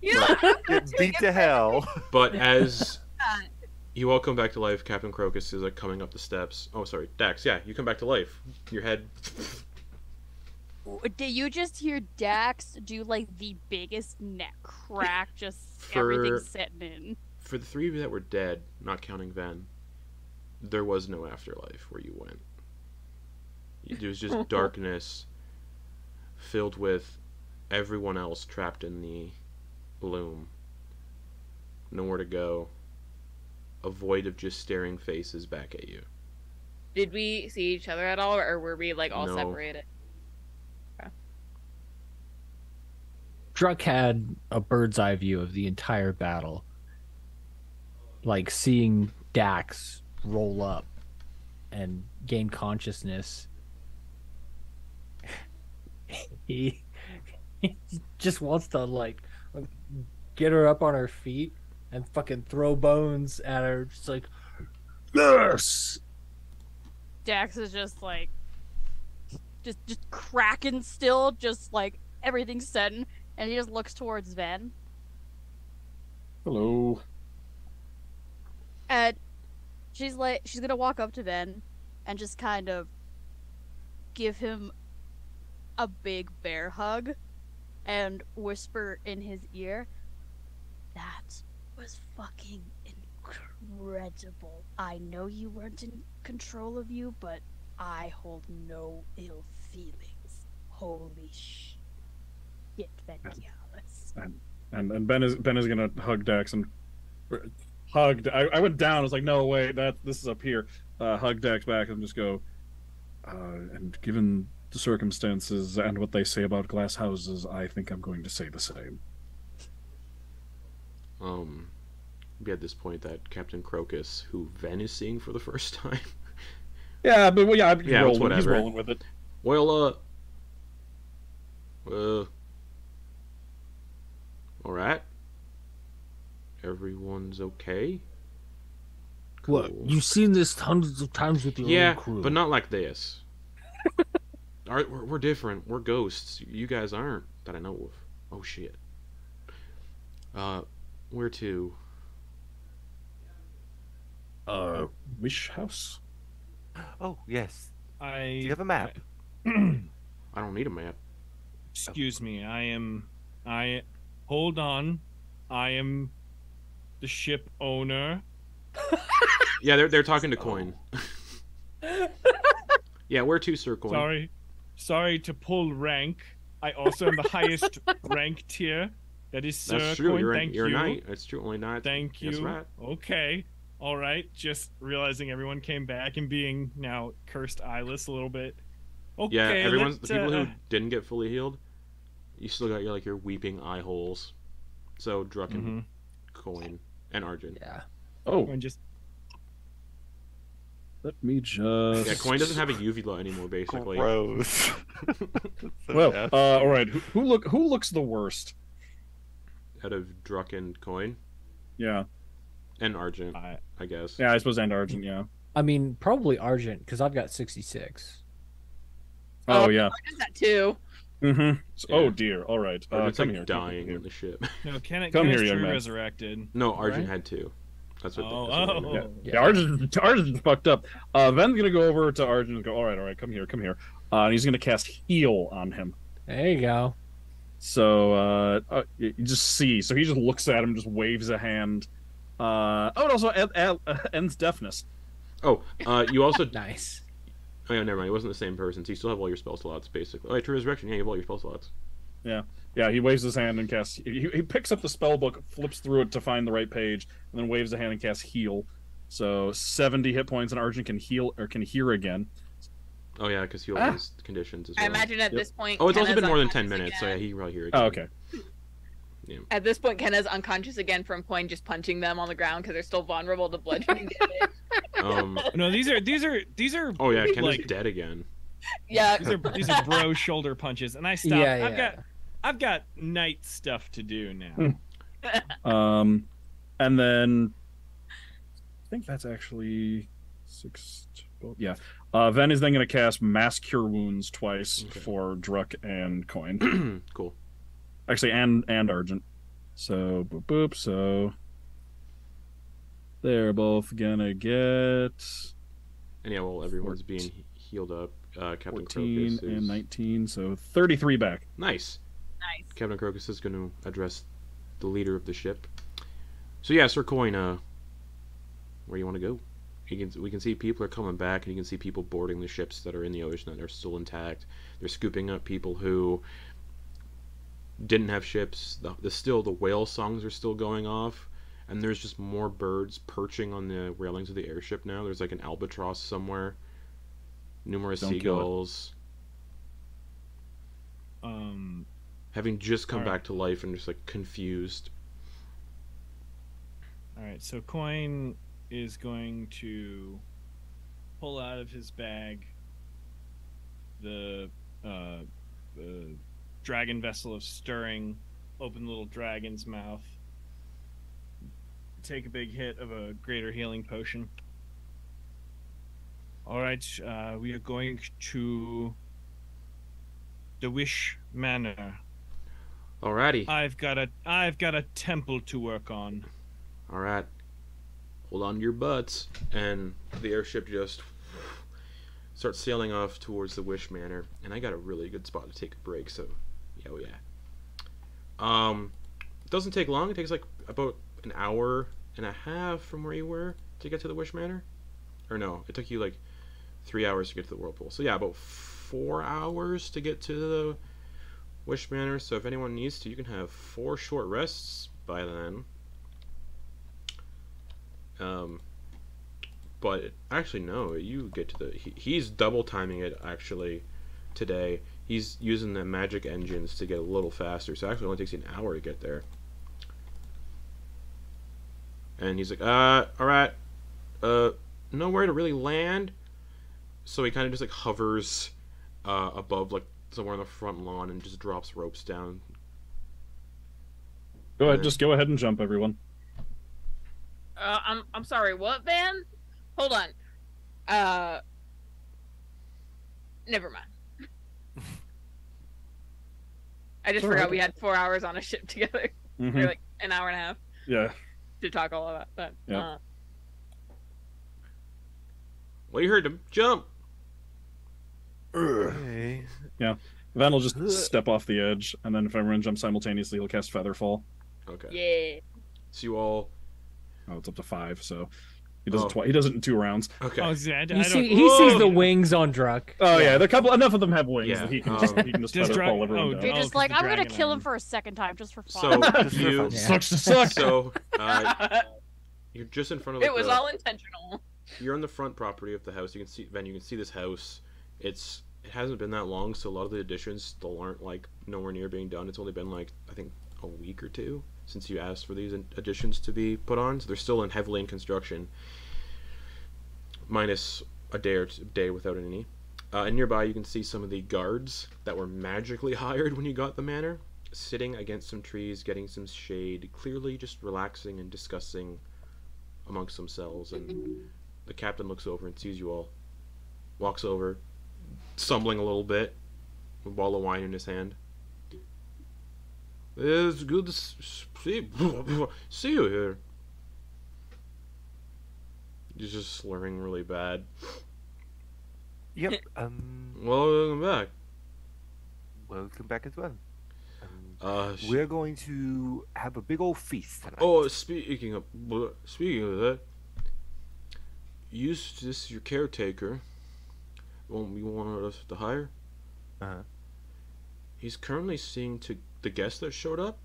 Yeah. Get beat to hell. But as you all come back to life, Captain Crocus is like coming up the steps. Oh, sorry, Dax. Yeah, you come back to life. Your head. Did you just hear Dax do like the biggest neck crack? Just For- everything setting in. For the three of you that were dead, not counting Ven, there was no afterlife where you went. It was just darkness filled with everyone else trapped in the loom. Nowhere to go. A void of just staring faces back at you. Did we see each other at all, or were we like all No. separated? Druck had a bird's eye view of the entire battle. Like seeing Dax roll up and gain consciousness. He just wants to like get her up on her feet and fucking throw bones at her. Just like, yes. Dax is just like, just cracking still, just like everything's setting, and he just looks towards Ven. Hello. And she's gonna walk up to Ven and just kind of give him a big bear hug and whisper in his ear, "That was fucking incredible. I know you weren't in control of you, but I hold no ill feelings. Holy shit, Venkialis." And Ben is gonna hug Dax and hugged. I went down. I was like, no, wait, this is up here. Hug Dax back and just go. And given the circumstances and what they say about glass houses, I think I'm going to say the same. Be at this point that Captain Crocus, who Ven is seeing for the first time. Yeah, but well, yeah, Yeah, it's he's whatever. rolling with it. Well, alright. Everyone's okay? What? Cool. You've seen this hundreds of times with your Yeah, own crew. but not like this. Alright, we're different. We're ghosts. You guys aren't, that I know of. Oh, shit. Where to? Wish house. Oh, yes. Do Do you have a map? I don't need a map. Excuse me. Hold on. I am the ship owner. Yeah, they're talking to Quoin. Yeah, where to, Sir Quoin? Sorry to pull rank. I also am the highest rank tier. That is Sir That's true. Quoin. You're Thank a you. knight. That's true. Only knight. Thank you. That's right. Okay. All right. Just realizing everyone came back and being now cursed eyeless a little bit. Okay. Yeah, everyone's the people let's, who didn't get fully healed. You still got your weeping eye holes. So Druck and Quoin and Arjun. Yeah. Oh, and just Let me just. Yeah, Quoin doesn't have a UV light anymore, basically. Gross. Well, all right. Who looks the worst? Out of Druck and Quoin. Yeah. And Argent, I guess. Yeah, I suppose and Argent. Yeah. I mean, probably Argent because I've got 66. Oh yeah. I did that too. Mm-hmm. Yeah. Oh dear. All right. Argent's come like here. dying Come on the ship. No, Come Kenneth's here, young true man. resurrected. No, Argent Right? had 2. That's what. Oh, that's what I Yeah. meant. Yeah, Argent's fucked up. Ven's gonna go over to Argent and go, all right, come here. And he's gonna cast Heal on him. There you go. So you just see. So he just looks at him, just waves a hand. It also ends deafness. Oh, you also. Nice. Oh yeah, never mind. It wasn't the same person. So you still have all your spell slots, basically. Oh, yeah, True Resurrection. Yeah, you have all your spell slots. Yeah, he waves his hand and casts. He picks up the spell book, flips through it to find the right page, and then waves a hand and casts Heal. So 70 hit points, and Argent can heal or can hear again. Oh yeah, because he has conditions as well. I imagine at this point. Oh, it's also Kenna's been more than 10 unconscious minutes, so yeah, again. he can probably hear again. Oh, okay. Yeah. At this point, Kenna's unconscious again from Quoin just punching them on the ground because they're still vulnerable to bludgeoning damage. No, these are. Oh yeah, Ken is like, dead again. Yeah. these are bro shoulder punches, and I stopped. Yeah. I've got night stuff to do now. And then I think that's actually 6. Yeah. Ven is then going to cast Mass Cure Wounds twice for Druck and Quoin. Cool. Actually, and Argent. So boop. So they're both gonna get And yeah, well, everyone's being healed up. Captain 14 Crocus and is 19, so 33 back. nice. Nice. Captain Crocus is going to address the leader of the ship. So yeah, Sir Quoin, where you want to go? We can see people are coming back, and you can see people boarding the ships that are in the ocean that are still intact. They're scooping up people who didn't have ships. The whale songs are still going off, and there's just more birds perching on the railings of the airship now. There's like an albatross somewhere, numerous Don't kill it. seagulls, having just come Alright. back to life and just like confused. All right, so Quoin is going to pull out of his bag the dragon vessel of stirring, open the little dragon's mouth, take a big hit of a greater healing potion. All right, we are going to the Wish Manor. Alrighty. I've got a temple to work on. Alright. Hold on to your butts. And the airship just starts sailing off towards the Wish Manor. And I got a really good spot to take a break, so yeah, oh yeah. It doesn't take long. It takes like about an hour and a half from where you were to get to the Wish Manor. Or no, it took you like 3 hours to get to the Whirlpool. So yeah, about 4 hours to get to the Wish Manor. So if anyone needs to, you can have 4 short rests by then. But actually no, you get to the he's double timing it actually today. He's using the magic engines to get a little faster, so it actually only takes you an hour to get there. And he's like, alright, nowhere to really land. So he kind of just like hovers above like somewhere on the front lawn and just drops ropes down. Go ahead, just go ahead and jump, everyone. I'm sorry. What, Van? Hold on. Never mind. I just forgot we had 4 hours on a ship together. Mm-hmm. Or like an hour and a half Yeah. to talk all of that. But Yeah. Well, you heard him. Jump. Okay. Van will just step off the edge, and then if everyone jumps simultaneously, he'll cast Featherfall. Okay. yeah. So you all. Oh, it's up to 5, so he does it twice. He does it in 2 rounds. Okay. Oh, see, I He don't. sees the wings on Druck. Oh yeah, the couple enough of them have wings Yeah, that he can does just Dra- Featherfall everyone oh, down. You're Oh, just 'cause like, the I'm gonna dragon kill him arm. for a second time just for fun. So you. Yeah. Sucks to suck. So you're just in front of. Like, It was the- all intentional. You're on the front property of the house. You can see Ven. You can see this house. It hasn't been that long, so a lot of the additions still aren't like nowhere near being done. It's only been like I think a week or 2 since you asked for these additions to be put on. So they're still heavily in construction. Minus a day without any. And nearby you can see some of the guards that were magically hired when you got the manor, sitting against some trees, getting some shade, clearly just relaxing and discussing amongst themselves. And the captain looks over and sees you all, walks over, stumbling a little bit, with a bottle of wine in his hand. It's good to see you here. He's just slurring really bad. Yep. Welcome back. Welcome back as well. Uh, We're going to have a big old feast tonight. Oh, speaking of that, Eustace, your caretaker, won't you want us to hire? He's currently seeing to the guests that showed up.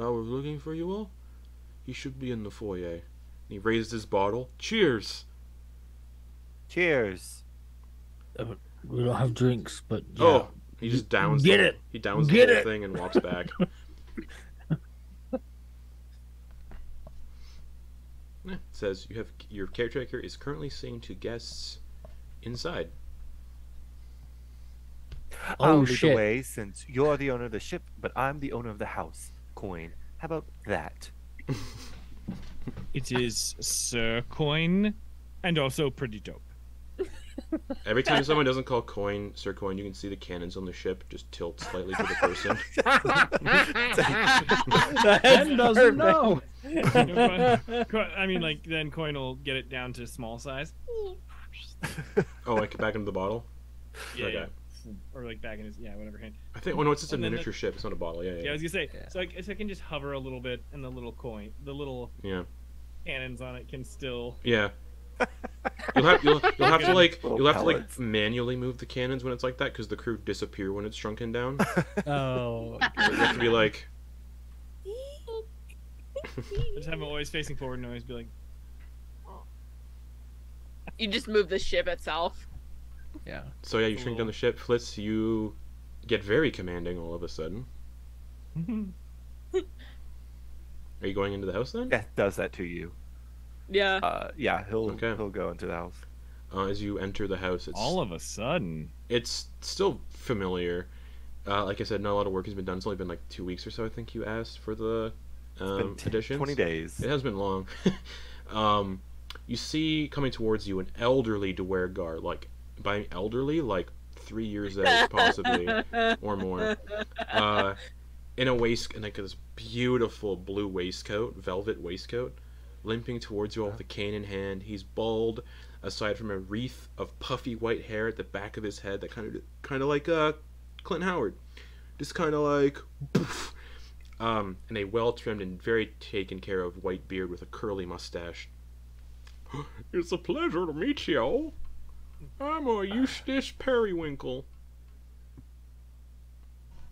I was looking for you all. He should be in the foyer. And he raised his bottle. Cheers. Cheers. We don't have drinks, but yeah. Oh, he just downs. Get it. He downs Get the whole it. thing and walks back. Yeah, it says you have your caretaker is currently seeing to guests inside. I'll lead shit. the way since you're the owner of the ship, but I'm the owner of the house. Quoin. How about that? It is Sir Quoin, and also pretty dope. Every time someone doesn't call Quoin Sir Quoin, you can see the cannons on the ship just tilt slightly to the person. Ben doesn't know. I mean, like, then Quoin will get it down to small size. Oh, like back into the bottle? Yeah, Okay. yeah. Or like back in his whatever hand. I think. Oh no, it's just a And then miniature ship. It's not a bottle. Yeah, Yeah, I yeah. was gonna say. So I can just hover a little bit, and the little Yeah. cannons on it can still. Yeah. You'll have to Little pellets. manually move the cannons when it's like that because the crew disappear when it's shrunken down. Oh, You have to be like, Just have them always facing forward and always be like, You just move the ship itself. yeah. so yeah, you shrink down the ship. Flitz, you get very commanding all of a sudden. Are you going into the house then? Yeah, does that to you. Yeah. Yeah, he'll Okay. go into the house. As you enter the house, all of a sudden. it's still familiar. Like I said, not a lot of work has been done. It's only been like 2 weeks or so. I think you asked for the Been additions. 20 days. It has been long. You see coming towards you an elderly Dwyer guard, like by elderly, like 3 years out possibly or more. In a like this beautiful blue waistcoat, velvet waistcoat, limping towards you all with a cane in hand. He's bald, aside from a wreath of puffy white hair at the back of his head that kind of like Clint Howard, just kind of like poof. And a well-trimmed and very taken care of white beard with a curly mustache. It's a pleasure to meet you all. I'm Eustace Periwinkle,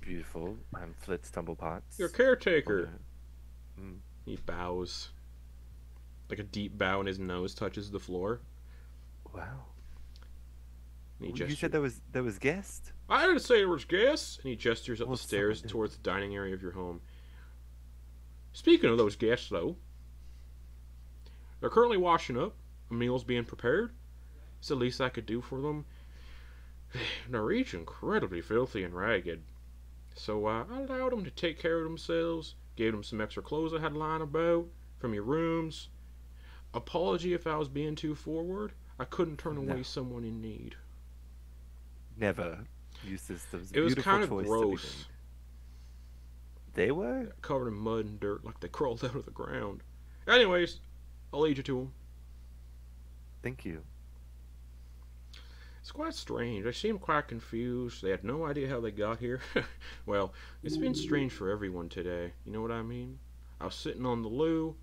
Beautiful. I'm Flitz Tumblepots. your caretaker. Mm. He bows. Like a deep bow, and his nose touches the floor. Wow. And he You gestures. said there was guests? I didn't say there was guests. And he gestures up Well, the stairs someone did. towards the dining area of your home. Speaking of those guests, though, they're currently washing up. A meal's being prepared. It's the least I could do for them. They're each incredibly filthy and ragged. So I allowed them to take care of themselves. Gave them some extra clothes I had lying about from your rooms. Apology if I was being too forward. I couldn't turn away No. someone in need. Never. Eustace, those It was beautiful kind of choice to be gross. made. They were? Covered in mud and dirt like they crawled out of the ground. Anyways, I'll lead you to them. Thank you. It's quite strange. They seemed quite confused. They had no idea how they got here. Well, it's been strange for everyone today. You know what I mean? I was sitting on the loo,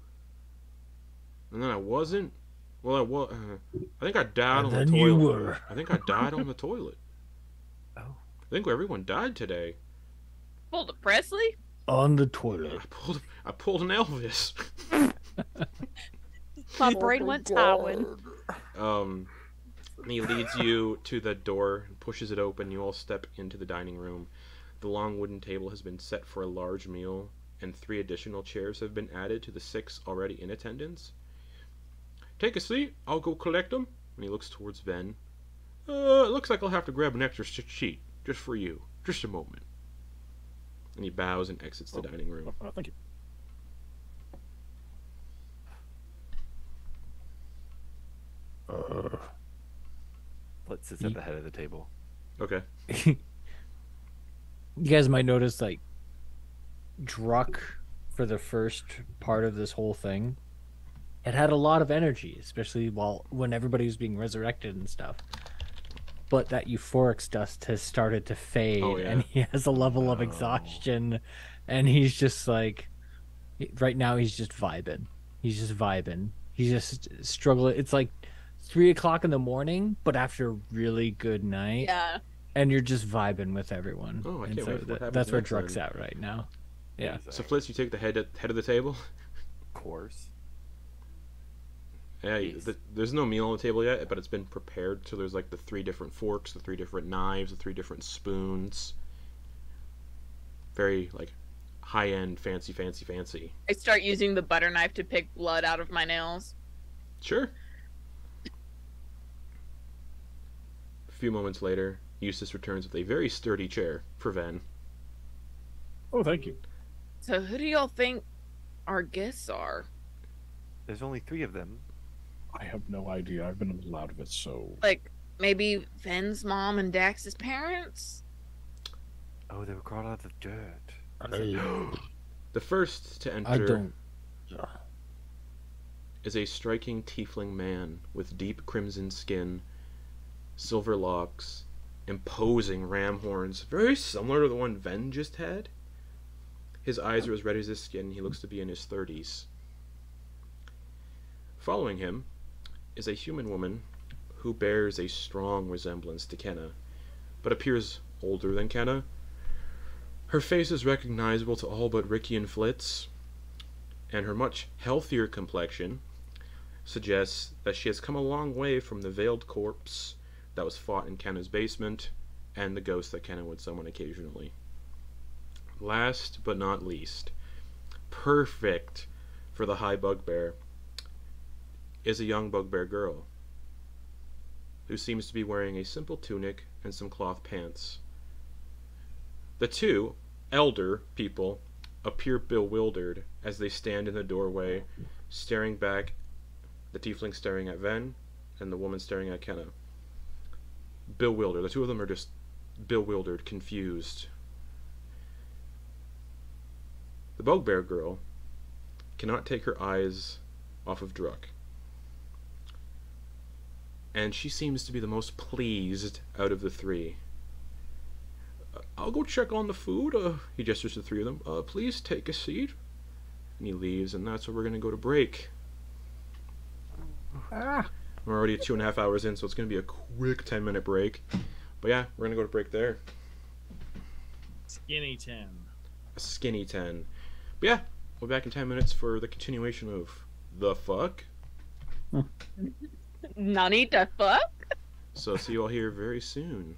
and then I wasn't. Well, I was. I think I died And on the then toilet. you were. I think I died on the toilet. Oh. I think everyone died today. Pulled a Presley? On the toilet. I pulled an Elvis. My brain went Tywin. And he leads you to the door and pushes it open. You all step into the dining room. The long wooden table has been set for a large meal, and 3 additional chairs have been added to the 6 already in attendance. Take a seat. I'll go collect them. And he looks towards Ven. It looks like I'll have to grab an extra sheet, just for you. Just a moment. And he bows and exits the dining room. Thank you. Flitz is at the head of the table. Okay. You guys might notice, like, Druck, for the first part of this whole thing, it had a lot of energy, especially when everybody was being resurrected and stuff. But that euphoric dust has started to fade, and he has a level of exhaustion, and he's just like, right now he's just vibing. He's just struggling. It's like 3 o'clock in the morning, but after a really good night. Yeah. And you're just vibing with everyone. Oh, I can't wait for what happens that's where next Druck's then. at right now. Yeah. So Flitz, you take the head of the table? Of course. Yeah, there's no meal on the table yet, but it's been prepared. So there's like the 3 different forks, the 3 different knives, the 3 different spoons. Very like high-end, fancy. I start using the butter knife to pick blood out of my nails. Sure. A few moments later, Eustace returns with a very sturdy chair for Ven. Oh, thank you. So who do y'all think our guests are? There's only 3 of them. I have no idea. I've been a little out of it, so... Like, maybe Ven's mom and Dax's parents? Oh, they were crawled out of the dirt. The first to I enter don't. is a striking tiefling man with deep crimson skin, silver locks, imposing ram horns, very similar to the one Ven just had. His eyes are as red as his skin. He looks to be in his 30s. Following him is a human woman who bears a strong resemblance to Kenna, but appears older than Kenna. Her face is recognizable to all but Ricky and Flitz, and her much healthier complexion suggests that she has come a long way from the veiled corpse that was fought in Kenna's basement and the ghost that Kenna would summon occasionally. Last but not least, perfect for the high bugbear, is a young bugbear girl who seems to be wearing a simple tunic and some cloth pants. The 2 elder people appear bewildered as they stand in the doorway, staring back, the tiefling staring at Ven, and the woman staring at Kenna. Bewildered. The 2 of them are just bewildered, confused. The bugbear girl cannot take her eyes off of Druck, and she seems to be the most pleased out of the 3. I'll go check on the food. He gestures to the 3 of them. Please take a seat. And he leaves, and that's where we're going to go to break. We're already 2.5 hours in, so it's going to be a quick 10-minute break. But yeah, we're going to go to break there. Skinny 10. A skinny 10. But yeah, we'll be back in 10 minutes for the continuation of The Fuck. Nani the fuck? So see you all here very soon.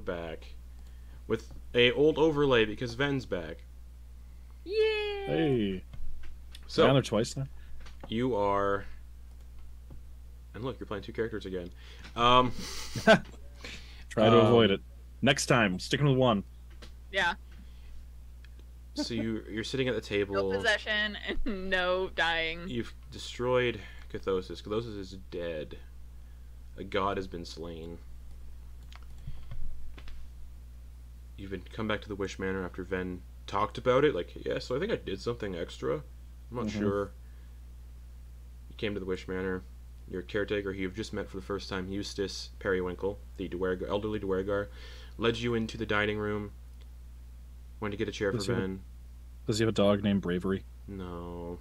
back with a old overlay because Ven's back. Yeah. Hey. So Down there twice now. you are, and look, you're playing 2 characters again. Try to avoid it. Next time, sticking with 1. Yeah. So you're sitting at the No table. possession and no dying. You've destroyed Cathossis. Cathossis is dead. A god has been slain. You've been come back to the Wish Manor after Ven talked about it. Like, yeah, so I think I did something extra. I'm not sure. You came to the Wish Manor. Your caretaker, who you've just met for the first time, Eustace Periwinkle, the elderly Duergar, led you into the dining room. Went to get a chair for Ven. Does he have a dog named Bravery? No.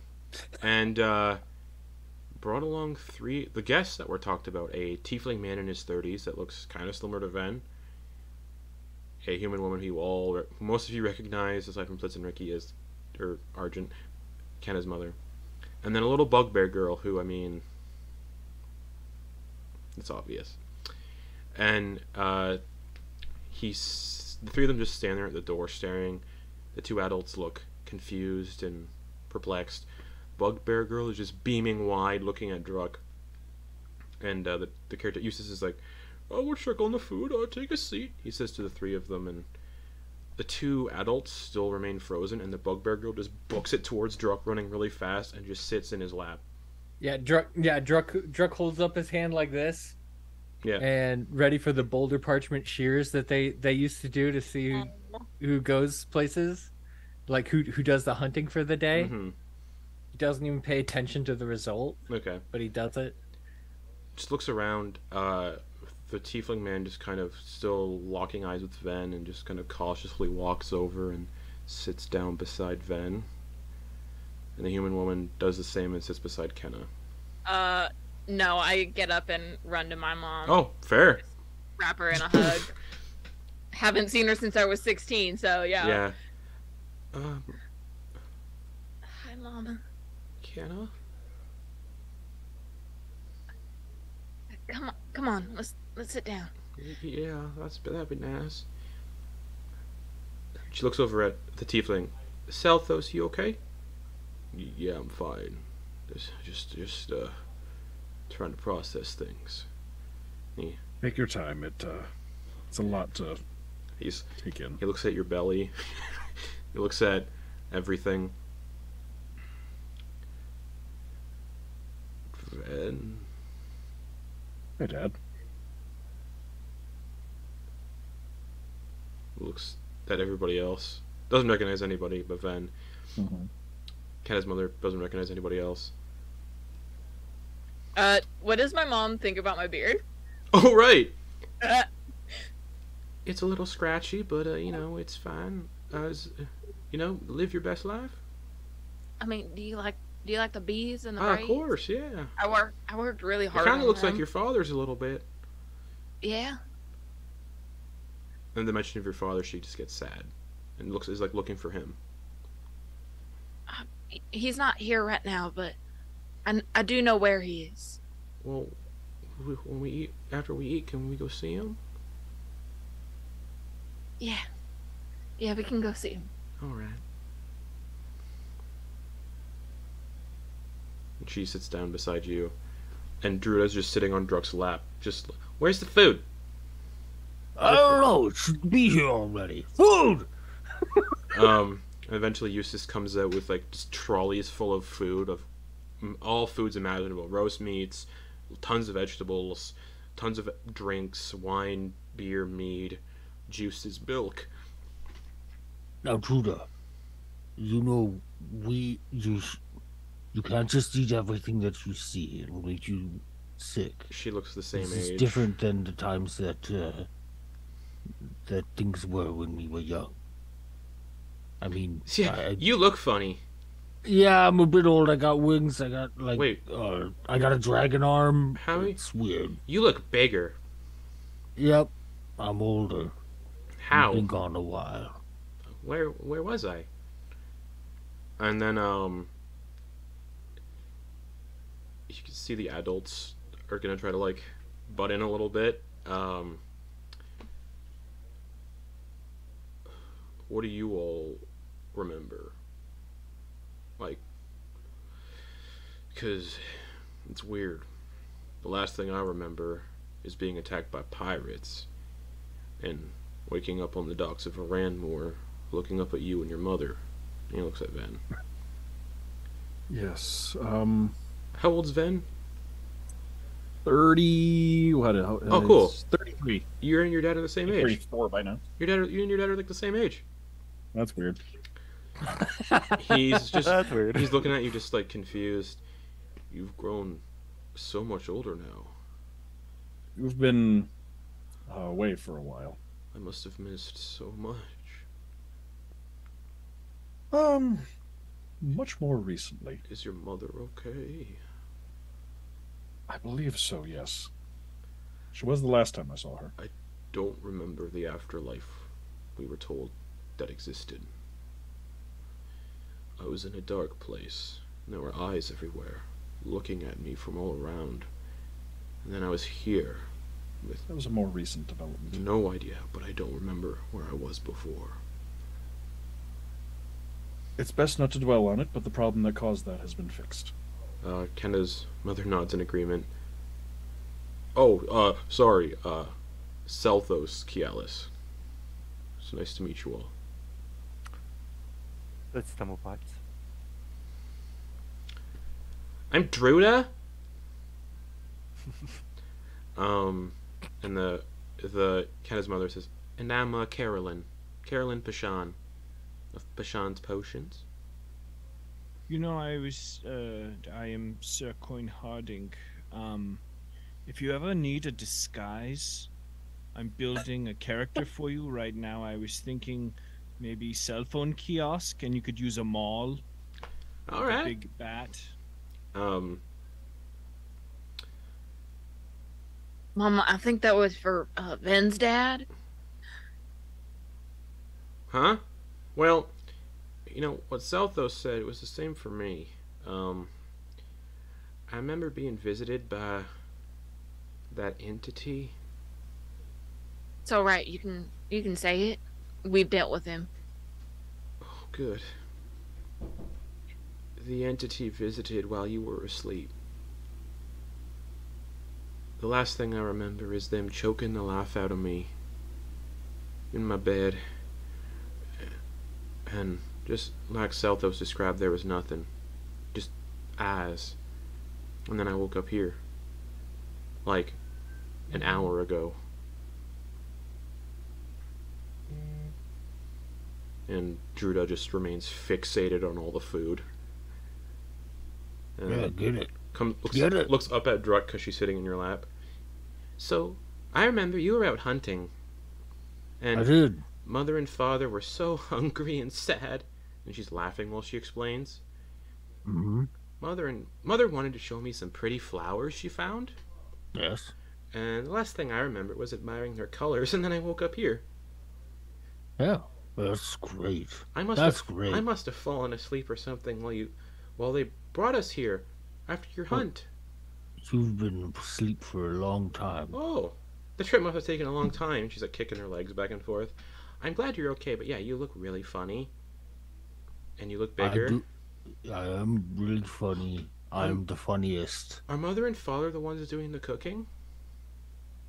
And brought along the guests that were talked about. A tiefling man in his 30s that looks kind of similar to Ven. A human woman who most of you recognize, aside from Flitz and Ricky, or Argent, Kenna's mother. And then a little bugbear girl who, I mean, it's obvious. And the 3 of them just stand there at the door staring. The 2 adults look confused and perplexed. Bugbear girl is just beaming wide, looking at Druck. And the character Eustace is like, "Oh, we'll check on the food. Take a seat," he says to the 3 of them. And the 2 adults still remain frozen, and the bugbear girl just books it towards Druck, running really fast, and just sits in his lap. Yeah, Druck holds up his hand like this. Yeah. And ready for the boulder parchment shears that they used to do to see who goes places, like who does the hunting for the day. Mm-hmm. He doesn't even pay attention to the result. Okay. But he does it. Just looks around. The tiefling man just kind of still locking eyes with Ven, and just kind of cautiously walks over and sits down beside Ven. And the human woman does the same and sits beside Kenna. No, I get up and run to my mom. Oh, fair. Wrap her in a hug. Haven't seen her since I was 16, so yeah. Yeah. Hi, Mama. Kenna? Come on. Let's sit down. Yeah, that'd be nice. She looks over at the tiefling. Selthos, you okay? Yeah, I'm fine. Just trying to process things. Take your time. It's a lot to take in. He looks at your belly. He looks at everything. Ven. Hey, Dad. Looks at everybody else. Doesn't recognize anybody but Ven. Mm-hmm. Kenna's mother doesn't recognize anybody else. What does my mom think about my beard? Oh, right! It's a little scratchy, but, it's fine. Live your best life. I mean, do you like the bees and the Of braids? course, yeah. I worked really It hard kind on of looks them. like your father's a little bit. Yeah. And the mention of your father, she just gets sad. And is like looking for him. He's not here right now, but I do know where he is. Well, after we eat, can we go see him? Yeah. Yeah, we can go see him. Alright. And she sits down beside you. And Druida's just sitting on Druck's lap. Just, where's the food? I don't know. It should be here already. Food! Eventually Eustace comes out with, like, just trolleys full of food, of all foods imaginable. Roast meats, tons of vegetables, tons of drinks, wine, beer, mead, juices, milk. Now, Druida, you can't just eat everything that you see. It'll make you sick. She looks the same This age. is different than the times that things were when we were young. I mean, Yeah, you look funny. yeah, I'm a bit old. I got wings. I got Wait. I got a dragon arm. How? It's weird. You look bigger. Yep, I'm older. How? I've been gone a while. Where was I? And then you can see the adults are gonna try to like butt in a little bit. what do you all remember? Like, because it's weird. The last thing I remember is being attacked by pirates and waking up on the docks of Aranmore, looking up at you and your mother. And he looks at Ven. Yes. How old's Ven? 30. What? Oh, cool. 33. You and your dad are the same age. 34 by now. You and your dad are like the same age. That's weird. He's just. That's weird. He's looking at you, just like confused. You've grown so much older now. You've been away for a while. I must have missed so much. Much more recently. Is your mother okay? I believe so, yes. She was the last time I saw her. I don't remember the afterlife we were told that existed. I was in a dark place, and there were eyes everywhere, looking at me from all around. And then I was here, with That was a more recent development. no idea, but I don't remember where I was before. It's best not to dwell on it, but the problem that caused that has been fixed. Kenna's mother nods in agreement. Oh, sorry, Selthos Kialis. It's nice to meet you all. That's Tumblepots. I'm Druida. And the Kenna's mother says, and I'm Carolyn Peshan of Peshan's Potions. You know, I am Sir Quoin Harding. If you ever need a disguise, I'm building a character for you right now. I was thinking maybe cell phone kiosk, and you could use a mall. All like right. A big bat. Mama, I think that was for Ven's dad. Huh? Well, you know, what Selthos said, it was the same for me. I remember being visited by that entity. It's all right. You can say it. We've dealt with him. Oh, good. The entity visited while you were asleep. The last thing I remember is them choking the life out of me in my bed. And just like Selthos described, there was nothing. Just eyes. And then I woke up here. Like an hour ago. And Druida just remains fixated on all the food. Yeah, get it. Get it. Looks up at Druk because she's sitting in your lap. So, I remember you were out hunting. And I did. Mother and father were so hungry and sad. And she's laughing while she explains. Mm-hmm. Mother wanted to show me some pretty flowers she found. Yes. And the last thing I remember was admiring their colors, and then I woke up here. Yeah, that's great. I must have fallen asleep or something while they brought us here after your hunt. You've been asleep for a long time. Oh, the trip must have taken a long time. She's like kicking her legs back and forth. I'm glad you're okay, but yeah, you look really funny. And you look bigger. I am really funny. I'm the funniest. Are mother and father the ones doing the cooking?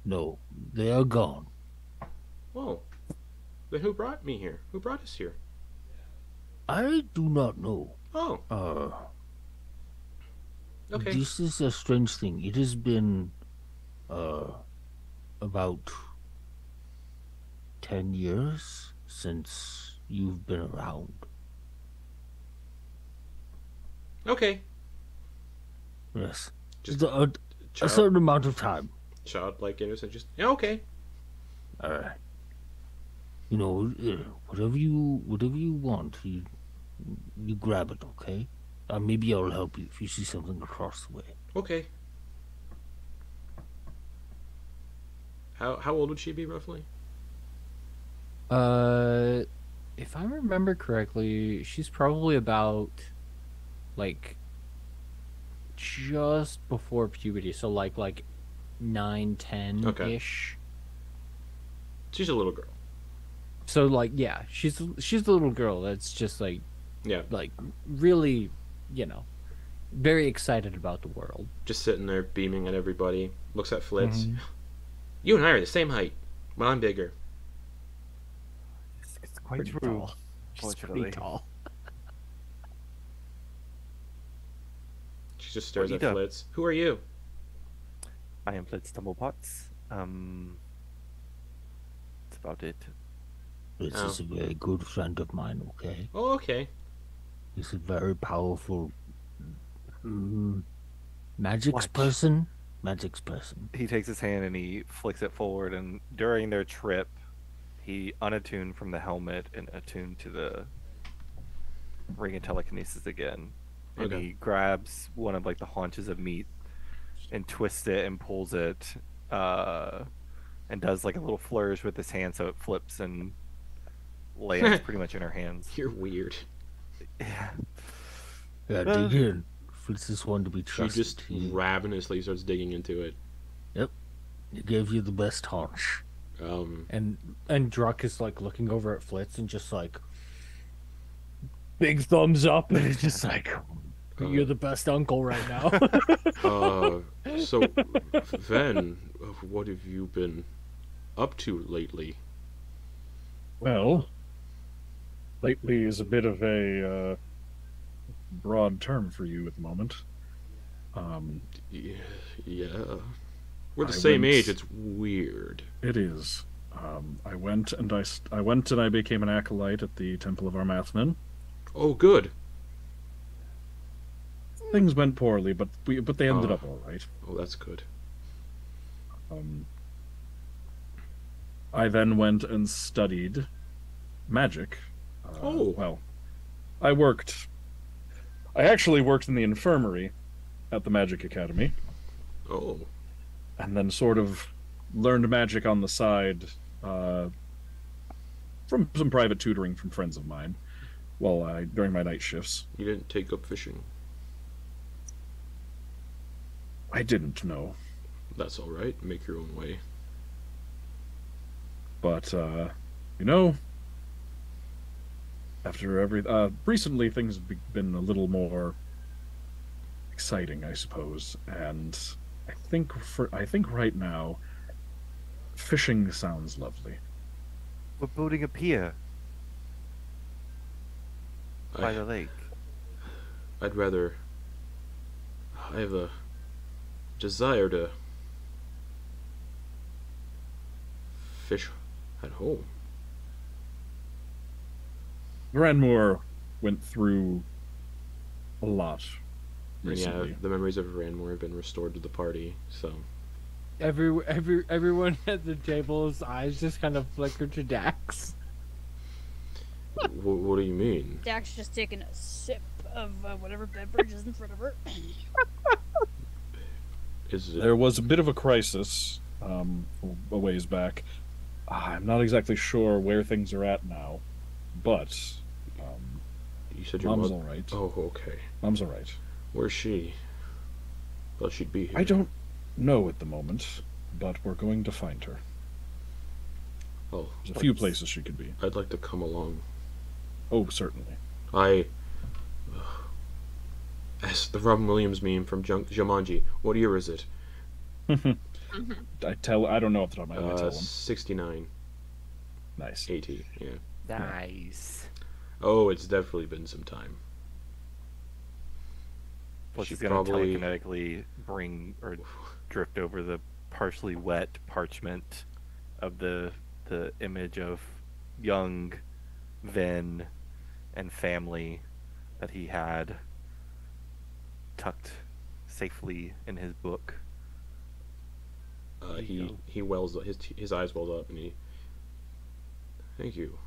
No, they are gone. Whoa. Then who brought me here? Who brought us here? I do not know. Oh. Okay. This is a strange thing. It has been about 10 years since you've been around. Okay. Yes. Just a certain amount of time. Childlike innocent, just yeah, okay. Alright. You know, whatever you want, you grab it, okay? Maybe I'll help you if you see something across the way. Okay. How old would she be roughly? If I remember correctly, she's probably about like just before puberty, so like 9, 10 ish. She's a little girl. So like, yeah, she's the little girl that's just like, Yeah, like really, you know, very excited about the world. just sitting there beaming at everybody. Looks at Flitz. Mhm. You and I are the same height. Well, I'm bigger. It's quite Pretty true. tall. She's Fortunately. pretty tall. She just stares What at you do? Flitz. Who are you? I am Flitz Tumblepots. That's about it. This Oh. is a very good friend of mine, okay? Oh, okay. He's a very powerful magic's Watch. person. Magic's person. He takes his hand and he flicks it forward, and during their trip, he unattuned from the helmet and attuned to the ring of telekinesis again. And Okay. he grabs one of like the haunches of meat and twists it and pulls it, and does like a little flourish with his hand so it flips and lands pretty much in her hands. You're weird. Yeah. Yeah, dig in. Fritz is one to be She trusted. just He ravenously starts digging into it. gave you the best haunch. And Druck is like looking over at Flitz and just like big thumbs up, and it's just like, you're the best uncle right now. So, Ven, what have you been up to lately? Well, lately is a bit of a broad term for you at the moment. Yeah. We're the I same went- age. It's weird. It is. I went and I became an acolyte at the Temple of Armathmen. Oh, good. Things went poorly, but they ended Oh. up all right. Oh, that's good. I then went and studied magic. Oh. Well, I actually worked in the infirmary at the Magic Academy, Oh. and then sort of learned magic on the side from some private tutoring from friends of mine during my night shifts. You didn't take up fishing. I didn't know, That's all right. Make your own way. but after recently things have been a little more exciting, I suppose, and I think right now fishing sounds lovely. We're building a pier by I, the lake. I'd rather. I have a desire to fish at home. Granmore went through a lot And yeah, recently. the memories of Ranmore have been restored to the party. So Everyone at the table's eyes just kind of flicker to Dax. what do you mean? Dax just taking a sip of whatever beverage is in front of her. Is it? There was a bit of a crisis a ways back. I'm not exactly sure where things are at now, but You said your Mom's mother. all right. Oh, okay. Mom's all right. Where's she? Thought she'd be here. I don't know at the moment, but we're going to find her. Oh, There's a few places she could be. I'd like to come along. Oh, certainly. That's the Robin Williams meme from Jumanji. What year is it? I don't know off the top of my head. I tell him. 69. Nice. 80. Yeah. Nice. Oh, it's definitely been some time. Plus, She he's gonna probably- telekinetically bring or drift over the partially wet parchment of the image of young Ven and family that he had tucked safely in his book. He wells his eyes welled up and he. Thank you.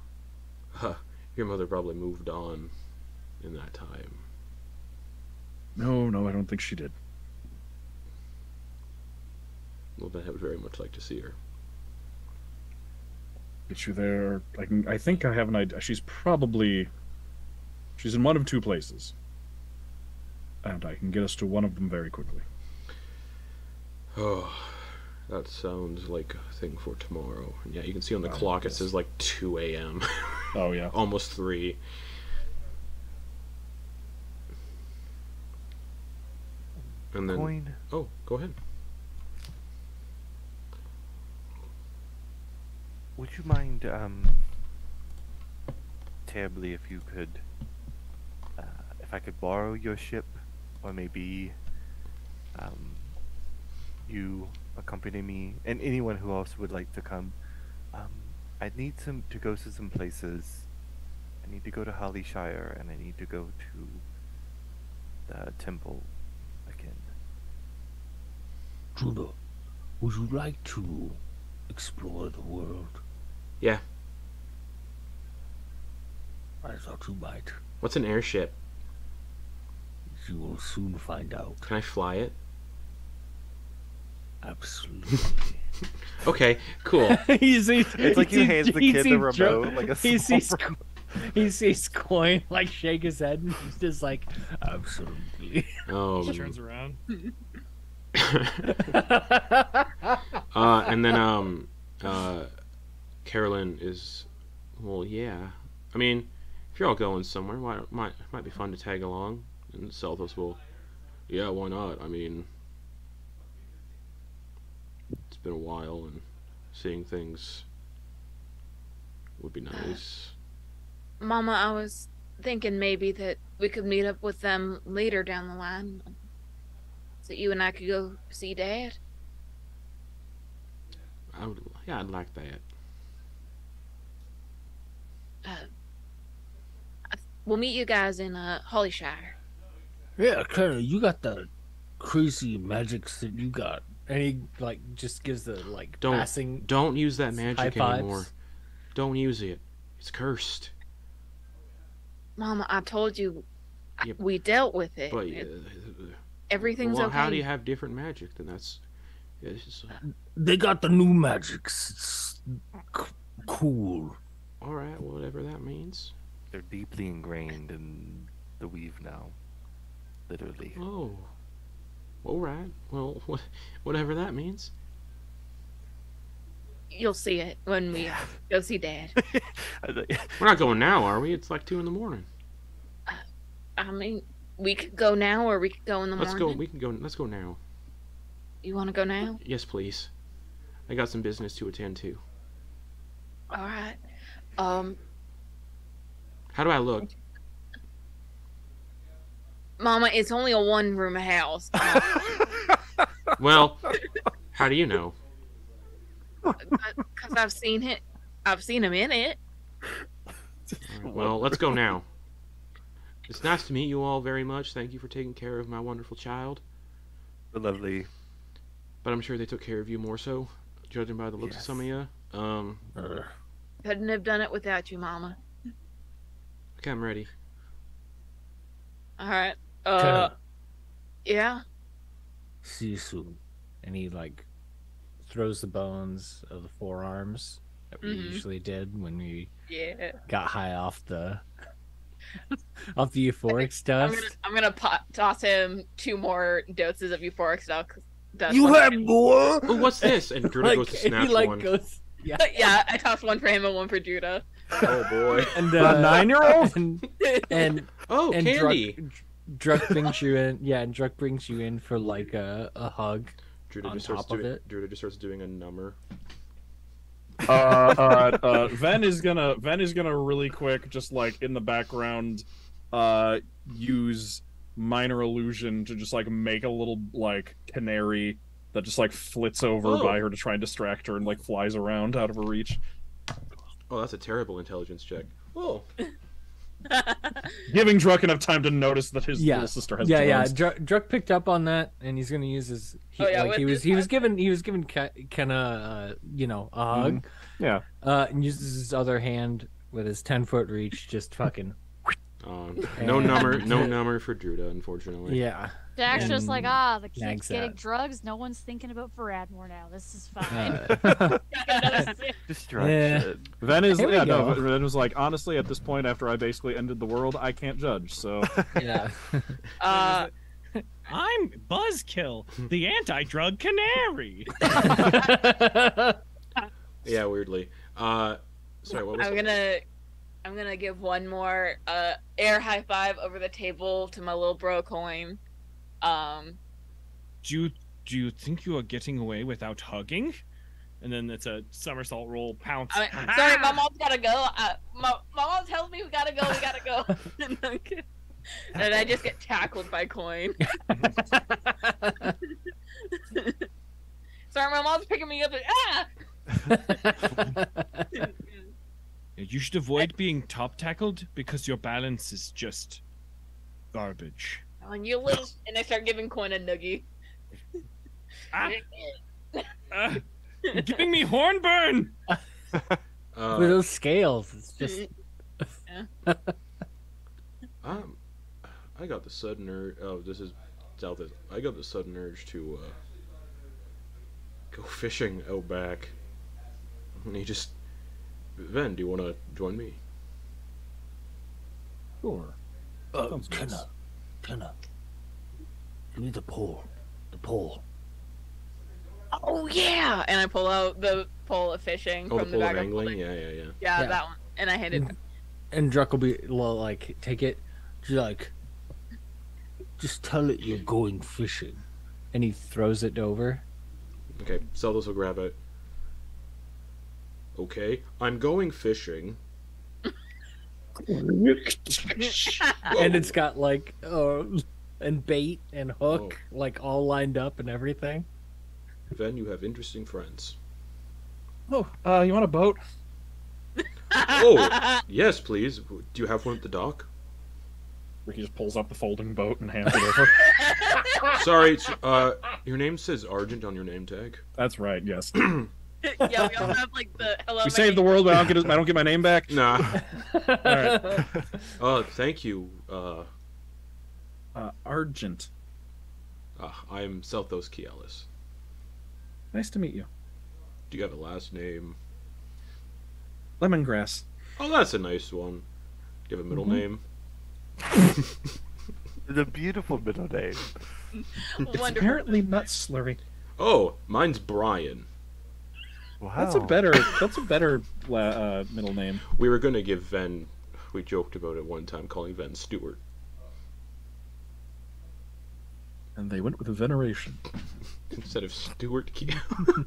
Your mother probably moved on in that time. No, I don't think she did. Well, then I would very much like to see her. Get you there. I think I have an idea. She's in one of two places, and I can get us to one of them very quickly. Oh, That sounds like a thing for tomorrow. And yeah, you can see on the Oh, clock it yes. says like 2 a.m. Oh yeah. Almost 3. And then... Quoin, Oh, go ahead. would you mind, terribly, if you could, if I could borrow your ship, or maybe, you accompany me, and anyone who else would like to come. I need to go to some places. I need to go to Hollyshire, and I need to go to the temple again. Judah, would you like to explore the world? Yeah. I thought you might. What's an airship? You will soon find out. Can I fly it? Absolutely. Okay, cool. It's like you hand the kid the remote, like a he small sees he sees Quoin like shake his head and he's just like, Absolutely. She turns around. And then Carolyn is, well, yeah. I mean, if you're all going somewhere, might be fun to tag along. And Selthos will, yeah, why not? I mean, it's been a while, and seeing things would be nice. Mama, I was thinking maybe that we could meet up with them later down the line. So you and I could go see Dad. I'd like that. We'll meet you guys in Hollyshire. Yeah, Clara, you got the crazy magics that you got. and he like just gives the like Don't passing don't use that high magic fives. anymore. Don't use it. It's cursed. Mama, I told you Yeah, we dealt with it. But Everything's well, okay. how do you have different magic? Then that's it's just, They got the new magics. It's cool. all right. Whatever that means. They're deeply ingrained in the weave now. Literally. Oh, all right. Well, whatever that means. You'll see it when we go see Dad. We're not going now, are we? It's like 2 a.m. I mean, we could go now or we could go in the Let's morning. go. We can go. Let's go now. You want to go now? Yes, please. I got some business to attend to. All right. How do I look? Mama, it's only a one-room house. Well, how do you know? Because I've seen it. I've seen him in it. All right, well, let's go now. It's nice to meet you all very much. Thank you for taking care of my wonderful child. Lovely. But I'm sure they took care of you more so, judging by the looks of some of you. Couldn't have done it without you, Mama. Okay, I'm ready. All right. Kinda. Yeah. See you soon. and he like throws the bones of the forearms that we Mhm. usually did when we Yeah. got high off the off the euphoric stuff. I'm gonna toss him 2 more doses of euphoric stuff. You had more? Oh, what's this? And Druid goes to snatch he like one. goes, yeah. Yeah, I tossed 1 for him and 1 for Judah. Oh boy. And A 9-year-old? and Oh, and candy. Druck brings you in. Yeah, and Druck brings you in for like a hug. Druid on just starts top of doing. it. Druid just starts doing a number. Ven is gonna really quick, just like in the background, use minor illusion to just like make a little like canary that just like flits over by her to try and distract her and like flies around out of her reach. Oh, that's a terrible intelligence check. Oh. Giving Druck enough time to notice that his little sister has drones. Druck picked up on that, and he's gonna use his. He was given Kenna a hug. Yeah. And uses his other hand with his 10-foot reach, just fucking. No number for Druda, unfortunately. Yeah. Jack's just like, the kid's nags getting that. drugs. No one's thinking about Faradmore now. This is fine. Distraction. Ven is Here we go. Ven was like, honestly, at this point, after I basically ended the world, I can't judge. So Yeah. I'm Buzzkill, the anti-drug canary. Yeah, weirdly. Sorry, what was I'm gonna give one more air high five over the table to my little bro Quoin. Do you think you are getting away without hugging? And then it's a somersault roll, pounce. Sorry, my mom's gotta go. My mom tells me we gotta go. And I just get tackled by Quoin. Sorry, my mom's picking me up. You should avoid being top tackled because your balance is just garbage. And you lose, and I start giving Quoin a noogie. Giving me hornburn. With those scales, it's just. I got the sudden urge. Oh, this is south. I got the sudden urge to go fishing out back. And he just, Ven, do you want to join me? Sure. Kenna. Give me the pole. The pole. Oh yeah! And I pull out the pole of fishing Oh, from the the pole bag of of angling? holding. Yeah. Yeah, that one. And I hit it. And Druck will be like, take it, Just tell it you're going fishing. and he throws it over. Okay, Zelda's will grab it. Okay, I'm going fishing. And it's got like and bait and hook like all lined up and everything. Ven, you have interesting friends. Oh, you want a boat? Oh, yes, please. Do you have one at the dock? Ricky just pulls up the folding boat and hands it over. Sorry, it's, your name says Argent on your name tag. That's right. Yes. Yeah, we all have like the hello. We saved the world, but I don't get my name back. Nah. All right. Thank you. Argent. I'm Selthos Kialis. Nice to meet you. Do you have a last name? Lemongrass. Oh, that's a nice one. Do you have a middle name? The beautiful middle name. It's apparently not slurry. Oh, mine's Brian. Wow. That's a better middle name. We were gonna give Ven. We joked about it one time, calling Ven Stewart. And they went with a veneration. Instead of Stewart Kialis.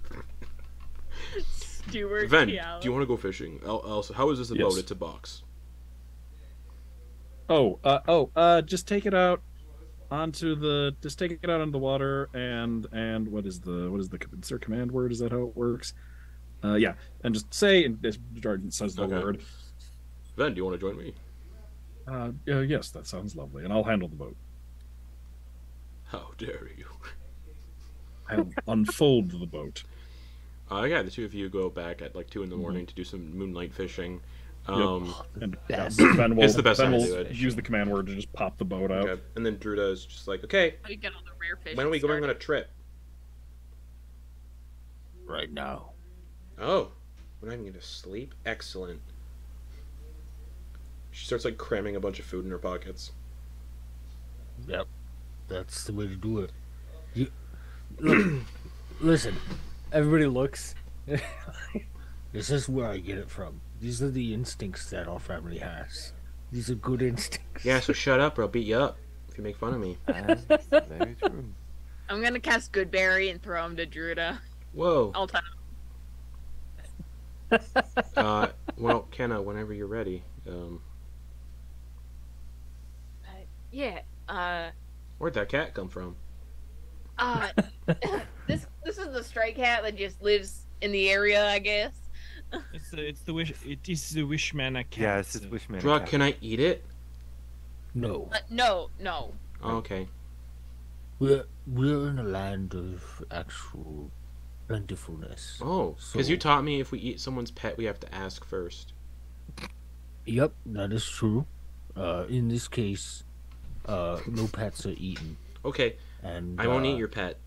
Stewart Ven, do Kialis. you want to go fishing? Also, how is this a Yes. boat? It's a box. Just take it out onto the water and what is the command word? Is that how it works? Yeah, and just say, and this Jargon says the Okay. word. Ven, do you want to join me? Yes, that sounds lovely, and I'll handle the boat. How dare you? I'll unfold the boat. Yeah, the two of you go back at like 2 in the morning to do some moonlight fishing. And Best. Ben will, It's the best Ben time to will do it. use the command word to just pop the boat out. Okay. And then Druida is just like, okay, We get all the rare fish. when are we going on a trip? Right now. Oh, we're not even going to sleep? Excellent. She starts like cramming a bunch of food in her pockets. Yep. That's the way to do it. Look, listen, Everybody looks. this is where I get it from. These are the instincts that our family has. These are good instincts. Yeah, so shut up or I'll beat you up if you make fun of me. Very true. I'm gonna cast Goodberry and throw him to Druida. Whoa. All time. Well, Kenna, whenever you're ready. Yeah. Where'd that cat come from? This is the stray cat that just lives in the area, I guess. It's the wish. It is the Wishmana cat. Yeah, it's just Wishman. Drug, can I eat it? No. No. Oh, okay. We're in a land of actual plentifulness. Oh, because you So- taught me if we eat someone's pet, we have to ask first. Yep, that is true. In this case, no pets are eaten. Okay, And I won't eat your pet.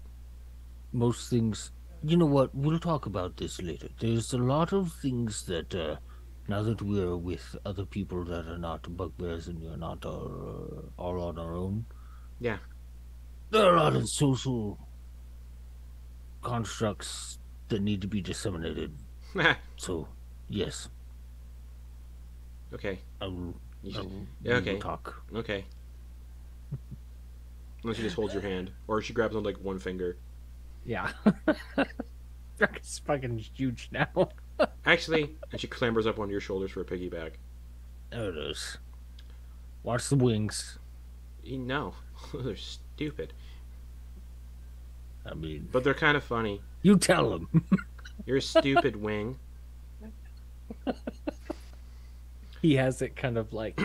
most things. You know what? We'll talk about this later. There's a lot of things that, now that we're with other people that are not bugbears and we're not all on our own. Yeah. There are a lot of social constructs that need to be disseminated. So, yes, Okay. I will. You I should- will yeah, we okay. will talk. Okay. Unless she just holds your hand, or she grabs on like one finger. Yeah. Dragon's fucking huge now. Actually, and she clambers up onto your shoulders for a piggyback. There it is. Watch the wings. No, they're stupid, I mean, but they're kind of funny. you tell them. You're a stupid wing. He has it kind of like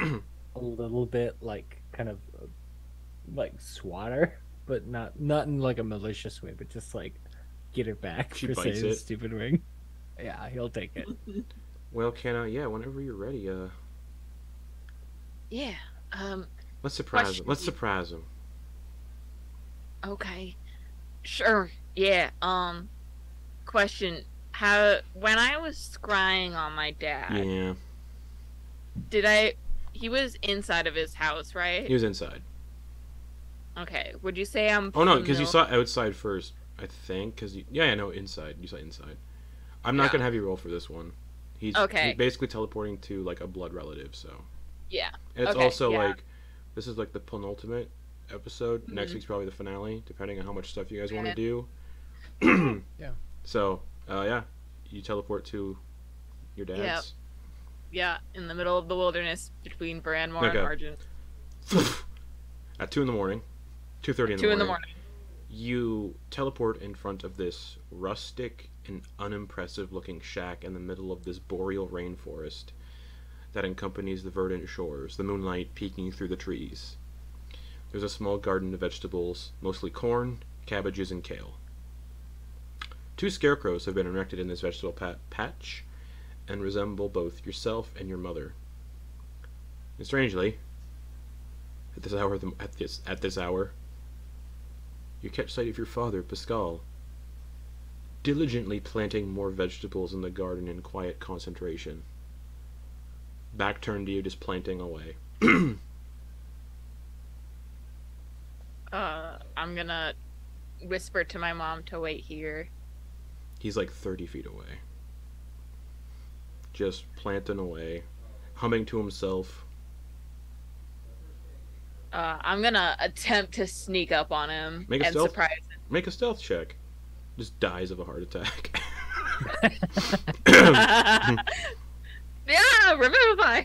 a little bit like kind of like swatter, but not in like a malicious way, but just like get it back She for bites saying it. stupid wing. Yeah, he'll take it. Well, yeah, whenever you're ready, Yeah. let's surprise Question. him. Let's surprise him. Okay. Sure. Yeah. Question. When I was scrying on my dad, Yeah, he was inside of his house, right? he was inside. Okay. Would you say I'm Oh no, because you familiar- saw outside first, I think. Because yeah, no, inside. You saw inside. I'm not Yeah. gonna have you roll for this one. He's Okay. basically teleporting to like a blood relative. So Yeah. and it's Okay, also yeah. like this is like the penultimate episode. Next Mhm. week's probably the finale, depending on how much stuff you guys want to Okay. do. Yeah. So yeah, you teleport to your dad's. Yeah. In the middle of the wilderness between Branmore Okay. and Margin. At 2 in the morning, 2:30 in the 2 morning. in the morning. You teleport in front of this rustic and unimpressive looking shack in the middle of this boreal rainforest that accompanies the verdant shores, the moonlight peeking through the trees. There's a small garden of vegetables, mostly corn, cabbages, and kale. 2 scarecrows have been erected in this vegetable patch and resemble both yourself and your mother. And strangely, at this hour, you catch sight of your father, Pascal, diligently planting more vegetables in the garden in quiet concentration. Back turned to you, just planting away. I'm gonna whisper to my mom to wait here. He's like 30 feet away. Just planting away, humming to himself. I'm gonna attempt to sneak up on him Make a and stealth. surprise him. Make a stealth check. Just dies of a heart attack. Yeah, revivify.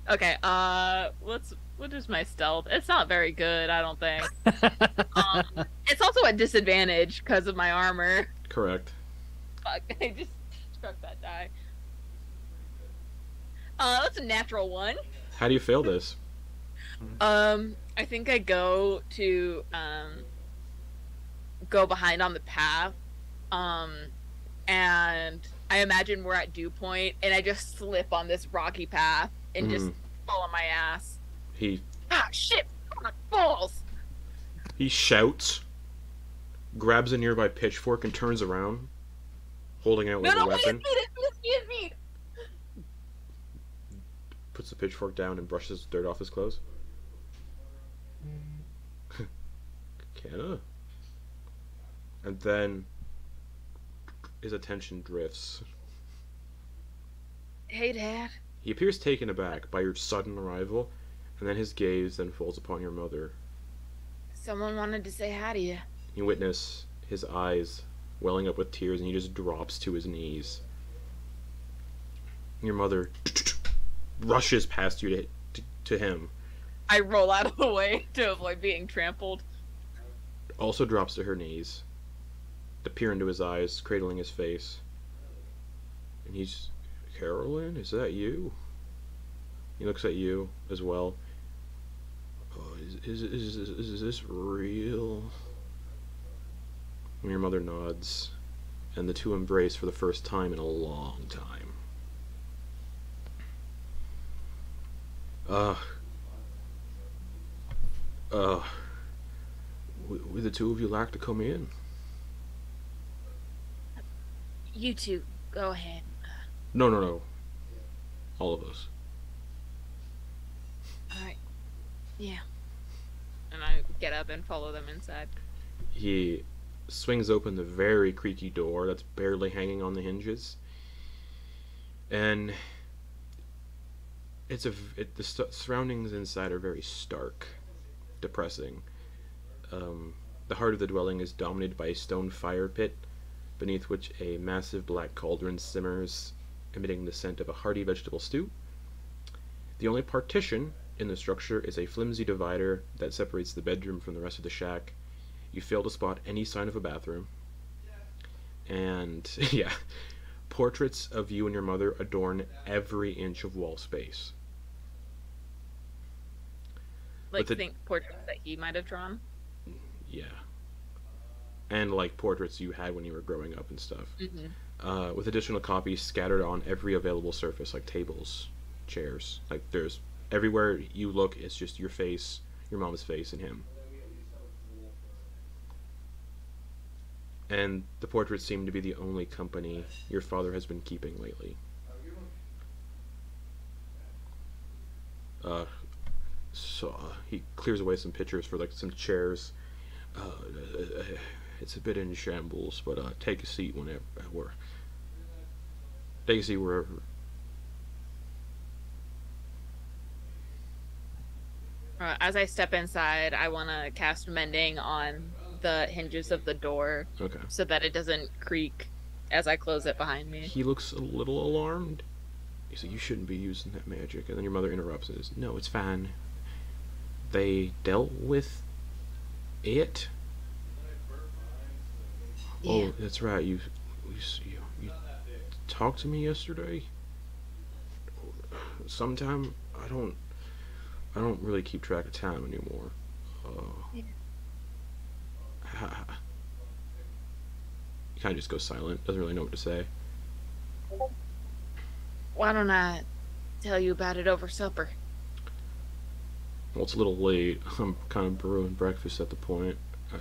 Okay, what is my stealth? It's not very good, I don't think. It's also at disadvantage because of my armor. Correct. Fuck, I just struck that die. That's a natural one. How do you fail this? I think I go to go behind on the path, and I imagine we're at dew point, and I just slip on this rocky path and just fall on my ass. He Shit! Fuck, balls! He shouts, grabs a nearby pitchfork, and turns around, holding it out like a weapon. It's me! Puts the pitchfork down and brushes dirt off his clothes. Canna. And then his attention drifts. Hey, Dad. He appears taken aback by your sudden arrival, and then his gaze then falls upon your mother. Someone wanted to say hi to you. You witness his eyes welling up with tears, and he just drops to his knees. Your mother rushes past you to him, I roll out of the way to avoid being trampled. also drops to her knees, to peer into his eyes, cradling his face. And he's, Carolyn, is that you? He looks at you as well. Oh, is this real? And your mother nods, and the two embrace for the first time in a long time. Would the two of you like to come in? You two, go ahead. No. All of us. Alright. Yeah. And I get up and follow them inside. He swings open the very creaky door that's barely hanging on the hinges, and the surroundings inside are very stark, depressing. The heart of the dwelling is dominated by a stone fire pit, beneath which a massive black cauldron simmers, emitting the scent of a hearty vegetable stew. The only partition in the structure is a flimsy divider that separates the bedroom from the rest of the shack. You fail to spot any sign of a bathroom. And, yeah, portraits of you and your mother adorn every inch of wall space. Like, think portraits that he might have drawn? Yeah. And, like, portraits you had when you were growing up and stuff. Mm-hmm. With additional copies scattered on every available surface, like tables, chairs. Like, there's... Everywhere you look, it's just your face, your mom's face, and him. And the portraits seem to be the only company your father has been keeping lately. He clears away some pictures for, like, some chairs. It's a bit in shambles, but take a seat wherever. Take a seat wherever. As I step inside, I want to cast Mending on the hinges of the door. Okay. So that it doesn't creak as I close it behind me. He looks a little alarmed. He says, "You shouldn't be using that magic." And then your mother interrupts and says, "No, it's fine. They dealt with it?" Yeah. Oh, that's right. You talked to me yesterday. Sometime I don't really keep track of time anymore. Yeah. He kind of just goes silent. Doesn't really know what to say. Why don't I tell you about it over supper? Well, it's a little late. I'm kind of brewing breakfast at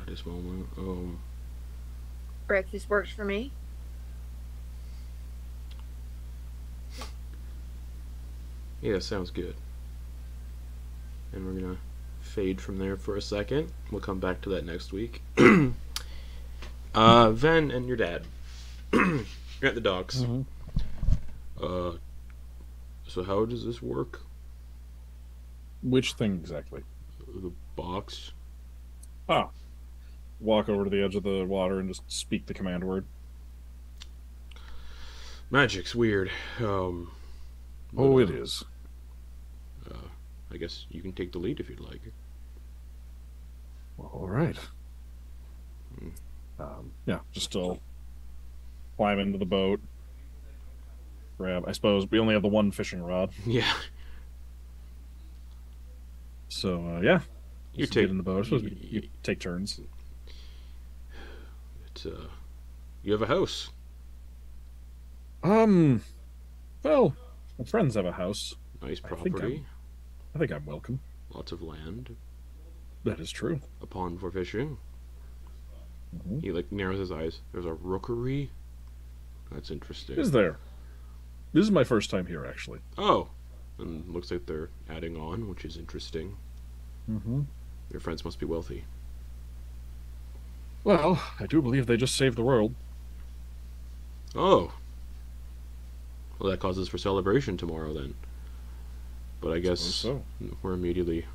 this moment. Breakfast works for me. Yeah, sounds good. And we're gonna fade from there for a second. We'll come back to that next week. Ven and your dad. You're at the docks. Mm-hmm. So how does this work? Which thing exactly? The box? Walk over to the edge of the water and just speak the command word. Magic's weird. It is. I guess you can take the lead if you'd like. All right. Yeah, just still climb into the boat. Grab. I suppose we only have the one fishing rod. Yeah. So yeah, You just take get in the boat. I suppose you take turns. It's you have a house. Well, my friends have a house. Nice I think property. I think I'm welcome. Lots of land. That is true. A pond for fishing. Mm-hmm. He like narrows his eyes. There's a rookery. That's interesting. Is there? This is my first time here, actually. Oh, and looks like they're adding on, which is interesting. Mm-hmm. Your friends must be wealthy. Well, I do believe they just saved the world. Oh. Well, that causes for celebration tomorrow then. But I guess so. We're immediately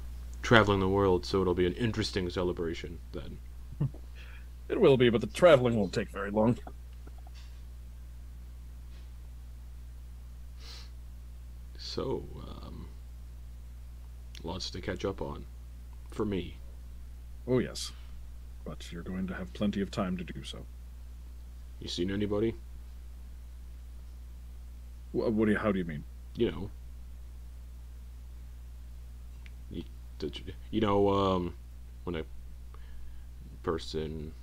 traveling the world, so it'll be an interesting celebration then. It will be, but the traveling won't take very long. So, lots to catch up on. For me. Oh, yes. But you're going to have plenty of time to do so. You seen anybody? How do you mean? You know. You know, when a person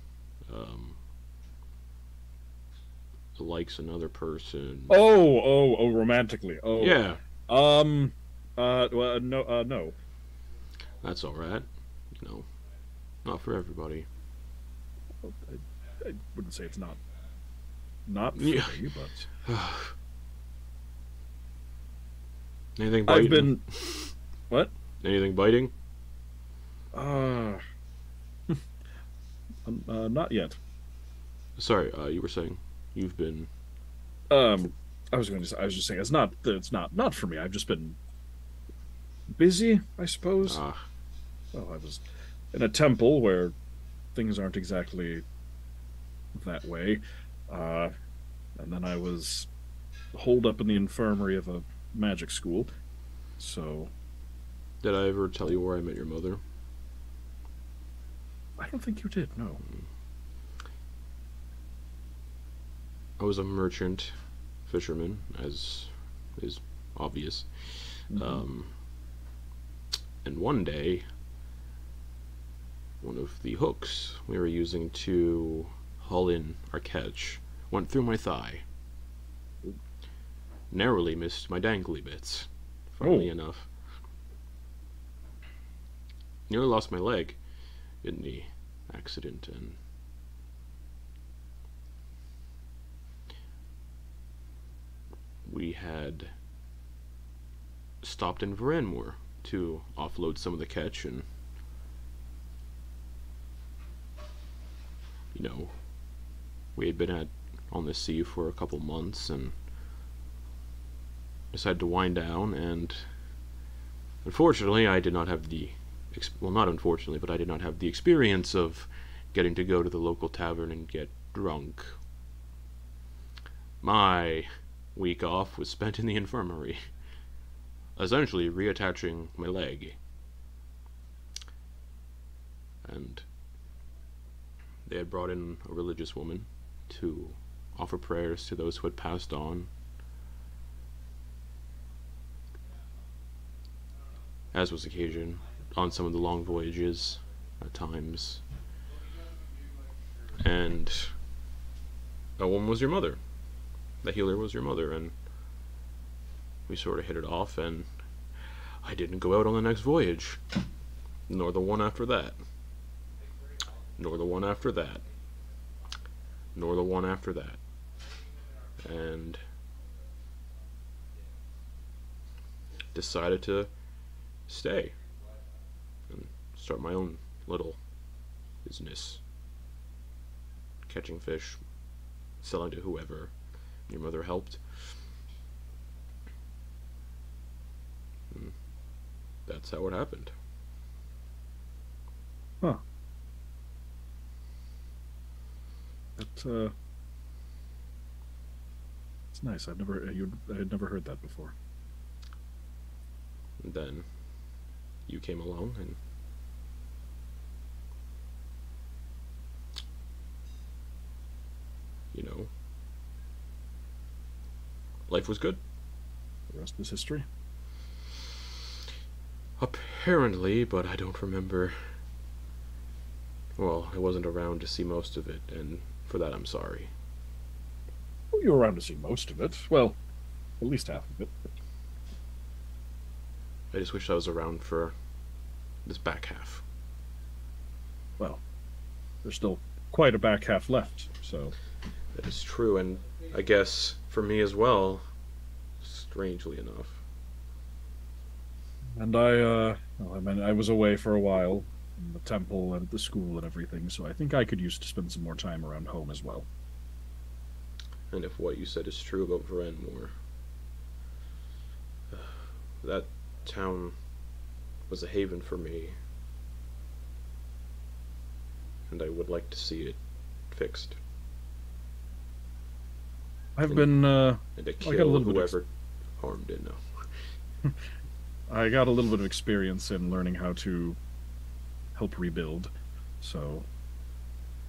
likes another person. Oh, romantically. Oh. Yeah. Well, no. That's all right. You know, not for everybody. I wouldn't say it's not for Yeah. me, but Anything biting? What? Anything biting? Not yet. Sorry, you were saying you've been. I was just saying it's not for me. I've just been busy, I suppose. Well, I was in a temple where things aren't exactly that way, and then I was holed up in the infirmary of a magic school. So, did I ever tell you where I met your mother? I don't think you did. No. I was a merchant, fisherman, as is obvious. Mm-hmm. And one day, one of the hooks we were using to haul in our catch went through my thigh. Narrowly missed my dangly bits, funnily enough. Nearly lost my leg in the accident, and we had stopped in Varanmore to offload some of the catch, and we had been on the sea for a couple months and decided to wind down, and unfortunately I did not have the not unfortunately, but I did not have the experience of getting to go to the local tavern and get drunk. My week off was spent in the infirmary, essentially reattaching my leg. And they had brought in a religious woman to offer prayers to those who had passed on. As was occasion on some of the long voyages at times. And a woman was your mother. The healer was your mother, and we sort of hit it off, and I didn't go out on the next voyage, nor the one after that, nor the one after that, nor the one after that, and decided to stay and start my own little business, catching fish, selling to whoever. Your mother helped. And that's how it happened. Huh. It's nice. I had never heard that before. And then you came along, and life was good. The rest is history. Apparently, but I don't remember. Well, I wasn't around to see most of it, and for that I'm sorry. Well, you were around to see most of it. Well, at least half of it. I just wish I was around for this back half. Well, there's still quite a back half left, so... That is true, and I guess for me as well, strangely enough. And I was away for a while in the temple and at the school and everything, so I think I could use to spend some more time around home as well. And if what you said is true about Varanmore, that town was a haven for me, and I would like to see it fixed. I got a little bit whoever harmed it. No, I got a little bit of experience in learning how to help rebuild, so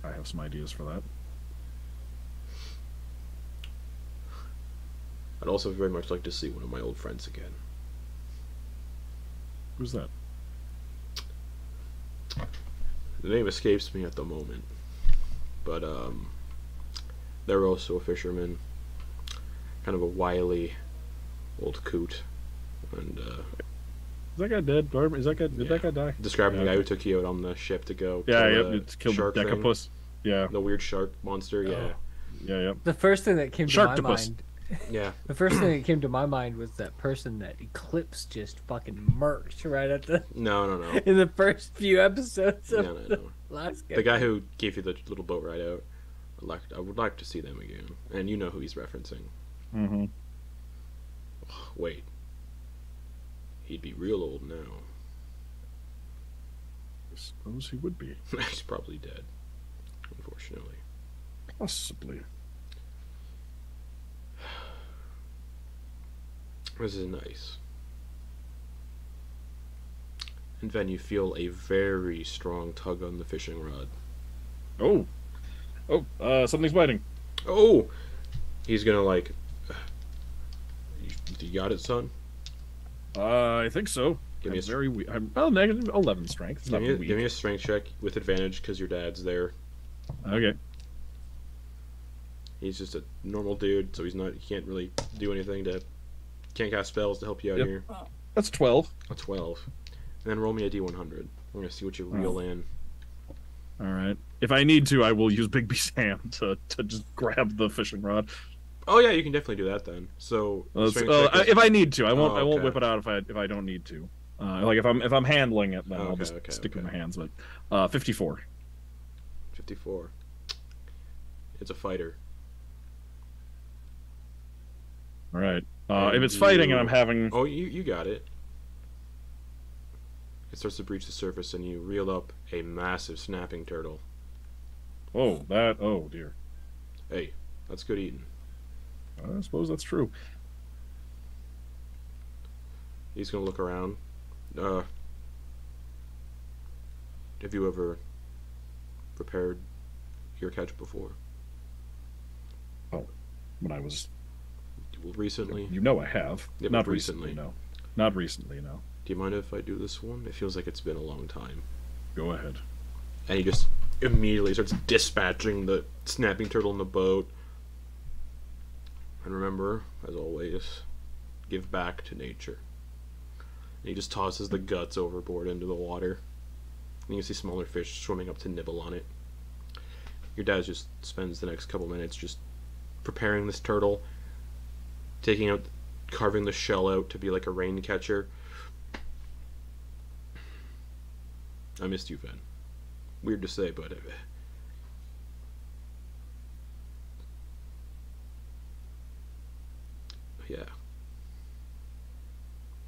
I have some ideas for that. I'd also very much like to see one of my old friends again. Who's that? The name escapes me at the moment, but they're also a fisherman, kind of a wily old coot, and is that guy dead? Did that guy die? Describing the guy who took you out on the ship to go. It's killed the Decapus. Yeah, the weird shark monster. Yeah. Yeah. The first thing that came to my mind Yeah. The first thing that came to my mind was that person that Eclipse just fucking murked right at the No. in the first few episodes of No. the last game. The guy who gave you the little boat ride out. I would like to see them again. And you know who he's referencing. Mm-hmm. Wait. He'd be real old now. I suppose he would be. He's probably dead. Unfortunately. Possibly. This is nice. And then you feel a very strong tug on the fishing rod. Oh. Something's biting. Oh! He's gonna like... You got it, son? I think so. Give me I'm very weak. I'm negative 11 strength. It's not weak. Give me a strength check with advantage because your dad's there. Okay. He's just a normal dude, so he can't really do anything can't cast spells to help you out here. That's 12. A 12. And then roll me a d100. We're gonna see what you reel in. All right. If I need to, I will use Big B's hand to just grab the fishing rod. Oh yeah, you can definitely do that then. So if I need to, I won't. Oh, I won't okay. whip it out if I don't need to. Like if I'm handling it, then I'll just stick with my hands. But 54. 54. It's a fighter. All right. If it's fighting and I'm having... Oh, you got it. It starts to breach the surface and you reel up a massive snapping turtle. Oh dear. Hey, that's good eating. I suppose that's true. He's gonna look around. Have you ever prepared your catch before? Oh, when I was... Recently? You know I have. Yeah, Not recently. No. Not recently, no. Do you mind if I do this one? It feels like it's been a long time. Go ahead. And he just immediately starts dispatching the snapping turtle in the boat. And remember, as always, give back to nature. And he just tosses the guts overboard into the water. And you can see smaller fish swimming up to nibble on it. Your dad just spends the next couple minutes just preparing this turtle, carving the shell out to be like a rain catcher. I missed you, Ven. Weird to say, but yeah.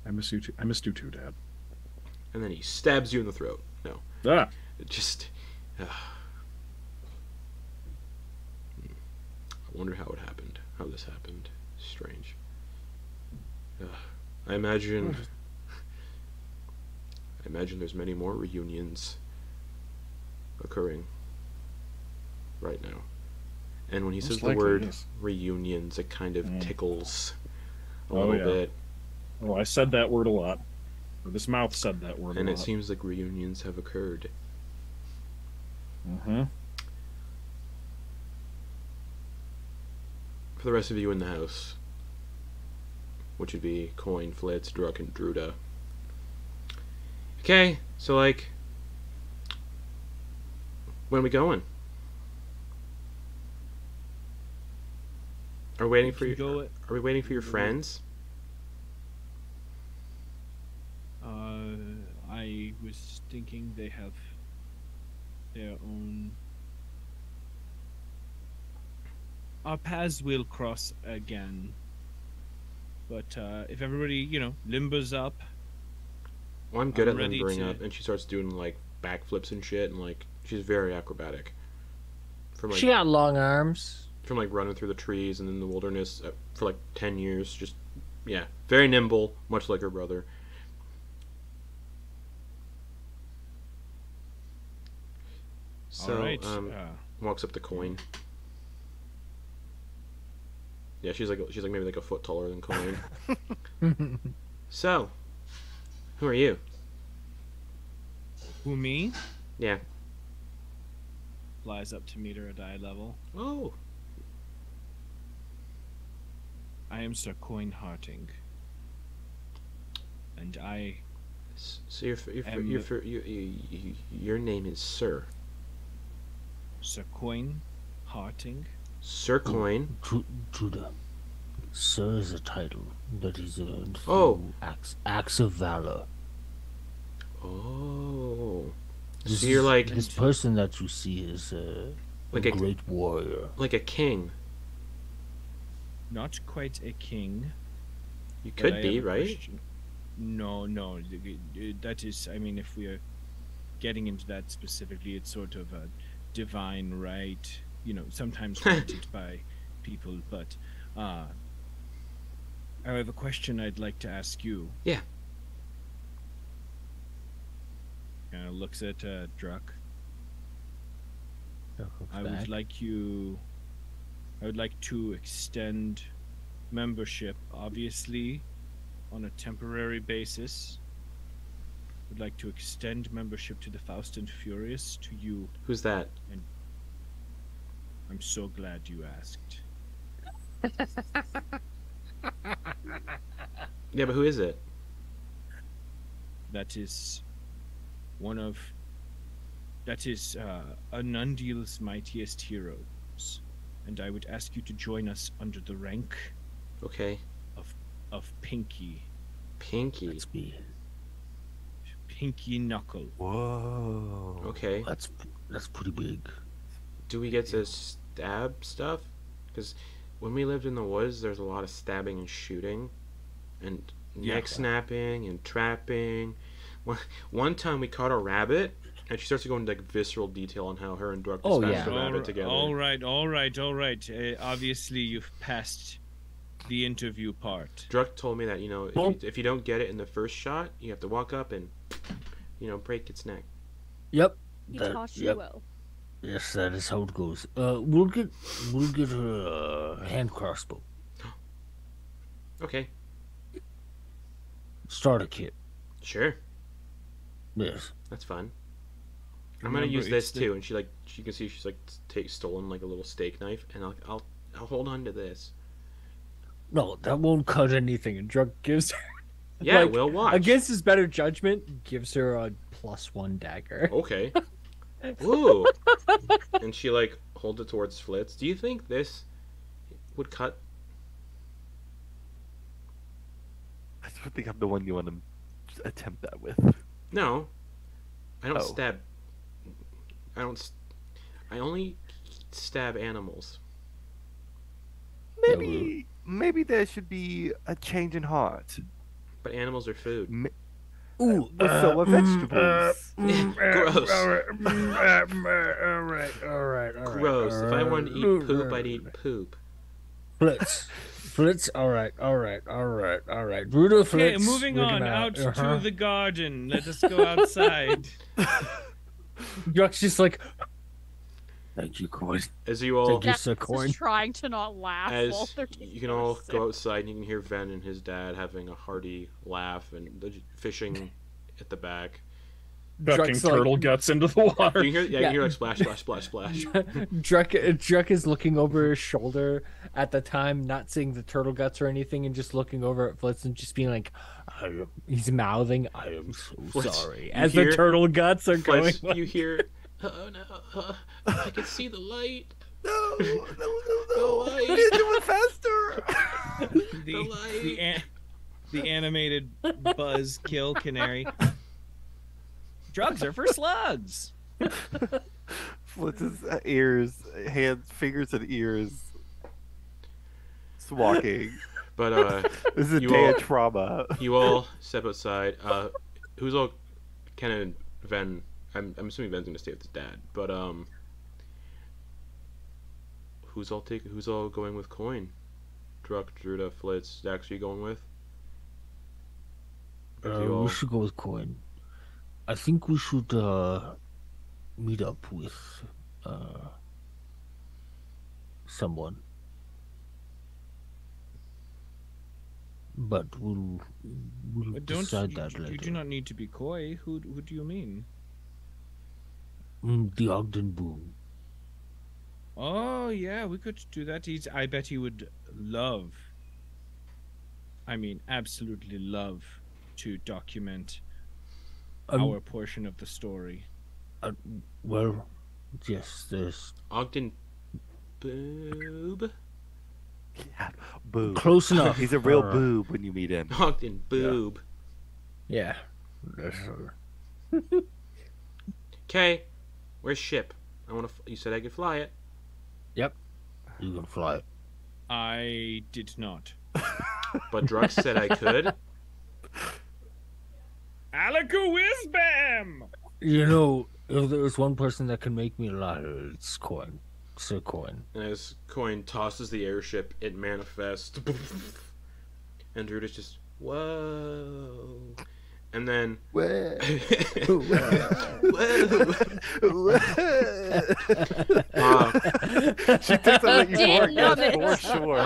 I miss you too. I missed you too, Dad. And then he stabs you in the throat. No. Ah. It just... I wonder how it happened. How this happened. Strange. I imagine there's many more reunions occurring right now. And when he says the word reunions, it kind of tickles a little bit. Oh, I said that word a lot. Or this mouth said that word a lot. And it seems like reunions have occurred. Mm-hmm. For the rest of you in the house, which would be Quoin, Flitz, Druck, and Druida. Okay, so like, when are we going? Are we waiting for you? Are we waiting for your friends? I was thinking they have their own. Our paths will cross again. But if everybody, limbers up. Well, I'm good at ready limbering to- up, and she starts doing like backflips and shit, and like she's very acrobatic. From like She got long arms. from like running through the trees and in the wilderness for like 10 years, just yeah, very nimble, much like her brother. So All right. walks up to Quoin. Yeah, she's like maybe like a foot taller than Quoin. So, who are you? Who, me? Yeah. Flies up to meet her at eye level. Oh. I am Sir Quoin Harting. And I... So your name is Sir. Sir Quoin Harting. Sir Quoin. Judah. Sir is a title that he's earned Oh. through acts of valor. Oh. This So you're like this person that you see is Like a a- great warrior. like a king. Not quite a king. You but could I be, have a right? question. No. That is, I mean, if we are getting into that specifically, it's sort of a divine right, sometimes granted by people, but I have a question I'd like to ask you. Yeah. Kind of looks at Druck. I Back. would like to extend membership, obviously, on a temporary basis. Would like to extend membership to the Faust and Furious to you. Who's that? I'm so glad you asked. Yeah, but who is it? That is Anundil's mightiest heroes, and I would ask you to join us under the rank Okay. of Pinky Pinky. That's me. Knuckle. Whoa. Okay. That's pretty big. Do we get to stab stuff? Because when we lived in the woods, there's a lot of stabbing and shooting, and neck snapping and trapping. One time we caught a rabbit, and she starts to go into like visceral detail on how her and Druck Oh, dispatched yeah. the rabbit together. All right. Obviously, you've passed the interview part. Druck told me that if you don't get it in the first shot, you have to walk up and break its neck. Yep. He that- taught you yep. well. Yes, that is how it goes. We'll get her a hand crossbow. Okay. Starter kit. Sure. Yes. That's fun. I'm gonna Remember, use this it's the- too, and she can see she's like stolen like a little steak knife, and I'll hold on to this. No, that won't cut anything. And Drug gives her, Yeah, like, we'll watch. against his better judgment, gives her a +1 dagger. Okay. Ooh. And she like holds it towards Flitz. Do you think this would cut? I don't think I'm the one you want to attempt that with. No. I don't Oh. stab. I only stab animals. Maybe there should be a change in heart. But animals are food. Ooh, So are vegetables. Gross. All right. Gross. If I wanted to eat poop, I'd eat poop. Flitz. All right. Brutal Flitz. Okay, moving we're on gonna- out to the garden. Let us go outside. Druck's just like, Thank you, Quoin. As you all, Thank you, Jax Sir is Quoin. trying to not laugh while as they're you can all go outside, and you can hear Ven and his dad having a hearty laugh and the fishing at the back. Ducking Druck's like- turtle guts into the water. You can hear, you Yeah. can hear like splash, splash, splash, splash. Druck is looking over his shoulder at the time, not seeing the turtle guts or anything, and just looking over at Flitz and just being like, he's mouthing, "I am so Flitz, sorry," you as hear- the turtle guts are going. Flitz, you hear, oh no, I can see the light. No, The light. Do it faster. The animated buzz kill canary. Drugs are for slugs. Flitz's ears, hands, fingers, and ears. It's walking. But This is a You day all- of trauma. you all step outside. Who's all kind of Ven? I'm assuming Ven's gonna stay with his dad. But who's all going with Quoin? Druck, Druda, Flitz, Dax, are you going with? Or do you all- We should go with Quoin. I think we should meet up with someone. But we'll But decide that later. you do not need to be coy. Who do you mean? The Ogden Boom. Oh yeah, we could do that. I bet he would love. I mean, absolutely love to document our portion of the story. Well, yes, there's Ogden Boob? Yeah, boob. Close enough. He's a real boob when you meet him. Ogden boob. Yeah. Okay, where's ship? I want to. You said I could fly it. Yep. You can fly it. I did not. But Drux said I could. Alaka Whizbam! You know, if there's one person that can make me a liar, it's Quoin. Sir Quoin. And as Quoin tosses the airship, it manifests. And Druid is just, whoa. And then. Whoa. She took some euphoric for sure.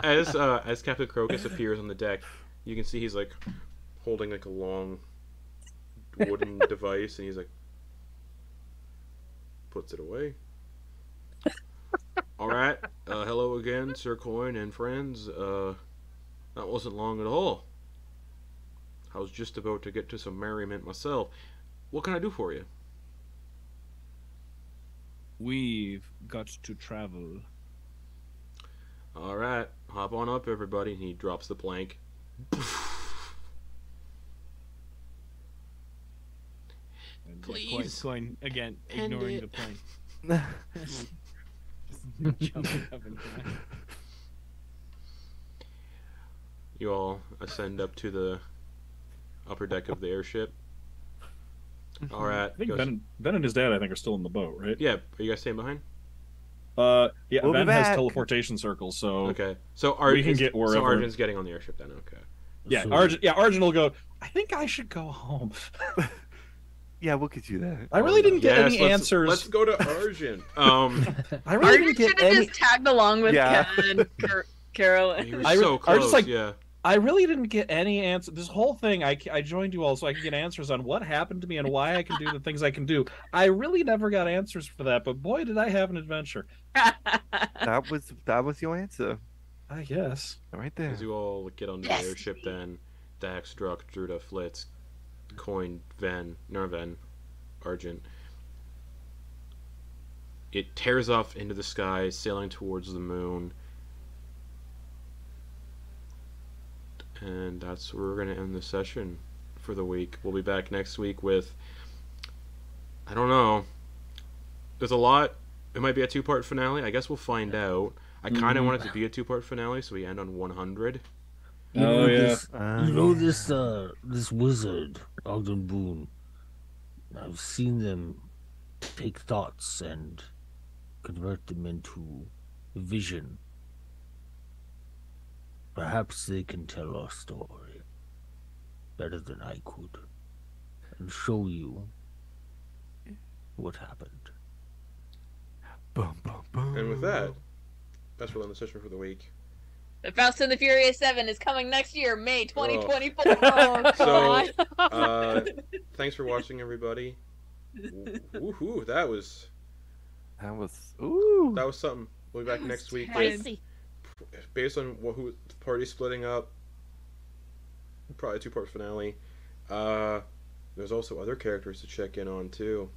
And as Captain Crocus appears on the deck, you can see he's like holding like a long wooden device, and he's like puts it away. All right, hello again, Sir Quoin and friends. That wasn't long at all. I was just about to get to some merriment myself. What can I do for you? We've got to travel. All right, hop on up, everybody. And he drops the plank. Please. Coin again, End ignoring it. the plane. Jumping up and down. You all ascend up to the upper deck of the airship. All right. I think goes- Ben and his dad, I think, are still in the boat, right? Yeah, are you guys staying behind? Yeah, We'll be Ben has back. teleportation circles, so Okay. So we can get So wherever. Arjun's getting on the airship then. Okay. yeah, So- Arjun will go. I think I should go home. Yeah, we'll get you that. I really didn't get Yes, any let's- answers. Let's go to Arjun. I really Arjun didn't get should have any. just tagged along with Yeah. Ken and Carolyn. You were I so was close. just like- yeah. I really didn't get any answer. This whole thing, I joined you all so I could get answers on what happened to me and why I can do the things I can do. I really never got answers for that, but boy, did I have an adventure. That was your answer I guess. right there. As you all get on the Yes. airship, then Dax, Druck, Druda, Flitz, Quoin, Narven, Arjun. It tears off into the sky, sailing towards the moon. And that's where we're going to end the session for the week. We'll be back next week with, I don't know, there's a lot. It might be a two-part finale. I guess we'll find out. I kind of want it to be a two-part finale, so we end on 100. You Oh, know yeah. this, you know this wizard, Ogden Boone. I've seen them take thoughts and convert them into vision. Perhaps they can tell our story better than I could, and show you what happened. Boom, boom, boom. And with that, that's where we'll end the session for the week. The Fast and the Furious 7 is coming next year, May 2024. Oh, So, God. thanks for watching, everybody. Woohoo! That was something. We'll be back next week with, Spicy. based on who the party splitting up. Probably a two-part finale. There's also other characters to check in on too.